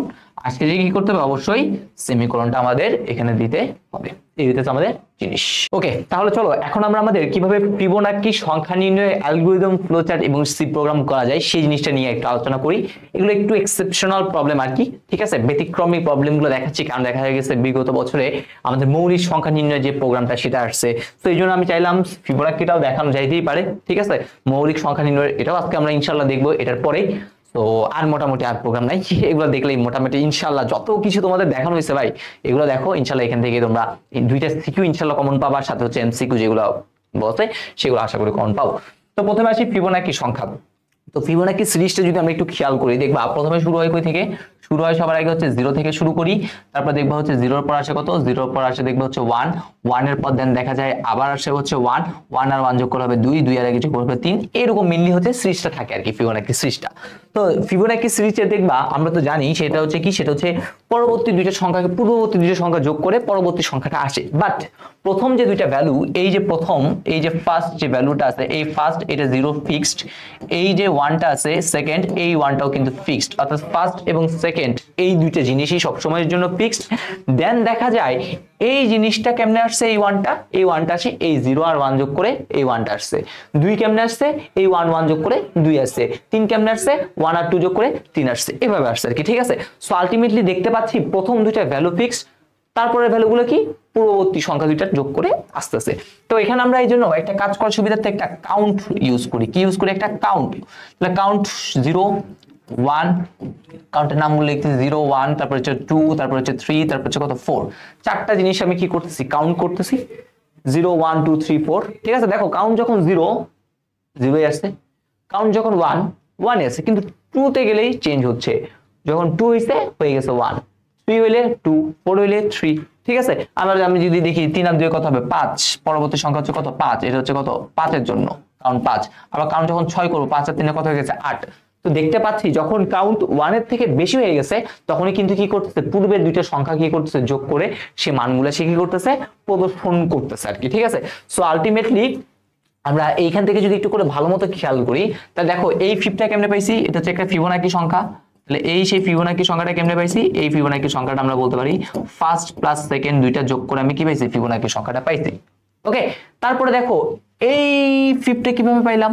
আজকে যে কি করতে হবে অবশ্যই সেমিকোলনটা আমাদের এখানে দিতে হবে। এই হচ্ছে আমাদের জিনিস, ওকে। তাহলে চলো এখন আমরা আমাদের কিভাবে ফিবোনাকি সংখ্যা নির্ণয় অ্যালগরিদম ফ্লোচার্ট এবং সি প্রোগ্রাম করা যায় সেই জিনিসটা নিয়ে একটু আলোচনা করি। এগুলো একটু এক্সেপশনাল প্রবলেম আর কি, ঠিক আছে, ব্যতিক্রমী প্রবলেমগুলো দেখাচ্ছি, কারণ দেখা গেছে বিগত বছরে আমাদের মৌলিক সংখ্যা নির্ণয় যে প্রোগ্রামটা সেটা আসছে। তো এই জন্য আমি চাইলাম ফিবোনাকিটাও দেখানো যাইতেই পারে, ঠিক আছে। মৌলিক সংখ্যা নির্ণয় এটাও আজকে আমরা ইনশাল্লাহ দেখবো এটার পরেই। তো আর মোটামুটি আর প্রোগ্রাম নাই, এগুলো দেখলেই মোটামুটি ইনশাল্লাহ যত কিছু তোমাদের দেখানো হয়েছে ভাই এগুলো দেখো, ইনশাল্লাহ এখান থেকে তোমরা এই দুইটা সিকিউ ইনশাল্লাহ কমন পাবা, সাথে হচ্ছে এমসিকিউ যেগুলো বসে সেগুলো আশা করি কমন পাও। তো প্রথমে আসি ফিবোনাকি সংখ্যা। তো ফিবোনাকি সিরিজটা যদি আমরা একটু খেয়াল করি দেখবা প্রথমে শুরু হয় কই থেকে, শুরু হয় সবার আগে হচ্ছে 0 থেকে শুরু করি, তারপর দেখবা হচ্ছে 0 এর পর আসে কত, 0 এর পর আসে দেখবা হচ্ছে 1, 1 এর পর দেন দেখা যায় আবার আসে হচ্ছে 1, 1 আর 1 যোগ করে হবে 2, 2 আর আগে যোগ করে হবে 3। এরকম মেইনলি হচ্ছে সিরিজটা থাকে আর কি ফিবোনাকি সিরিজটা। তো ফিবোনাকি সিরিজে দেখবা আমরা তো জানি সেটা হচ্ছে কি, সেটা হচ্ছে পরবর্তী দুইটা সংখ্যাকে পূর্ববর্তী দুইটা সংখ্যা যোগ করে পরবর্তী সংখ্যাটা আসে। বাট প্রথম যে দুইটা ভ্যালু, এই যে প্রথম এই যে ফার্স্ট যে ভ্যালুটা আছে এই ফার্স্ট এটা 0 ফিক্সড, এই যে 1টা আছে সেকেন্ড এই 1টাও কিন্তু ফিক্সড, অর্থাৎ ফার্স্ট এবং সেকেন্ড এই দুইটা জিনিসই সব সময়ের জন্য ফিক্সড। দেন দেখা যায় এই জিনিসটা কেমনে আসছে, এই 1টা আসে এই 0 আর 1 যোগ করে এই 1টা আসছে, 2 কেমনে আসছে এই 1 1 যোগ করে 2 আসছে, 3 কেমনে আসছে 1 আর 2 যোগ করে 3 আসছে, এভাবে আসছে আর কি, ঠিক আছে। সো আলটিমেটলি দেখতে পাচ্ছি প্রথম দুইটা ভ্যালু ফিক্সড, তারপরে ভ্যালুগুলো কি পূর্ববর্তী সংখ্যা দুইটা যোগ করে আসতেছে। তো এখানে আমরা এই জন্য একটা কাজ করার সুবিধার্থে একটা কাউন্ট ইউজ করি, কি ইউজ করি একটা কাউন্ট। তাহলে কাউন্ট 0 1, কাউন্টের নামগুলো লিখতেছি 0 1, তারপর হচ্ছে 2, তারপর হচ্ছে 3, তারপর হচ্ছে কত 4। চারটা জিনিস আমি কি করতেছি, কাউন্ট করতেছি 0 1 2 3 4। ঠিক আছে, দেখো কাউন্ট যখন 0 0 আসছে, কাউন্ট যখন 1 1 আসছে, কিন্তু 2 তে গেলেই চেঞ্জ হচ্ছে। যখন 2 হইছে হয়ে গেছে 1, 3 হইলে 2, 4 হইলে 3। ঠিক আছে, আবার আমি যদি দেখি 3 আর 2 কত হবে 5, পরবর্তী সংখ্যা হচ্ছে কত 5, এটা হচ্ছে কত 5 এর জন্য কাউন্ট 5। আবার কাউন্ট যখন 6 করব 5 আর 3 কত হয়ে গেছে 8। তো দেখতে পাচ্ছি যখন কাউন্ট 1 এর থেকে বেশি হয়ে গেছে তখনই কিন্তু কি করতেছে, পূর্বের দুইটা সংখ্যা কি করতেছে, যোগ করে সে মানগুলো সে কি করতেছে, প্রদর্শন করতেছে আর কি। ঠিক আছে, সো আলটিমেটলি আমরা এইখান থেকে যদি একটু করে ভালো মতো খেয়াল করি, তাহলে দেখো এই ফিবটা কেমনে পাইছি, এটা হচ্ছে একটা ফিবোনাকি সংখ্যা। তাহলে এই সেই ফিবোনাকি সংখ্যাটা কেমনে পাইছি, এই ফিবোনাকি সংখ্যাটা আমরা বলতে পারি ফার্স্ট প্লাস সেকেন্ড দুইটা যোগ করে আমি কি পাইছি, ফিবোনাকি সংখ্যাটা পাইছি। ওকে, তারপরে দেখো এই ফিবটা কিভাবে পাইলাম,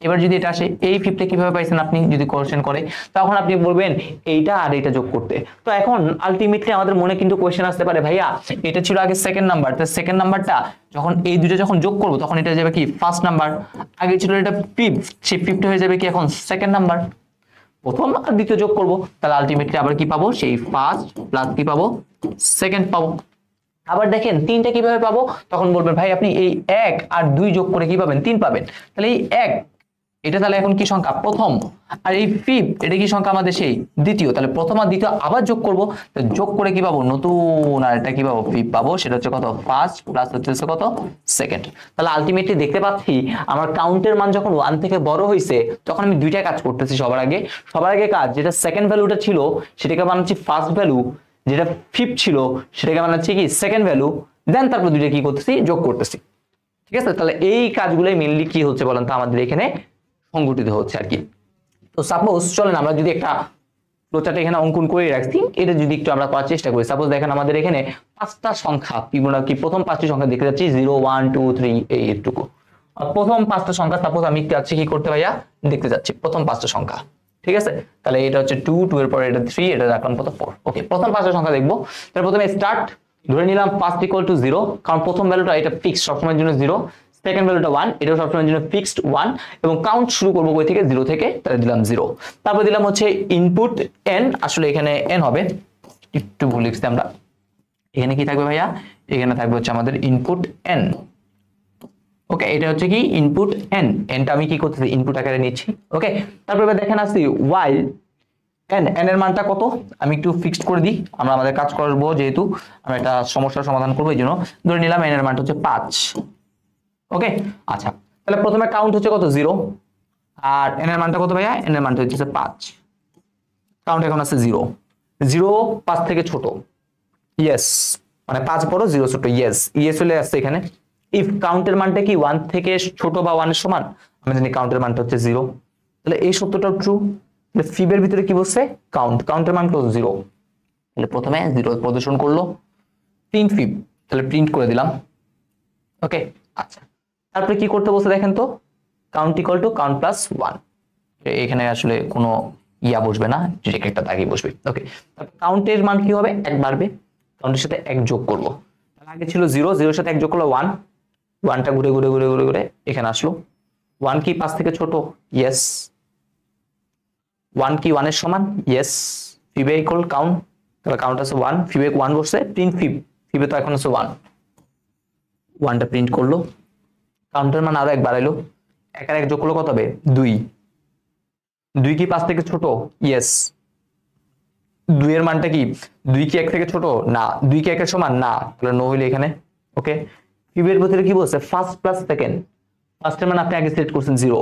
এবার যদি এটা আসে এই ফিবটা কিভাবে পাইছেন আপনি যদি কোশ্চেন করে, তখন আপনি বলবেন এইটা আর এইটা যোগ করতে। তো এখন আলটিমেটলি আমাদের মনে কিন্তু কোশ্চেন আসতে পারে, ভাইয়া এটা ছিল আগে সেকেন্ড নাম্বার, তো সেকেন্ড নাম্বারটা যখন এই দুটো যখন যোগ করব তখন এটা যাবে কি ফার্স্ট নাম্বার, আগে ছিল এটা ফিফ, সেই ফিফটা হয়ে যাবে কি এখন সেকেন্ড নাম্বার। প্রথম আর দ্বিতীয় যোগ করব, তাহলে আলটিমেটলি আবার কি পাবো, সেই ফার্স্ট প্লাস কি পাবো, সেকেন্ড পাবো। আবার দেখেন তিনটা কিভাবে পাবো, তখন বলবেন ভাই আপনি এই 1 আর 2 যোগ করে কি পাবেন, 3 পাবেন। তাহলে এই 1 এটা তাহলে এখন কি সংখ্যা, প্রথম, আর এই ফিফ এটা কি সংখ্যা আমাদের সেই দ্বিতীয়, তাহলে প্রথম আর দ্বিতীয় আবার যোগ করব, তো যোগ করে কি পাবো, নতুন আর এটা কি পাবো, ফিফ পাবো, সেটা হচ্ছে কত ফার্স্ট প্লাস হচ্ছে কত সেকেন্ড। তাহলে আলটিমেটলি দেখতে পাচ্ছি আমার কাউন্টের মান যখন 1 থেকে বড় হয়েছে তখন আমি দুইটা কাজ করতেছি। সবার আগে কাজ যেটা সেকেন্ড ভ্যালুটা ছিল সেটাকে বানাচ্ছি ফার্স্ট ভ্যালু, যেটা ফিফ ছিল সেটাকে বানাচ্ছি কি সেকেন্ড ভ্যালু, দেন তারপর দুইটা কি করতেছি, যোগ করতেছি। ঠিক আছে, তাহলে এই কাজগুলোই মেইনলি কি হচ্ছে বলেন তো আমাদের এখানে সংঘটিত হচ্ছে আর কি। তো সাপোজ চলেন আমরা যদি একটা ফ্লোচার্ট এখানে অঙ্কন করে রাখছি, এটা যদি একটু আমরা করার চেষ্টা করি। সাপোজ দেখেন আমাদের এখানে পাঁচটা সংখ্যা, কি প্রথম পাঁচটি সংখ্যা দেখতে যাচ্ছি 0 1 2 3 এইটুকু। প্রথম পাঁচটা সংখ্যা সাপোজ আমি যাচ্ছি কি করতে ভাইয়া, দেখতে যাচ্ছি প্রথম পাঁচটা সংখ্যা। ঠিক আছে, তাহলে এটা হচ্ছে 2 2 এর পরে এটা 3, এটা রাখলাম কত 4। ওকে, প্রথম পাঁচটা সংখ্যা দেখবো। তাহলে প্রথমে স্টার্ট, ধরে নিলাম ফার্স্ট ইকুয়াল টু 0, কারণ প্রথম ভ্যালুটা এটা ফিক্সড সবসময়ের জন্য 0, সেকেন্ড ভ্যালুটা 1, এটাও সবসময়ের জন্য ফিক্সড 1, এবং কাউন্ট শুরু করবো কই থেকে, 0 থেকে, তাহলে দিলাম 0। তারপর দিলাম হচ্ছে ইনপুট n, আসলে এখানে n হবে, একটু ভুল লিখছি আমরা, এখানে কি থাকবে ভাইয়া, এখানে থাকবে হচ্ছে আমাদের ইনপুট n। ওকে, এটা হচ্ছে কি ইনপুট n, nটা আমি কি করতেছি ইনপুট আকারে নিচ্ছি। ওকে, তারপরে দেখেন আসছি while n এর মানটা কত, আমি একটু ফিক্সড করে দিই, আমরা আমাদের কাজ করবো যেহেতু আমরা একটা সমস্যার সমাধান করবো, এই জন্য ধরে নিলাম n এর মানটা হচ্ছে 5। ওকে, আচ্ছা, তাহলে প্রথমে কাউন্ট হচ্ছে কত 0, আর n এর মানটা কত ভাইয়া, n এর মানটা হচ্ছে 5, কাউন্ট এখন আছে 0, 0 5 থেকে ছোট, ইয়েস, মানে 5 বড় 0 ছোট, ইয়েস, ইয়েস চলে আসছে এখানে। ইফ কাউন্টের মানটা কি 1 থেকে ছোট বা 1 এর সমান, আমরা জানি কাউন্টের মানটা হচ্ছে 0, তাহলে এই সত্যটাও ট্রু। তাহলে ফিবের ভিতরে কি বলছে, কাউন্টের মান কত 0, তাহলে প্রথমে 0 প্রদর্শন করলো, 3 ফিব, তাহলে প্রিন্ট করে দিলাম। ওকে, আচ্ছা, তারপরে কি করতে বলছে দেখেন তো, count equal to count plus 1, এখানে আসলে কোনো ইয়া বসবে না, ডিরেক্ট একটা দাগই বসবে। ওকে, কাউন্টের মান কি হবে, 1 বাড়বে, কাউন্টের সাথে 1 যোগ করব, তাহলে আগে ছিল 0, 0 এর সাথে 1 যোগ করলে 1, 1টা ঘুরে ঘুরে ঘুরে ঘুরে ঘুরে এখানে আসলো। 1 কি 5 থেকে ছোট, ইয়েস। 1 কি 1 এর সমান, ইয়েস। ফিবে ইকুয়াল কাউন্ট, তাহলে কাউন্ট আছে 1, ফিবে 1 বসছে, প্রিন্ট ফিব, ফিবে তো এখন আছে 1, 1টা প্রিন্ট করলো, কাউন্টের মান আরো 1 বাড়াইলো, 1 আর 1 যোগ করলে কত হবে 2, 2 কি 5 থেকে ছোট, ইয়েস। 2 এর মানটা কি, 2 কি 1 থেকে ছোট না, 2 কি 1 এর সমান না, তাহলে নো হইলো এখানে। ওকে, কিউবের ভিতরে কি বলছে, ফার্স্ট প্লাস সেকেন্ড, ফার্স্টের মান আপনি আগে সিলেক্ট করছেন 0,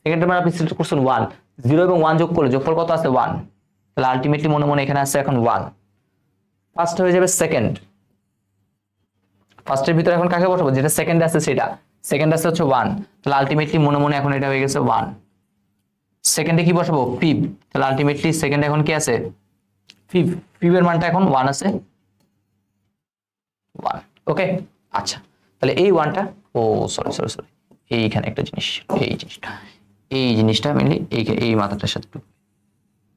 সেকেন্ডের মান আপনি সিলেক্ট করছেন 1, 0 এবং 1 যোগ করলে যোগফল কত আছে 1, তাহলে আলটিমেটলি মনে মনে এখানে আছে এখন 1, ফার্স্ট হয়ে যাবে সেকেন্ড, ফার্স্টের ভিতরে এখন কাকে বসাবো, যেটা সেকেন্ডে আছে সেটা, সেকেন্ড আছে হচ্ছে 1, তাহলে আলটিমেটলি মনে মনে এখন এটা হয়ে গেছে 1, সেকেন্ডে কি বসাবো ফিব, তাহলে আলটিমেটলি সেকেন্ডে এখন কি আছে ফিব, ফিবের মানটা এখন 1 আছে 1। ওকে, আচ্ছা, তাহলে এই 1টা, ও সরি সরি সরি, এইখানে একটা জিনিস, এই জিনিসটা মেনলি এই মাথাটার সাথে,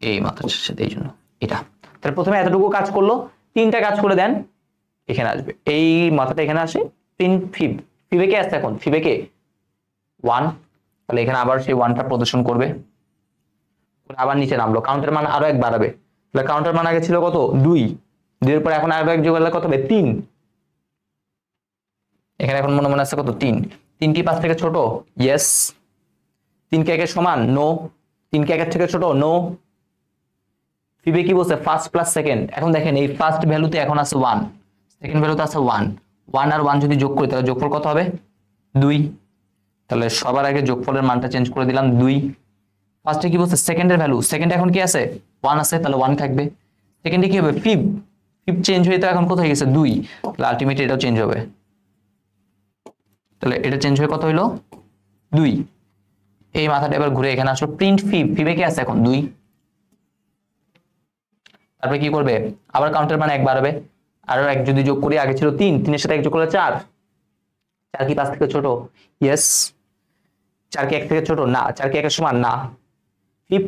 এই মাথাটার সাথে, এই জন্য এটা, তাহলে প্রথমে এতটুকু কাজ করলো, 3টা কাজ করে দেন, এখানে আসবে, এই মাথাটা এখানে আসে, প্রিন্ট ফিব, ফিবে কে আসছে এখন, ফিবে কে 1, তাহলে এখানে আবার সেই 1টা প্রদর্শন করবে, আবার নিচে নামলো, কাউন্টের মান আরো এক বাড়াবে, তাহলে কাউন্টের মান আগে ছিল কত 2, 2 এর পর এখন আরো এক যোগ করলে কত হবে 3, এখানে এখন মনে মনে আছে কত 3, 3 কি 5 থেকে ছোট, ইয়েস, 3 কি 1 এর সমান, নো, 3 কি 1 এর থেকে ছোট, নো। ফিবে কি বলছে ফার্স্ট প্লাস সেকেন্ড, এখন দেখেন এই ফার্স্ট ভ্যালুতে এখন আছে 1, সেকেন্ড ভ্যালুতে আছে 1, 1 আর 1 যদি যোগ করি তাহলে যোগফল কত হবে 2, তাহলে সবার আগে যোগফলের মানটা চেঞ্জ করে দিলাম 2। ফার্স্টে কি বলছে সেকেন্ডের ভ্যালু, সেকেন্ডে এখন কি আছে 1 আছে, তাহলে 1 থাকবে। সেকেন্ডে কি হবে ফিব, ফিব চেঞ্জ হয়ে তো এখন কত হয়ে গেছে 2, তাহলে আলটিমেটলি এটাও চেঞ্জ হবে, তাহলে এটা চেঞ্জ হয়ে কত হইলো 2। এই মাথাটা এবার ঘুরে এখানে আসলো প্রিন্ট ফিব, ফিবে কি আছে এখন 2, তারপরে কি করবে আবার কাউন্টের মান 1 বাড়াবে, আরো 1 যদি যোগ করি, আগে ছিল 3, 3 এর সাথে 1 যোগ করলে 4, 4 কি 5 থেকে ছোট, ইয়েস, 4 কি 1 থেকে ছোট না, 4 কি 1 এর সমান না। ফিব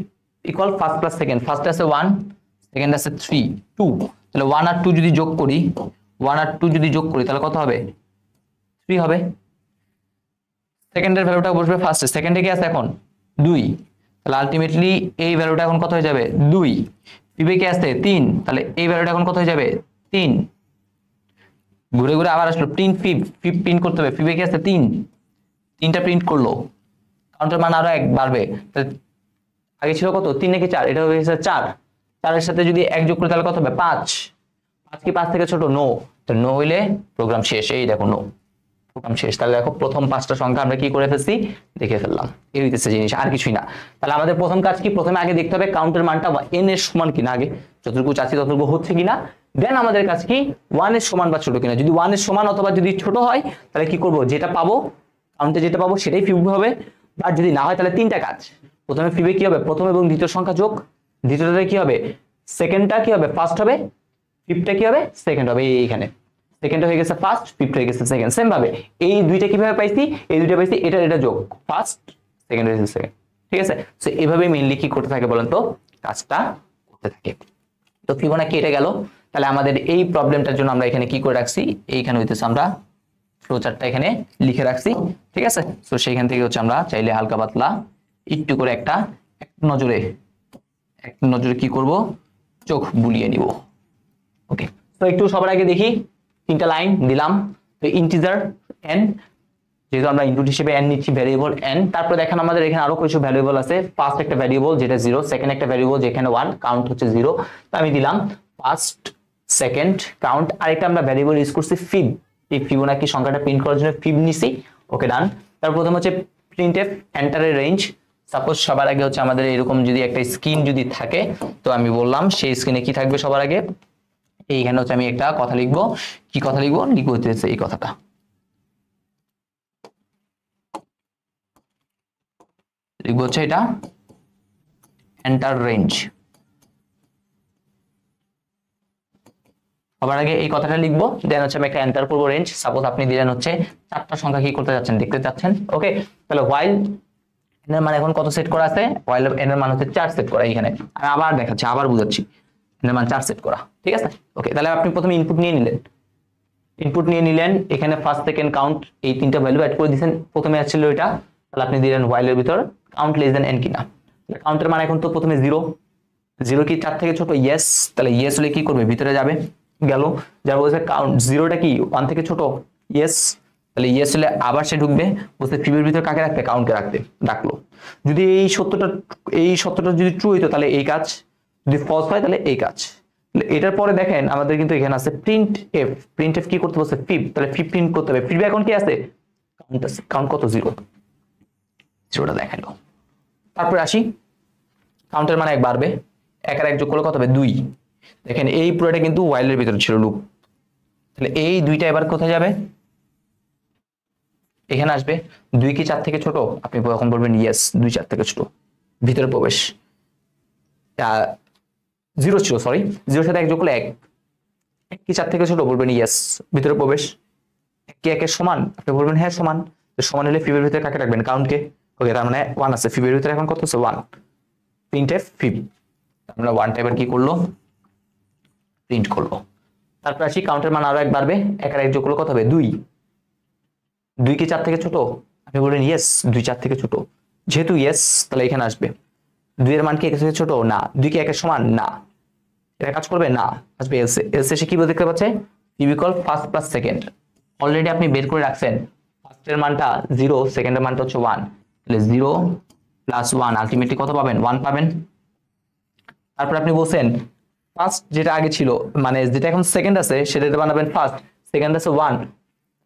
ইকুয়াল ফার্স্ট প্লাস সেকেন্ড, ফার্স্টে আছে 1, সেকেন্ড আছে 3, 2, তাহলে 1 আর 2 যদি যোগ করি, 1 আর 2 যদি যোগ করি তাহলে কত হবে 3 হবে। সেকেন্ডের ভ্যালুটা বসবে ফার্স্টে, সেকেন্ডে কি আছে এখন 2, তাহলে আলটিমেটলি এই ভ্যালুটা এখন কত হয়ে যাবে 2। ফিবে কি আছে 3, তাহলে এই ভ্যালুটা এখন কত হয়ে যাবে 3। ঘুরে ঘুরে আবার আসলো প্রিন্ট ফিব, ফিব প্রিন্ট করতে হবে, ফিবে কি আছে 3, 3টা প্রিন্ট করলো, কাউন্টের মান আরো 1 বাড়বে, তাহলে আগে ছিল কত 3 নাকি 4, এটা হয়ে গেছে 4, 4 এর সাথে যদি 1 যোগ করি তাহলে কত হবে 5, 5 কি 5 থেকে ছোট, নো, তো নো হইলে প্রোগ্রাম শেষ, এই দেখো নো, প্রোগ্রাম শেষ। তাহলে দেখো প্রথম 5টা সংখ্যা আমরা কি করে ফেলছি দেখে ফেললাম, এই হইতেছে জিনিস, আর কিছুই না। তাহলে আমাদের প্রথম কাজ কি, প্রথমে আগে দেখতে হবে কাউন্টের মানটা n এর সমান কিনা, আগে যতটুকু চাচ্ছি ততটুকু হচ্ছে কিনা, দেন আমাদের কাজ কি 1 এর সমান বা ছোট কিনা, যদি 1 এর সমান অথবা যদি ছোট হয় তাহলে কি করব, যেটা পাবো কাউন্টে যেটা পাবো সেটাই ফিব হবে, আর যদি না হয় তাহলে 3টা কাজ, প্রথমে ফিবে কি হবে প্রথম এবং দ্বিতীয় সংখ্যা যোগ, দ্বিতীয়টাতে কি হবে সেকেন্ডটা কি হবে ফার্স্ট হবে, ফিবটা কি হবে সেকেন্ড হবে, এইখানে সেকেন্ড হয়ে গেছে ফার্স্ট, ফিফথ হয়ে গেছে সেকেন্ড, সেম ভাবে এই দুইটা কিভাবে পাইছি, এই দুইটা পাইছি এটা এটা যোগ, ফার্স্ট সেকেন্ড হয়েছে সেকেন্ড, ঠিক আছে। সো এইভাবে মেইনলি কি করতে থাকে বলেন তো, কাজটা করতে থাকে। তো ফিবোনাকি এটা গেল, তাহলে আমাদের এই প্রবলেমটার জন্য আমরা এখানে কি করে রাখছি, এইখানে হইতেছে আমরা ফ্লোচার্টটা এখানে লিখে রাখছি, ঠিক আছে। সো সেইখান থেকে হচ্ছে আমরা চাইলে হালকা পাতলা একটু করে এক নজরে কি করব, চোখ বুলিয়ে নিব। ওকে, তো একটু সবার আগে দেখি 3টা লাইন দিলাম, তো ইন্টিজার n, যেহেতু আমরা ইনপুট হিসেবে n নিচ্ছি ভ্যারিয়েবল n, তারপর দেখেন আমাদের এখানে আরো কিছু ভ্যারিয়েবল আছে, ফার্স্ট একটা ভ্যারিয়েবল যেটা 0, সেকেন্ড একটা ভ্যারিয়েবল যেখানে 1, কাউন্ট হচ্ছে 0, তো আমি দিলাম ফার্স্ট সেকেন্ড কাউন্ট, আরেকটা আমরা ভ্যারিয়েবল ইউজ করছি ফিব, এই ফিবোনাকি সংখ্যাটা প্রিন্ট করার জন্য ফিব নিছি। ওকে ডান। তারপর প্রথম হচ্ছে প্রিন্টএফ এন্টারের রেঞ্জ, সাপোজ সবার আগে হচ্ছে আমাদের এরকম যদি একটা স্ক্রিন যদি থাকে, তো আমি বললাম সেই স্ক্রিনে কি থাকবে সবার আগে, এইখানে হচ্ছে আমি একটা কথা লিখবো, কি কথা লিখবো হচ্ছে এই কথাটা, লিখবো হচ্ছে এটা এন্টার রেঞ্জ, সবার আগে এই কথাটা লিখবো, দেন হচ্ছে আমি একটা এন্টার করবো রেঞ্জ। সাপোজ আপনি দিলেন হচ্ছে 4টা সংখ্যা কি করতে যাচ্ছেন দেখতে যাচ্ছেন, ওকে। তাহলে হোয়াইল n এর মান এখন কত সেট করা আছে, হোয়াইল n এর মান হচ্ছে 4 সেট করা, এইখানে আমি আবার দেখাচ্ছি, আবার বুঝাচ্ছি, n এর মান 4 সেট করা, ঠিক আছে। ওকে, তাহলে আপনি প্রথমে ইনপুট নিয়ে নিলেন, এখানে ফার্স্ট সেকেন্ড কাউন্ট এই 3টা ভ্যালু অ্যাড করে দিয়েছেন, প্রথমে আসছিল এটা, তাহলে আপনি দিলেন হোয়াইলের ভিতর কাউন্ট লেস দেন n কিনা, কাউন্টের মান এখন তো প্রথমে 0, 0 কি 4 থেকে ছোট, ইয়েস, তাহলে ইয়েস হলে কি করবে ভিতরে যাবে, গেল, যা বলছে কাউন্ট 0টা কি 1 থেকে ছোট, ইয়েস, তাহলে ইয়েস হলে আবার সে ঢুকবে, বলতে ফিবের ভিতর কাকে রাখতে, কাউন্টকে রাখতে, ডাকলো। যদি এই সত্যটা যদি ট্রু হইতো তাহলে এই কাজ, যদি ফলস হয় তাহলে এই কাজ। এটার পরে দেখেন আমাদের কিন্তু এখানে আছে প্রিন্ট এফ কি করতে বলছে ফিব, তাহলে ফিব প্রিন্ট করতে হবে, ফিব এখন কি আছে কাউন্ট আছে, কাউন্ট কত 0টা দেখালো। তারপরে আসি কাউন্টের মান 1 বাড়বে, 1 আর 1 যোগ করলে কত হবে 2, দেখেন এই পুরোটা কিন্তু হোয়াইলের ভিতরে ছিল লুপ, তাহলে এই দুইটা এবার কোথায় যাবে, এখানে আসবে। 2 কি 4 থেকে ছোট, আপনি এখন বলবেন ইয়েস 2 4 থেকে ছোট, ভিতরে প্রবেশ, 0 ছিল সরি, 0 সাথে 1 যোগ করলে 1 কি 4 থেকে ছোট, বলবেন ইয়েস, ভিতরে প্রবেশ, 1 কি 1 এর সমান, আপনি বলবেন হ্যাঁ সমান, তো সমান হলে ফিবের ভিতরে কাকে রাখবেন, কাউন্টকে, ওকে, তার মানে 1 আছে, ফিবের ভিতরে এখন কত আছে 1, প্রিন্টএফ ফিব, আমরা 1টা এবার কি করলো প্রিন্ট করলো। তারপর আসি কাউন্টের মান আরো 1 বাড়বে, 1 আর 1 যোগ করলে কত হবে 2, 2 কি 4 থেকে ছোট, আপনি বলবেন ইয়েস 2 4 থেকে ছোট, যেহেতু ইয়েস তাহলে এখানে আসবে, 2 এর মান কি একের থেকে ছোট? না। 2 কি একের সমান? না। এটা কাজ করবে না, আসবে এলসে। এলসে সে কি বলে দেখতে পাচ্ছে? Fib equal first plus second. Already আপনি বের করে রাখছেন ফার্স্টের মানটা 0, সেকেন্ডের মানটা হচ্ছে 1, তাহলে 0 প্লাস 1 আলটিমেটলি কত পাবেন? 1 পাবেন। তারপর আপনি বলছেন ফার্স্ট যেটা আগে ছিল, মানে যেটা এখন সেকেন্ড আছে সেটা বানাবেন ফার্স্ট, সেকেন্ড আছে 1,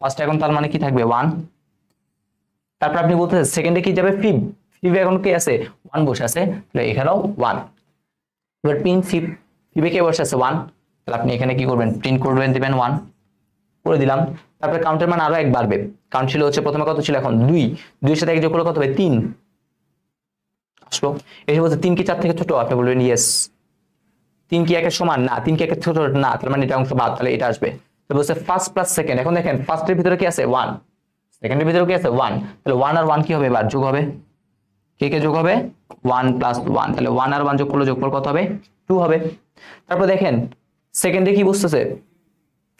ফার্স্ট এখন তার মানে কি থাকবে? 1। তারপর আপনি বলতেছেন সেকেন্ডে কি যাবে? ফিব, ফিবে এখন কি আছে? 1 বসে আছে, তাহলে এখানেও 1। এবার প্রিন্ট ফিব, ফিবে কে বসে আছে? 1, তাহলে আপনি এখানে কি করবেন? প্রিন্ট করবেন, দিবেন 1 করে দিলাম। তারপরে কাউন্টের মান আরো এক বাড়বে, কাউন্ট ছিল হচ্ছে প্রথমে কত ছিল? এখন 2, 2 এর সাথে 1 যোগ করলে কত হবে? 3 আসলো। এসে বলছে 3 কি 4 থেকে ছোট? আপনি বলবেন ইয়েস। 3 কি 1 এর সমান? না। 3 কি 1 এর ছোট? না। তার মানে এটা অংশ বাদ, তাহলে এটা আসবে। তো বলছে ফার্স্ট প্লাস সেকেন্ড। এখন দেখেন ফার্স্টের ভিতরে কি আছে? 1, সেকেন্ডের ভিতরে কি আছে? 1, তাহলে 1 আর 1 কি হবে? এবার যোগ হবে। কে কে যোগ হবে? 1 প্লাস 1, তাহলে 1 আর 1 যোগ করলে যোগফল কত হবে? 2 হবে। তারপর দেখেন সেকেন্ডে কি বসতেছে?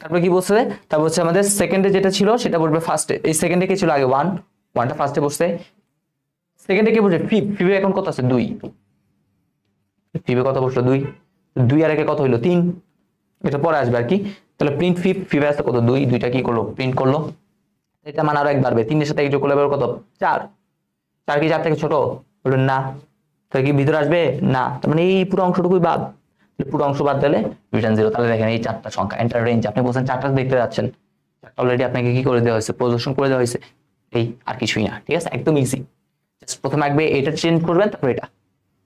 তারপর কি বসছে? তারপর হচ্ছে আমাদের সেকেন্ডে যেটা ছিল সেটা বসবে ফার্স্টে। এই সেকেন্ডে কি ছিল আগে? 1, 1টা ফার্স্টে বসছে। সেকেন্ডে কি বসবে? ফিব, ফিবে এখন কত আছে? 2, ফিবে কত বসলো? 2, 2 আর 1 কত হইলো? 3, এটা পরে আসবে আর কি। তাহলে প্রিন্ট ফিব, ফিবে আছে কত? 2, 2টা কি করলো? প্রিন্ট করলো। এটা মান আরো এক বাড়বে, 3 এর সাথে 1 যোগ করলে কত? 4, 4 কি 4 থেকে ছোট? বলবেন না। তাহলে কি ভিতরে আসবে? না। তার মানে এই পুরো অংশটুকুই বাদ, পুরো অংশ বাদ দিলে রিটার্ন 0। তাহলে দেখেন এই 4টা সংখ্যা এন্টার রেঞ্জ, আপনি বলছেন 4টা দেখতে যাচ্ছেন, অলরেডি আপনাকে কি করে দেওয়া হয়েছে? প্রদর্শন করে দেওয়া হয়েছে। এই আর কিছুই না, ঠিক আছে? একদম ইজি। জাস্ট প্রথমে আগে এটা চেঞ্জ করবেন, তারপর এটা।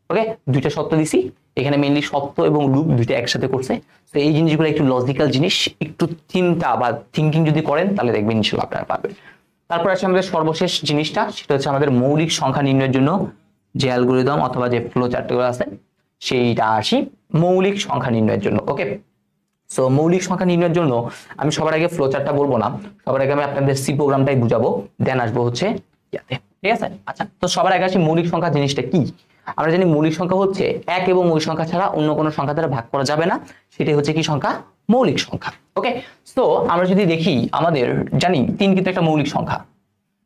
ওকে, দুইটা সত্য দিছি এখানে, মেইনলি সত্য এবং লুপ দুইটা একসাথে করছে। তো এই জিনিসগুলো একটু লজিক্যাল জিনিস, একটু চিন্তা বা থিঙ্কিং যদি করেন তাহলে দেখবেন ইনশাআল্লাহ আপনারা পারবেন। তারপর আছে আমাদের সর্বশেষ জিনিসটা, সেটা হচ্ছে আমাদের মৌলিক সংখ্যা নির্ণয়ের জন্য যে অ্যালগরিদম অথবা যে ফ্লো চার্টগুলো আছে সেইটা আসি মৌলিক সংখ্যা নির্ণয়ের জন্য। ওকে, সো মৌলিক সংখ্যা নির্ণয়ের জন্য আমি সবার আগে ফ্লো চার্টটা বলবো না, সবার আগে আমি আপনাদের সি প্রোগ্রামটাই বুঝাবো, দেন আসবো হচ্ছে ইয়াতে, ঠিক আছে? আচ্ছা, তো সবার আগে আসি মৌলিক সংখ্যা জিনিসটা কি। আমরা জানি মৌলিক সংখ্যা হচ্ছে এক এবং ওই সংখ্যা ছাড়া অন্য কোনো সংখ্যা দ্বারা ভাগ করা যাবে না, সেটাই হচ্ছে কি সংখ্যা? মৌলিক সংখ্যা। ওকে, সো আমরা যদি দেখি আমাদের জানি 3 কিন্তু একটা মৌলিক সংখ্যা,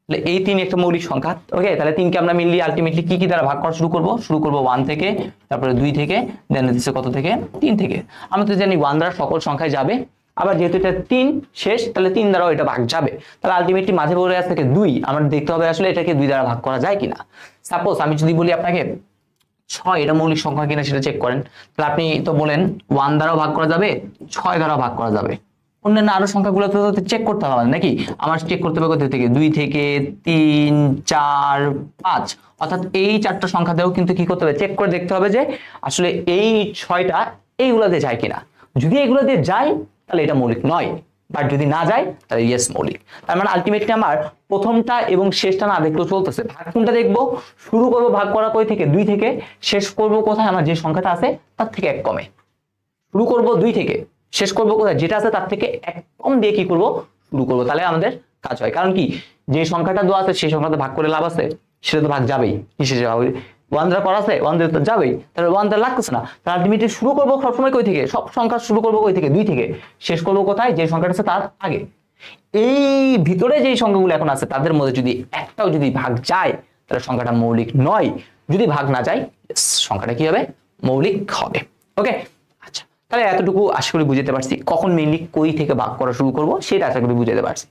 তাহলে এই 3 একটা মৌলিক সংখ্যা। ওকে, তাহলে 3 কে আমরা মেইনলি আলটিমেটলি কি কি দ্বারা ভাগ করা শুরু করব 1 থেকে, তারপরে 2 থেকে, দেন দিচ্ছে কত থেকে? 3 থেকে। আমরা তো জানি 1 দ্বারা সকল সংখ্যায় যাবে, আবার যেহেতু এটা 3 শেষ, তাহলে 3 দ্বারাও এটা ভাগ যাবে। তাহলে আলটিমেটলি মাঝে পড়ে আছে থেকে 2, আমরা দেখতে হবে আসলে এটাকে 2 দ্বারা ভাগ করা যায় কিনা। সাপোজ আমি যদি বলি আপনাকে 6, এটা মৌলিক সংখ্যা কিনা সেটা চেক করেন, তাহলে আপনি তো বলেন 1 দ্বারাও ভাগ করা যাবে, 6 দ্বারাও ভাগ করা যাবে। অন্যান্য আরো সংখ্যাগুলো তো চেক করতে হবে নাকি? আমার চেক করতে হবে কোথা থেকে? 2 থেকে, 3, 4, 5, অর্থাৎ এই 4টা সংখ্যা দিয়েও কিন্তু কি করতে হবে? চেক করে দেখতে হবে যে আসলে এই 6টা এইগুলাতে যায় কিনা। যদি এগুলো দিয়ে যায় তাহলে এটা মৌলিক নয়, বাট যদি না যায় তাহলে ইয়েস মৌলিক। তার মানে আলটিমেটলি আমার প্রথমটা এবং শেষটা না দেখলেও চলতেছে, ভাগ কোনটা দেখবো? শুরু করব ভাগ করা কই থেকে? 2 থেকে, শেষ করব কোথায়? আমার যে সংখ্যাটা আছে তার থেকে 1 কমে। শুরু করব 2 থেকে, শেষ করব কোথায়? যেটা আছে তার থেকে 1 কম দিয়ে কি করব? শুরু করব। তাহলে আমাদের কাজ হয়, কারণ কি যে সংখ্যাটা দেওয়া আছে সেই সংখ্যাটা ভাগ করে লাভ আছে, সেটা তো ভাগ যাবেই। কিসে যাবে? 1 দ্বারা করা আছে, 1 দিয়ে তো যাবেই, তাহলে 1 দ্বারা লাগতেছে না। তাহলে আলটিমেটলি শুরু করব সবসময় কই থেকে? সব সংখ্যা শুরু করব কই থেকে? 2 থেকে, শেষ করব কোথায়? যে সংখ্যাটা আছে তার আগে। এই ভিতরে যে সংখ্যাগুলো এখন আছে তাদের মধ্যে যদি একটাও যদি ভাগ যায় তাহলে সংখ্যাটা মৌলিক নয়, যদি ভাগ না যায় সংখ্যাটা কি হবে? মৌলিক হবে। ওকে, আচ্ছা, তাহলে এতটুকু আশা করি বুঝতে পারছি। কখন মেইনলি কই থেকে ভাগ করা শুরু করব সেটা আশা করি বুঝতে পারছি।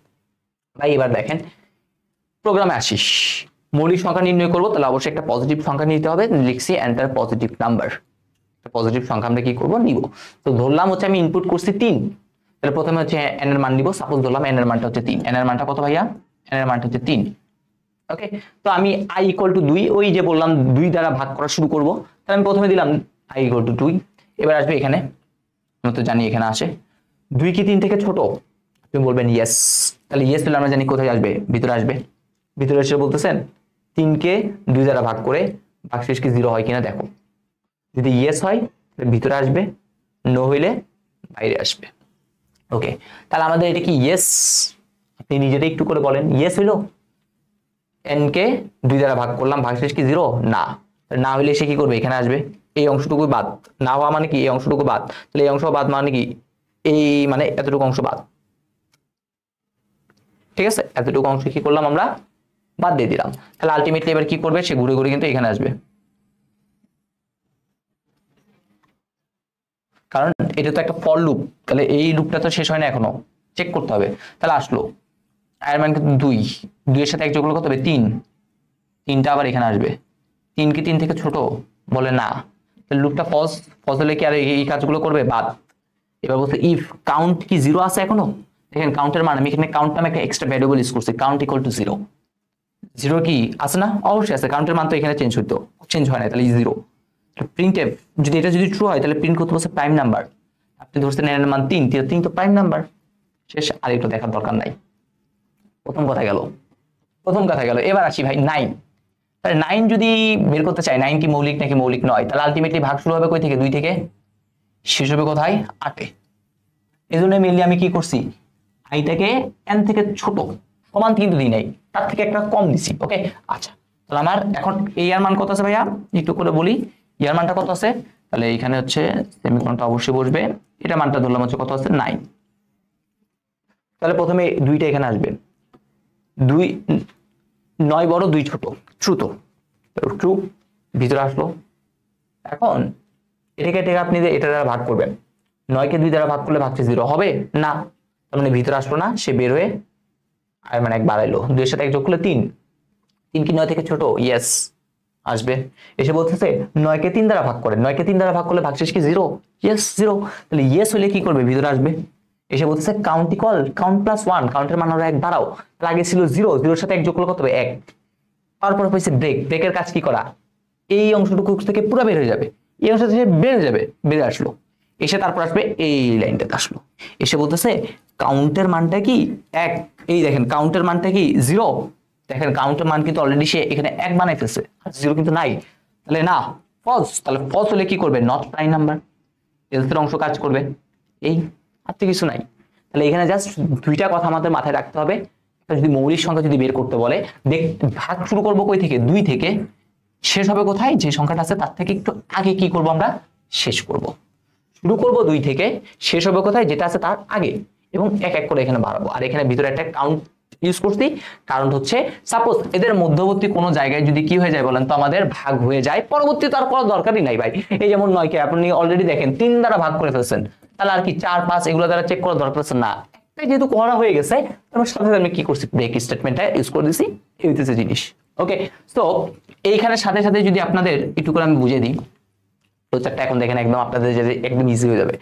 ভাই এবার দেখেন প্রোগ্রামে আসিস, মৌলিক সংখ্যা নির্ণয় করবো, তাহলে অবশ্যই একটা পজিটিভ সংখ্যা নিতে হবে। লিখছি এন্টার পজিটিভ নাম্বার, পজিটিভ সংখ্যা আমরা কি করব? নিব। তো ধরলাম হচ্ছে আমি ইনপুট করছি 3, তাহলে প্রথমে হচ্ছে n এর মান নিব। সাপোজ ধরলাম n এর মানটা হচ্ছে 3, n এর মানটা কত ভাইয়া? n এর মানটা হচ্ছে 3। ওকে, তো আমি i = 2, ওই যে বললাম 2 দ্বারা ভাগ করা শুরু করব, তাহলে আমি প্রথমে দিলাম i = 2। এবার আসবে এখানে, আমরা তো জানি এখানে আসে 2 কি 3 থেকে ছোট? তুমি বলবেন ইয়েস, তাহলে ইয়েস হলে আমরা জানি কোথায় আসবে? ভিতরে আসবে। ভিতরে এসে বলতেছেন 3 কে 2 দ্বারা ভাগ করে ভাগশেষ কি 0 হয় কিনা দেখো। যদি ইয়েস হয় তাহলে ভিতরে আসবে, নো হইলে বাইরে আসবে। ওকে, তাহলে আমাদের এটা কি ইয়েস? আপনি নিজেরাই একটু করে বলেন, ইয়েস হইলো? n কে 2 দ্বারা ভাগ করলাম, ভাগশেষ কি 0? না। না হইলে সে কি করবে? এখানে আসবে, এই অংশটুকু বাদ। না হওয়া মানে কি? এই অংশটুকু বাদ। তাহলে এই অংশ বাদ মানে কি? এই মানে এতটুকু অংশ বাদ, ঠিক আছে? এতটুকু অংশ কি করলাম? আমরা বাদ দিয়ে দিলাম। তাহলে আলটিমেটলি এবার কি করবে? সে ঘুরে ঘুরে কিন্তু এখানে আসবে। কারণ এটা তো একটা ফর লুপ, তাহলে এই লুপটা তো শেষ হয় না এখনো, চেক করতে হবে। তাহলে আসলো i এর মান কিন্তু 2, 2 এর সাথে 1 যোগ করলে কত হবে 3, 3টা আবার এখানে আসবে। 3 কি 3 থেকে ছোট? বলে না। তাহলে লুপটা ফলস, ফলস হলে কি আর এই কাজগুলো করবে? বাদ। এবার বলছে ইফ কাউন্ট কি 0 আছে এখনো, দেখেন কাউন্টের মান আমি এখানে কাউন্ট নামে একটা এক্সট্রা ভ্যারিয়েবল ইউজ করছি, কাউন্ট ইকুয়াল টু 0। 0 কি আছে না? অবশ্যই আছে, কাউন্টের মান তো এখানে চেঞ্জ হইতো, চেঞ্জ হয় না, তাহলে 0। প্রিন্টএফ যদি এটা যদি ট্রু হয় তাহলে প্রিন্ট করতে বলছে প্রাইম নাম্বার, আপনি ধরছেন n এর মান 3, 3 তো প্রাইম নাম্বার, শেষ, আর একটু দেখার দরকার নাই। প্রথম কথা গেল, প্রথম কথা গেল। এবার আসি ভাই 9, তাহলে 9 যদি বের করতে চাই 9 কি মৌলিক নাকি মৌলিক নয়, তাহলে আলটিমেটলি ভাগ শুরু হবে কই থেকে? 2 থেকে, শেষ হবে কোথায়? 8 এ। এই জন্য মেনলি আমি কি করছি, আইটাকে n থেকে ছোট সমান কিন্তু দিই নাই, তার থেকে একটা কম দিছি। ওকে, আচ্ছা, তাহলে আমার এখন এই এর মান কত আছে ভাইয়া, একটু করে বলি। ইয়ার মানটা কত আছে? তাহলে এখানে হচ্ছে সেমিকোলনটা অবশ্যই বসবে, এটা মানটা ধরলাম হচ্ছে কত আছে 9। তাহলে প্রথমে 2টা এখানে আসবে, 2 9 বড় 2 ছোট, ট্রু তো, ট্রু, ভিতরে আসলো। এখন এটাকে আপনি এটা দ্বারা ভাগ করবেন, 9 কে 2 দ্বারা ভাগ করলে ভাগছে 0 হবে না, তার মানে ভিতরে আসলো না, সে বের হয়ে আর মানে 1 বাড়াইলো, 2 এর সাথে 1 যোগ করলে 3, 3 কি 9 থেকে ছোট? ইয়েস, আসবে। এসে বলতেছে 9 কে 3 দ্বারা ভাগ করেন, 9 কে 3 দ্বারা ভাগ করলে ভাগশেষ কি 0? ইয়েস 0, তাহলে ইয়েস হলে কি করবে? ভিতরে আসবে। এসে বলতেছে কাউন্ট ইকুয়াল কাউন্ট প্লাস 1, কাউন্টের মান আরো 1 বাড়াও, তাহলে আগে ছিল 0, 0 এর সাথে 1 যোগ করলে কত হবে? 1। তারপর হয়েছে ব্রেক, ব্রেকের কাজ কি করা? এই অংশটুকু থেকে পুরো বের হয়ে যাবে, এই অংশ থেকে বের যাবে, বের আসলো, এসে তারপর আসবে এই লাইনটাতে আসলো, এসে বলতেছে কাউন্টের মানটা কি 1, এই দেখেন কাউন্টের মানটা কি 0, দেখেন কাউন্টের মান কিন্তু অলরেডি সে এখানে 1 বানাই ফেলছে, আর 0 কিন্তু নাই, তাহলে না ফলস। তাহলে ফলস হলে কি করবে? নট প্রাইম নাম্বার, এলস এর অংশ কাজ করবে, এই আর তো কিছু নাই। তাহলে এখানে জাস্ট 2টা কথা আমাদের মাথায় রাখতে হবে, যদি মৌলিক সংখ্যা যদি বের করতে বলে, ভাগ শুরু করবো কই থেকে? 2 থেকে, শেষ হবে কোথায়? যে সংখ্যাটা আছে তার থেকে একটু আগে কি করব আমরা? শেষ করব। শুরু করব 2 থেকে, শেষ হবে কোথায়? যেটা আছে তার আগে, এবং এক এক করে এখানে বাড়াবো। আর এখানে ভিতরে একটা কাউন্ট ইউজ করছি, কারণ হচ্ছে সাপোজ এদের মধ্যবর্তী কোনো জায়গায় যদি কি হয়ে যায় বলেন তো, আমাদের ভাগ হয়ে যায়, পরবর্তী তার করার দরকারই নাই ভাই। এই যেমন 9 কে আপনি অলরেডি দেখেন 3 দ্বারা ভাগ করে ফেলছেন, তাহলে আর কি 4 5 এগুলো দ্বারা চেক করার দরকার আছে না, একটাই যেহেতু করা হয়ে গেছে, তার সাথে আমি কি করছি? ব্রেক স্টেটমেন্টটা ইউজ করে দিছি, এই হইতেছে জিনিস। ওকে, তো এইখানে সাথে সাথে যদি আপনাদের একটু করে আমি বুঝিয়ে দিই, ফ্লোচার্টটা এখন দেখেন একদম আপনাদের যে একদম ইজি হয়ে যাবে।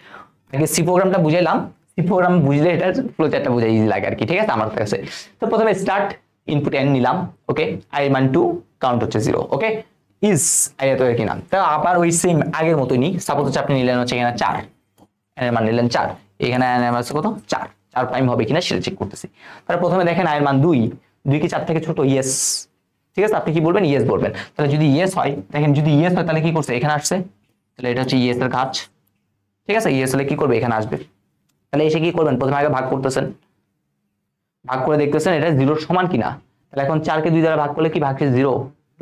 আগে সি প্রোগ্রামটা বুঝাইলাম, সি প্রোগ্রাম বুঝলে এটা ফ্লোচার্টটা বুঝাই ইজি লাগে আর কি, ঠিক আছে আমার কাছে। তো প্রথমে স্টার্ট ইনপুট n নিলাম, ওকে, i মান 2, কাউন্ট হচ্ছে 0, ওকে, ইজ i এত কি নাম, তো আবার ওই সেম আগের মতই নি। সাপোজ হচ্ছে আপনি নিলেন হচ্ছে এখানে 4, n এর মান নিলেন 4, এখানে n এর মান আছে কত? 4, 4 প্রাইম হবে কিনা সেটা চেক করতেছি। তাহলে প্রথমে দেখেন i এর মান 2, 2 কি 4 থেকে ছোট? ইয়েস, ঠিক আছে, আপনি কি বলবেন? ইয়েস বলবেন। তাহলে যদি ইয়েস হয়, দেখেন যদি ইয়েস হয় তাহলে কি করছে? এখানে আসছে, তাহলে এটা হচ্ছে ইয়েস এর কাজ, ঠিক আছে। ইয়েস হলে কি করবে? এখানে আসবে। তাহলে এসে কি করবেন? প্রথমে আগে ভাগ করতেছেন, ভাগ করে দেখতেছেন এটা 0 সমান কিনা। তাহলে এখন 4 কে 2 দ্বারা ভাগ করলে কি ভাগছে? 0,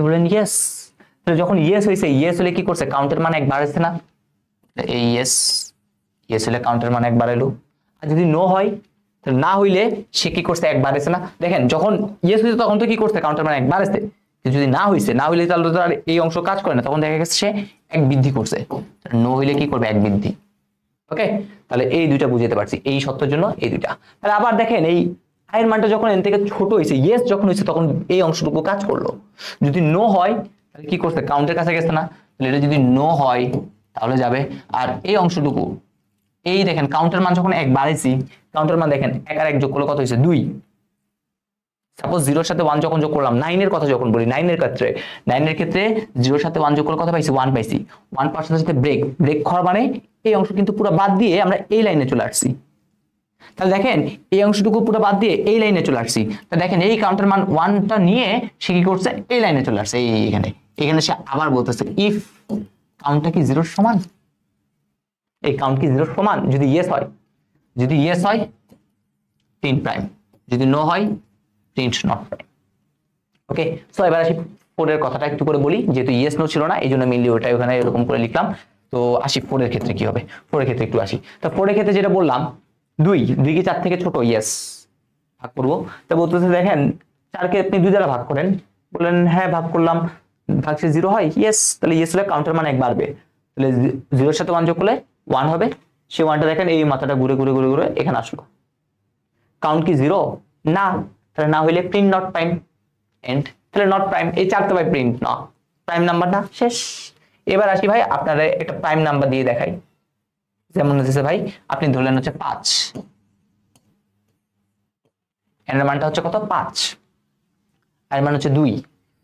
বললেন ইয়েস। তাহলে যখন ইয়েস হয়েছে, ইয়েস হলে কি করছে? কাউন্টের মান 1 বাড়াইছে না, এই ইয়েস, ইয়েস হলে কাউন্টের মান 1 বাড়াইলো। আর যদি নো হয়, তাহলে না হইলে সে কি করছে? 1 বাড়াইছে না। দেখেন যখন ইয়েস হয়েছে তখন তো কি করছে? কাউন্টের মান 1 বাড়াইছে। যদি না হইছে, না হইলে তাহলে তো আর এই অংশ কাজ করে না, তখন দেখা গেছে সে 1 বৃদ্ধি করছে। নো হইলে কি করবে? 1 বৃদ্ধি। ওকে, তাহলে এই দুইটা বুঝাতে পারছি, এই সত্যের জন্য এই দুইটা। তাহলে আবার দেখেন এই i এর মানটা যখন n থেকে ছোট হয়েছে, ইয়েস যখন হয়েছে তখন এই অংশটুকু কাজ করলো। যদি নো হয় তাহলে কি করছে? কাউন্টের কাছে গেছে না, তাহলে এটা যদি নো হয় তাহলে যাবে। আর এই অংশটুকু, এই দেখেন কাউন্টের মান যখন 1 বাড়াইছি, কাউন্টের মান দেখেন 1 আর 1 যোগ করলে কত হয়েছে? 2। সাপোজ 0 এর সাথে 1 যখন যোগ করলাম, 9 এর কথা যখন বলি, 9 এর ক্ষেত্রে 0 এর সাথে 1 যোগ করলে কত পাইছি? 1 পাইছি। 1 পাওয়ার সাথে সাথে ব্রেক, ব্রেক হওয়ার মানে এই অংশ কিন্তু পুরো বাদ দিয়ে আমরা এই লাইনে চলে আসছি। তাহলে দেখেন এই অংশটুকু পুরো বাদ দিয়ে এই লাইনে চলে আসছি। তাহলে দেখেন এই কাউন্টার মান 1টা নিয়ে সে কি করছে? এই লাইনে চলে আসছে, এইখানে। এখানে সে আবার বলতেছে ইফ কাউন্টটা কি 0 সমান, এই কাউন্ট কি 0 সমান, যদি ইয়েস হয়, যদি ইয়েস হয় প্রিন্ট প্রাইম, যদি নো হয় print not prime. Okay, so এবার আসি 4 এর কথাটা একটু করে বলি, যেহেতু ইয়েস নো ছিল না এই জন্য মেইনলি ওটা ওখানে এরকম করে লিখলাম। তো আসি 4 এর ক্ষেত্রে কি হবে, 4 এর ক্ষেত্রে একটু আসি। তো 4 এর ক্ষেত্রে যেটা বললাম, 2 কি 4 থেকে ছোট? ইয়েস, ভাগ করবো। তো বলতেছে দেখেন 4 কে আপনি 2 দ্বারা ভাগ করেন, বললেন হ্যাঁ ভাগ করলাম, ভাগছে 0 হয়, ইয়েস। তাহলে ইয়েস হলে কাউন্টার মান 1 বাড়বে, তাহলে 0 এর সাথে 1 যোগ করলে 1 হবে, সেই 1টা দেখেন এই মাথাটা ঘুরে ঘুরে ঘুরে ঘুরে এখানে আসলো। কাউন্ট কি 0? না, তাহলে না হইলে প্রিন্ট নট প্রাইম এন্ড, তাহলে নট প্রাইম, এই 4টা ভাই প্রিন্ট না, প্রাইম নাম্বার না, শেষ। এবার আসি ভাই আপনারা একটা প্রাইম নাম্বার দিয়ে দেখাই। যেমন হচ্ছে ভাই আপনি ধরলেন হচ্ছে 5, এর মানটা হচ্ছে কত? 5, আর মান হচ্ছে 2,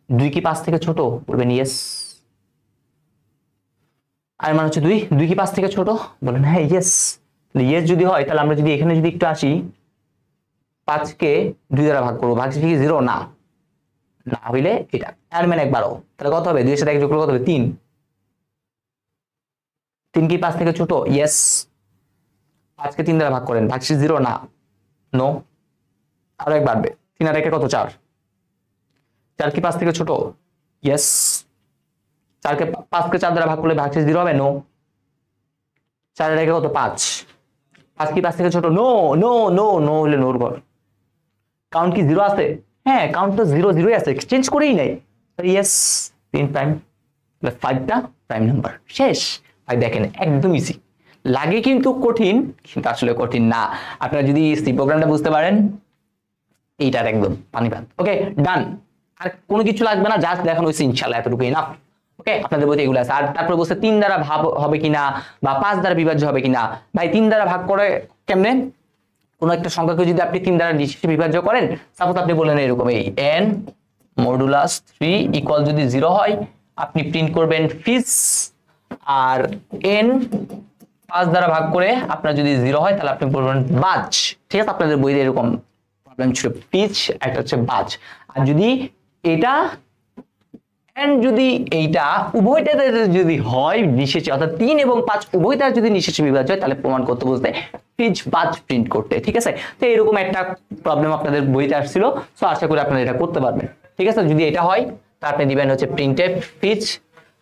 2 কি 5 থেকে ছোট? বলবেন ইয়েস। আর মান হচ্ছে 2, 2 কি 5 থেকে ছোট? বলেন হ্যাঁ ইয়েস। ইয়েস যদি হয় তাহলে আমরা যদি এখানে যদি একটু আসি, 5 কে 2 দ্বারা ভাগ করবো, ভাগ শেষে কি 0? না, না হইলে এটা আর মান একবারও, তাহলে কত হবে? 2 এর সাথে 1 যোগ করলে কত হবে? 3, 3 কি 5 থেকে ছোট? ইয়েস। 5 কে 3 দ্বারা ভাগ করেন, ভাগ শেষে 0? না, নো। আরো এক বাড়বে, 3 আর 1 কত? 4, 4 কি 5 থেকে ছোট? ইয়েস। 4 কে 4 দ্বারা ভাগ করলে ভাগ শেষে 0 হবে? নো। 4 আর 1 কত? 5, 5 কি 5 থেকে ছোট? নো নো নো, নো হলে নোর ঘর। কাউন্ট কি 0 আছে? হ্যাঁ, কাউন্ট তো 0 0ই আছে, চেঞ্জ করেই নাই। ইয়েস, 3 প্রাইম, 5টা প্রাইম নাম্বার, শেষ। ভাই দেখেন একদম ইজি লাগে, কিন্তু কঠিন, কিন্তু আসলে কঠিন না। আপনারা যদি সি প্রোগ্রামটা বুঝতে পারেন, এইটার একদম পানি ভাত। ওকে, ডান। আর কোনো কিছু লাগবে না, জাস্ট দেখানো হয়েছে, ইনশাআল্লাহ এতটুকুই না। ওকে, আপনাদের বইতে এগুলো আছে। আর তারপরে বলছে 3 দ্বারা ভাগ হবে কিনা বা 5 দ্বারা বিভাজ্য হবে কিনা। ভাই 3 দ্বারা ভাগ করে কেমনে? কোনো একটা সংখ্যাকে যদি আপনি 3 দ্বারা নিঃশেষে বিভাজ্য করেন, সাপোজ আপনি বললেন এরকম, এই n মডুলাস 3 ইকুয়াল যদি 0 হয়, আপনি প্রিন্ট করবেন ফিজ। আর n 5 দ্বারা ভাগ করে আপনার যদি 0 হয়, তাহলে আপনি বলবেন বাজ। ঠিক আছে, আপনাদের বইতে এরকম প্রবলেম ছিল, পিচ, একটা হচ্ছে বাজ। আর যদি এটা এন্ড যদি এইটা উভয়টাতে যদি হয় নিঃশেষে, অর্থাৎ 3 এবং 5 উভয়টা যদি নিঃশেষে বিভাজ্য হয়, তাহলে প্রমাণ করতে বলতে পিচ বাজ প্রিন্ট করতে। ঠিক আছে, তো এরকম একটা প্রবলেম আপনাদের বইতে আসছিল, সো আশা করি আপনারা এটা করতে পারবেন। ঠিক আছে, যদি এটা হয় তাহলে আপনি দিবেন হচ্ছে প্রিন্টএফ পিচ,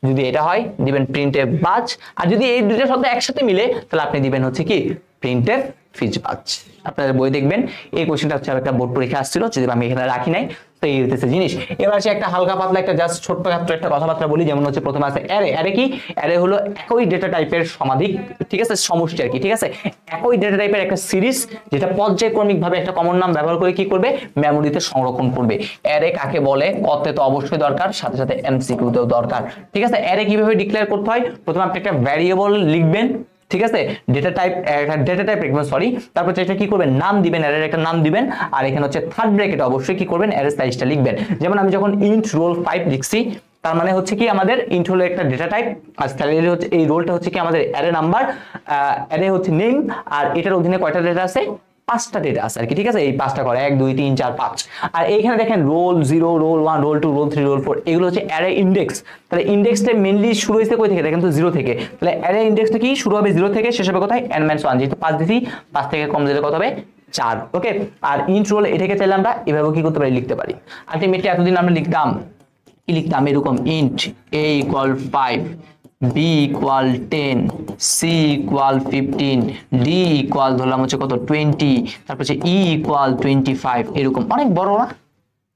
যদি এটা হয় দিবেন প্রিন্টএফ বাজ, আর যদি এই দুটো শব্দ একসাথে মিলে তাহলে আপনি দিবেন হচ্ছে কি প্রিন্টএফ ফিজ বাজ। আপনাদের বই দেখবেন এই কোশ্চেনটা হচ্ছে একটা বোর্ড পরীক্ষা আসছিল, যদি আমি এখানে রাখি নাই, তো এই হচ্ছে জিনিস। এবার সে একটা হালকা পাতলা একটা জাস্ট ছোট্টখাট্ট একটা কথাবার্তা বলি, যেমন হচ্ছে প্রথমে আছে অ্যারে। অ্যারে কি? অ্যারে হলো একই ডেটা টাইপের সমাধিক, ঠিক আছে, সমষ্টি আর কি। ঠিক আছে, একই ডেটা টাইপের একটা সিরিজ, যেটা পর্যায়ক্রমিক ভাবে একটা কমন নাম ব্যবহার করে কি করবে? মেমোরিতে সংরক্ষণ করবে। অ্যারে কাকে বলে? কতে তো অবশ্যই দরকার, সাথে সাথে এমসিকিউতেও দরকার। ঠিক আছে, অ্যারে কিভাবে ডিক্লেয়ার করতে হয়? প্রথমে আপনি একটা ভ্যারিয়েবল লিখবেন, ঠিক আছে, ডেটা টাইপ, লিখবেন, সরি, তারপর এটা কি করবেন? নাম দিবেন, অ্যারের একটা নাম দিবেন, আর এখানে হচ্ছে থার্ড ব্র্যাকেটে অবশ্যই কি করবেন? অ্যারে সাইজটা লিখবেন। যেমন আমি যখন ইন্ট রোল 5 লিখছি, তার মানে হচ্ছে কি আমাদের ইন্ট হলো একটা ডেটা টাইপ, আর স্যালারি হচ্ছে এই রোলটা হচ্ছে কি আমাদের অ্যারে নাম্বার, অ্যারে হচ্ছে নেম, আর এটার অধীনে কয়টা ডেটা আছে? 5টা ডেটা আছে আর কি। ঠিক আছে, এই 5টা করে 1 2 3 4 5। আর এইখানে দেখেন roll 0, roll 1, roll 2, roll 3, roll 4, এগুলো হচ্ছে অ্যারে ইন্ডেক্স। তাহলে ইন্ডেক্সটা মেইনলি শুরু হইছে কই থেকে? দেখেন তো 0 থেকে। তাহলে অ্যারে ইন্ডেক্সটা কি শুরু হবে 0 থেকে, শেষ হবে কোথায়? n-1, যেহেতু 5 দিছি, 5 থেকে কম দিলে কত হবে? 4। ওকে, আর ইন্ট রোল এটাকে চাইলে আমরা এভাবে কি করতে পারি? লিখতে পারি। আলটিমেটলি এতদিন আমরা লিখতাম কি? লিখতাম এরকম, int a = 5, b = 10, c = 15, d ধরলাম হচ্ছে কত? 20, তারপর হচ্ছে e = 25, এরকম অনেক বড় না?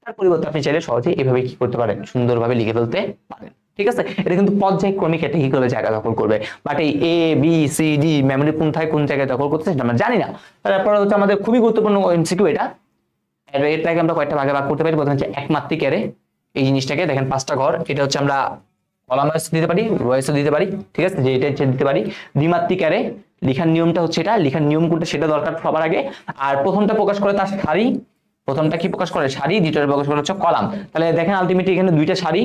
তার পরিবর্তে আপনি চাইলে সহজে এভাবে কি করতে পারেন? সুন্দরভাবে লিখে ফেলতে পারেন। ঠিক আছে, এটা কিন্তু পর্যায়ক্রমিক এটা কি করবে? জায়গা দখল করবে। বাট এই A B C D memory কোনটায় কোন জায়গায় দখল করতেছে সেটা আমরা জানি না। তারপরে হচ্ছে আমাদের খুবই গুরুত্বপূর্ণ এমসিকিউ এটা। এটাকে আমরা কয়টা ভাগে ভাগ করতে পারি? প্রথমে হচ্ছে একমাত্রিক অ্যারে, এই জিনিসটাকে দেখেন 5টা ঘর, এটা হচ্ছে আমরা কলাম ওয়াইজ দিতে পারি, রো ওয়াইজ দিতে পারি। ঠিক আছে, যে এটা হচ্ছে দিতে পারি। দ্বিমাত্রিক অ্যারে, লেখার নিয়মটা হচ্ছে এটা, লেখার নিয়ম কোনটা সেটা দরকার সবার আগে। আর প্রথমটা প্রকাশ করে তার সারি, প্রথমটা কি প্রকাশ করে? সারি, দ্বিতীয়টা প্রকাশ করে হচ্ছে কলাম। তাহলে দেখেন আলটিমেটলি এখানে 2টা সারি,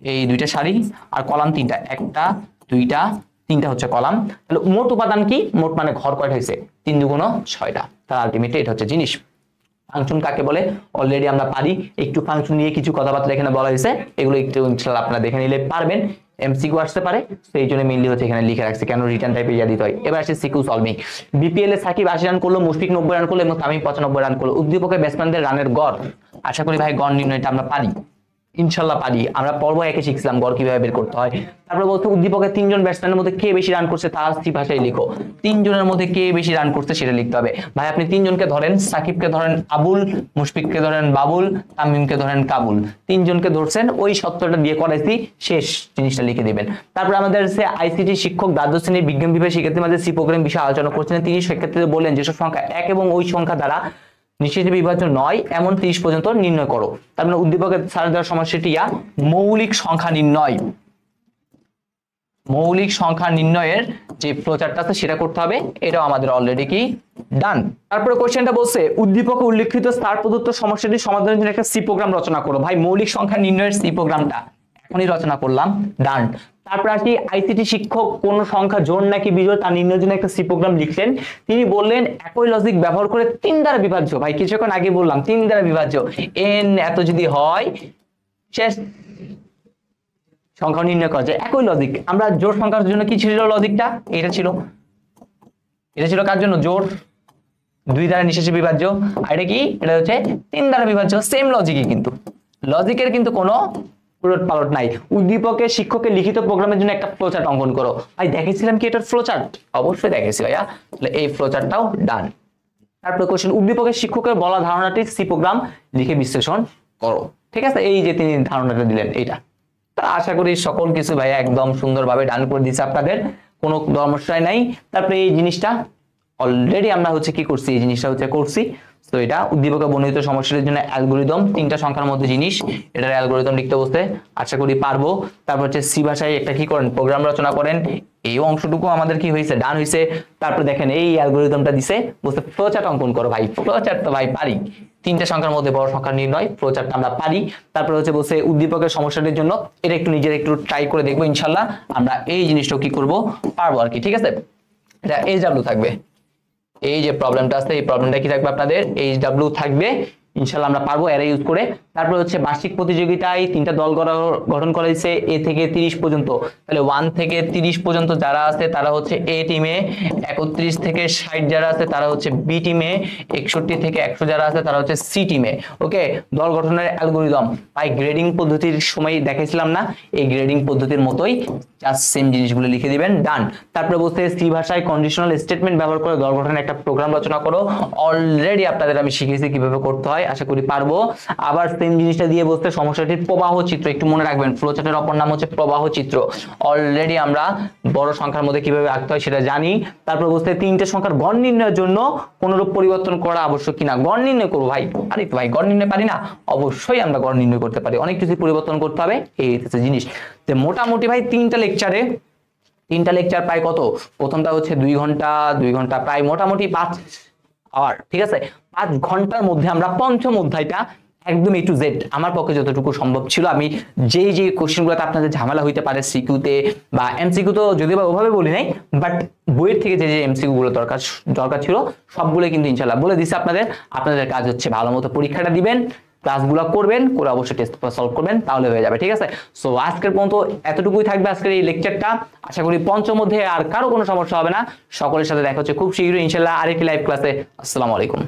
এই 2টা সারি, আর কলাম 3টা, 1টা 2টা 3টা হচ্ছে কলাম। তাহলে মোট উপাদান কি? মোট মানে ঘর কয়টা হয়েছে? 3 2 6টা। তাহলে আলটিমেটলি এটা হচ্ছে জিনিস। ফাংশন কাকে বলে অলরেডি আমরা পারি, একটু ফাংশন নিয়ে কিছু কথাবার্তা এখানে বলা হয়েছে, এগুলো একটু ইনশাআল্লাহ আপনারা দেখে নিলে পারবেন। এমসিকিউ আসতে পারে, তো এই জন্য মেইনলি হচ্ছে এখানে লিখে রাখছি, কেন রিটার্ন টাইপে ইয়া দিতে হয়। এবার আসছে সিকিউ সলভিং। বিপিএল এ সাকিব 80 রান করলো, মুশফিক 90 রান করলো এবং তামিম 95 রান করলো। উদ্দীপকের ব্যাটসম্যানদের রানের গড়, আশা করি ভাই গড় নির্ণয়টা আমরা পারি। ইনশাল্লাহ পারি। আমরা পর্ব একে শিখছিলাম গড় কিভাবে বের করতে হয়। তারপরে বলতে উদ্দীপকের 3 জন ব্যাটসম্যানের মধ্যে কে বেশি রান করছে তা সি ভাষায় লিখো। 3 জনের মধ্যে কে বেশি রান করছে সেটা লিখতে হবে। ভাই আপনি 3 জনকে ধরেন, সাকিবকে ধরেন আবুল, মুশফিককে ধরেন বাবুল, তামিমকে ধরেন কাবুল। 3 জনকে ধরছেন, ওই সত্যটা দিয়ে করাইছি, শেষ জিনিসটা লিখে দিবেন। তারপর আমাদের সে আইসিটি শিক্ষক দ্বাদশ শ্রেণীর বিজ্ঞান বিভাগের শিক্ষার্থীর মাঝে সি প্রোগ্রাম বিষয়ে আলোচনা করছেন। তিনি শিক্ষার্থীদের বললেন যেসব সংখ্যা 1 এবং ওই সংখ্যা দ্বারা নিশ্চিত বিভাজ্য নয় এমন 30 পর্যন্ত নির্ণয় করো। তার মানে উদ্দীপকের স্যার দেওয়ার সমস্যাটি মৌলিক সংখ্যা নির্ণয়, মৌলিক সংখ্যা নির্ণয়ের যে ফ্লোচার্টটা আছে সেটা করতে হবে। এটাও আমাদের অলরেডি কি ডান। তারপরে কোশ্চেনটা বলছে উদ্দীপকে উল্লেখিত স্যার প্রদত্ত সমস্যাটি সমাধানের জন্য একটা সি প্রোগ্রাম রচনা করো। ভাই মৌলিক সংখ্যা নির্ণয়ের সি প্রোগ্রামটা এখনই রচনা করলাম, ডান। তারপর আসি আইসিটি শিক্ষক কোন সংখ্যা জোড় নাকি বিজোড় তা নির্ণয়ের জন্য একটা সি প্রোগ্রাম লিখলেন। তিনি বললেন একই লজিক ব্যবহার করে 3 দ্বারা বিভাজ্য। ভাই কিছুক্ষণ আগে বললাম 3 দ্বারা বিভাজ্য, n এত যদি হয় শেষ সংখ্যা নির্ণয় করা যায়। একই লজিক আমরা জোড় সংখ্যার জন্য কি ছিল লজিকটা, এটা ছিল কার জন্য, জোড় 2 দ্বারা নিঃশেষে বিভাজ্য। আর এটা কি, এটা হচ্ছে 3 দ্বারা বিভাজ্য। সেম লজিকই, কিন্তু লজিকের কিন্তু কোনো উলট পালট নাই। উদ্দীপকের শিক্ষকের লিখিত প্রোগ্রামের জন্য একটা ফ্লোচার্ট অঙ্কন করো। ভাই দেখেছিলাম কি এটার ফ্লোচার্ট, অবশ্যই দেখেছি ভাইয়া, তাহলে এই ফ্লোচার্টটাও ডান। তারপরে কোশ্চেন উদ্দীপকের শিক্ষকের বলা ধারণাটি সি প্রোগ্রাম লিখে বিশ্লেষণ করো। ঠিক আছে, এই যে তিনি ধারণাটা দিলেন এইটা, তা আশা করি সকল কিছু ভাইয়া একদম সুন্দরভাবে ডান করে দিচ্ছে, আপনাদের কোনো সমস্যাই নাই। তারপরে এই জিনিসটা অলরেডি আমরা হচ্ছে কি করছি, এই জিনিসটা হচ্ছে করছি। তো এটা উদ্দীপকে বর্ণিত সমস্যাটির জন্য অ্যালগরিদম, 3টা সংখ্যার মধ্যে জিনিস, এটার অ্যালগরিদম লিখতে বসতে আশা করি পারবো। তারপর হচ্ছে সি ভাষায় একটা কি করেন, প্রোগ্রাম রচনা করেন। এই অংশটুকু আমাদের কি হয়েছে, ডান হয়েছে। তারপর দেখেন এই অ্যালগরিদমটা দিছে, বুঝতে ফ্লোচার্ট অঙ্কন করো। ভাই ফ্লোচার্ট তো ভাই পারি, 3টা সংখ্যার মধ্যে বড় সংখ্যা নির্ণয়, ফ্লোচার্টটা আমরা পারি। তারপর হচ্ছে বলছে উদ্দীপকের সমস্যাটির জন্য এটা একটু নিজের একটু ট্রাই করে দেখবো, ইনশাল্লাহ আমরা এই জিনিসটা কি করব পারবো আর কি। ঠিক আছে, এটা HW থাকবে। এই যে প্রবলেমটা আছে এই প্রবলেমটা কি থাকবে আপনাদের, HW থাকবে, ইনশাআল্লাহ আমরা পারবো এরা ইউজ করে। তারপর হচ্ছে বার্ষিক প্রতিযোগিতায় 3টা দল গঠন করা হয়েছে A থেকে 30 পর্যন্ত। তাহলে 1 থেকে 30 পর্যন্ত যারা আছে তারা হচ্ছে A টিমে, 31 থেকে 60 যারা আছে তারা হচ্ছে B টিমে, 61 থেকে 100 যারা আছে তারা হচ্ছে C টিমে। ওকে, দল গঠনের অ্যালগরিদম ভাই গ্রেডিং পদ্ধতির সময় দেখাইছিলাম না, এই গ্রেডিং পদ্ধতির মতোই জাস্ট সেম জিনিসগুলো লিখে দিবেন, ডান। তারপরে বলতে সি ভাষায় কন্ডিশনাল স্টেটমেন্ট ব্যবহার করে দল গঠনের একটা প্রোগ্রাম রচনা করো। অলরেডি আপনাদের আমি শিখিয়েছি কিভাবে করতে হয়, আশা করি পারবো। আবার সেম জিনিসটা দিয়ে বলতে সমস্যাটির প্রবাহ চিত্র, একটু মনে রাখবেন ফ্লোচার্টের অপর নাম হচ্ছে প্রবাহ চিত্র। অলরেডি আমরা বড় সংখ্যার মধ্যে কিভাবে আঁকতে হয় সেটা জানি। তারপর বলতে 3টে সংখ্যার গড় নির্ণয়ের জন্য কোনরূপ পরিবর্তন করা আবশ্যক কিনা, গড় নির্ণয় করবো। ভাই পারি তো ভাই, গড় নির্ণয় পারি না, অবশ্যই আমরা গড় নির্ণয় করতে পারি, অনেক কিছু পরিবর্তন করতে হবে, এই হচ্ছে জিনিস। তো মোটামুটি ভাই 3টা লেকচার প্রায় কত, প্রথমটা হচ্ছে 2 ঘন্টা প্রায় মোটামুটি 5 আওয়ার। ঠিক আছে, 5 ঘন্টার মধ্যে আমরা পঞ্চম অধ্যায়টা একদম A to Z আমার পক্ষে যতটুকু সম্ভব ছিল, আমি যে কোশ্চেনগুলোতে আপনাদের ঝামেলা হইতে পারে সিকিউতে বা এমসিকিউ, তো যদিও বা ওভাবে বলি নাই, বাট বইয়ের থেকে যে এমসিকিউ গুলো দরকার ছিল সবগুলো কিন্তু ইনশাআল্লাহ বলে দিচ্ছি আপনাদের। আপনাদের কাজ হচ্ছে ভালো মতো পরীক্ষাটা দিবেন, ক্লাসগুলো করবেন, করে অবশ্যই টেস্ট পেপার সলভ করবেন, তাহলে হয়ে যাবে। ঠিক আছে, সো আজকের পর্যন্ত এতটুকুই থাকবে আজকের এই লেকচারটা। আশা করি পঞ্চম মধ্যে আর কারো কোনো সমস্যা হবে না। সকলের সাথে দেখা হচ্ছে খুব শীঘ্রই ইনশাআল্লাহ আরেকটি লাইভ ক্লাসে। আসসালামু আলাইকুম।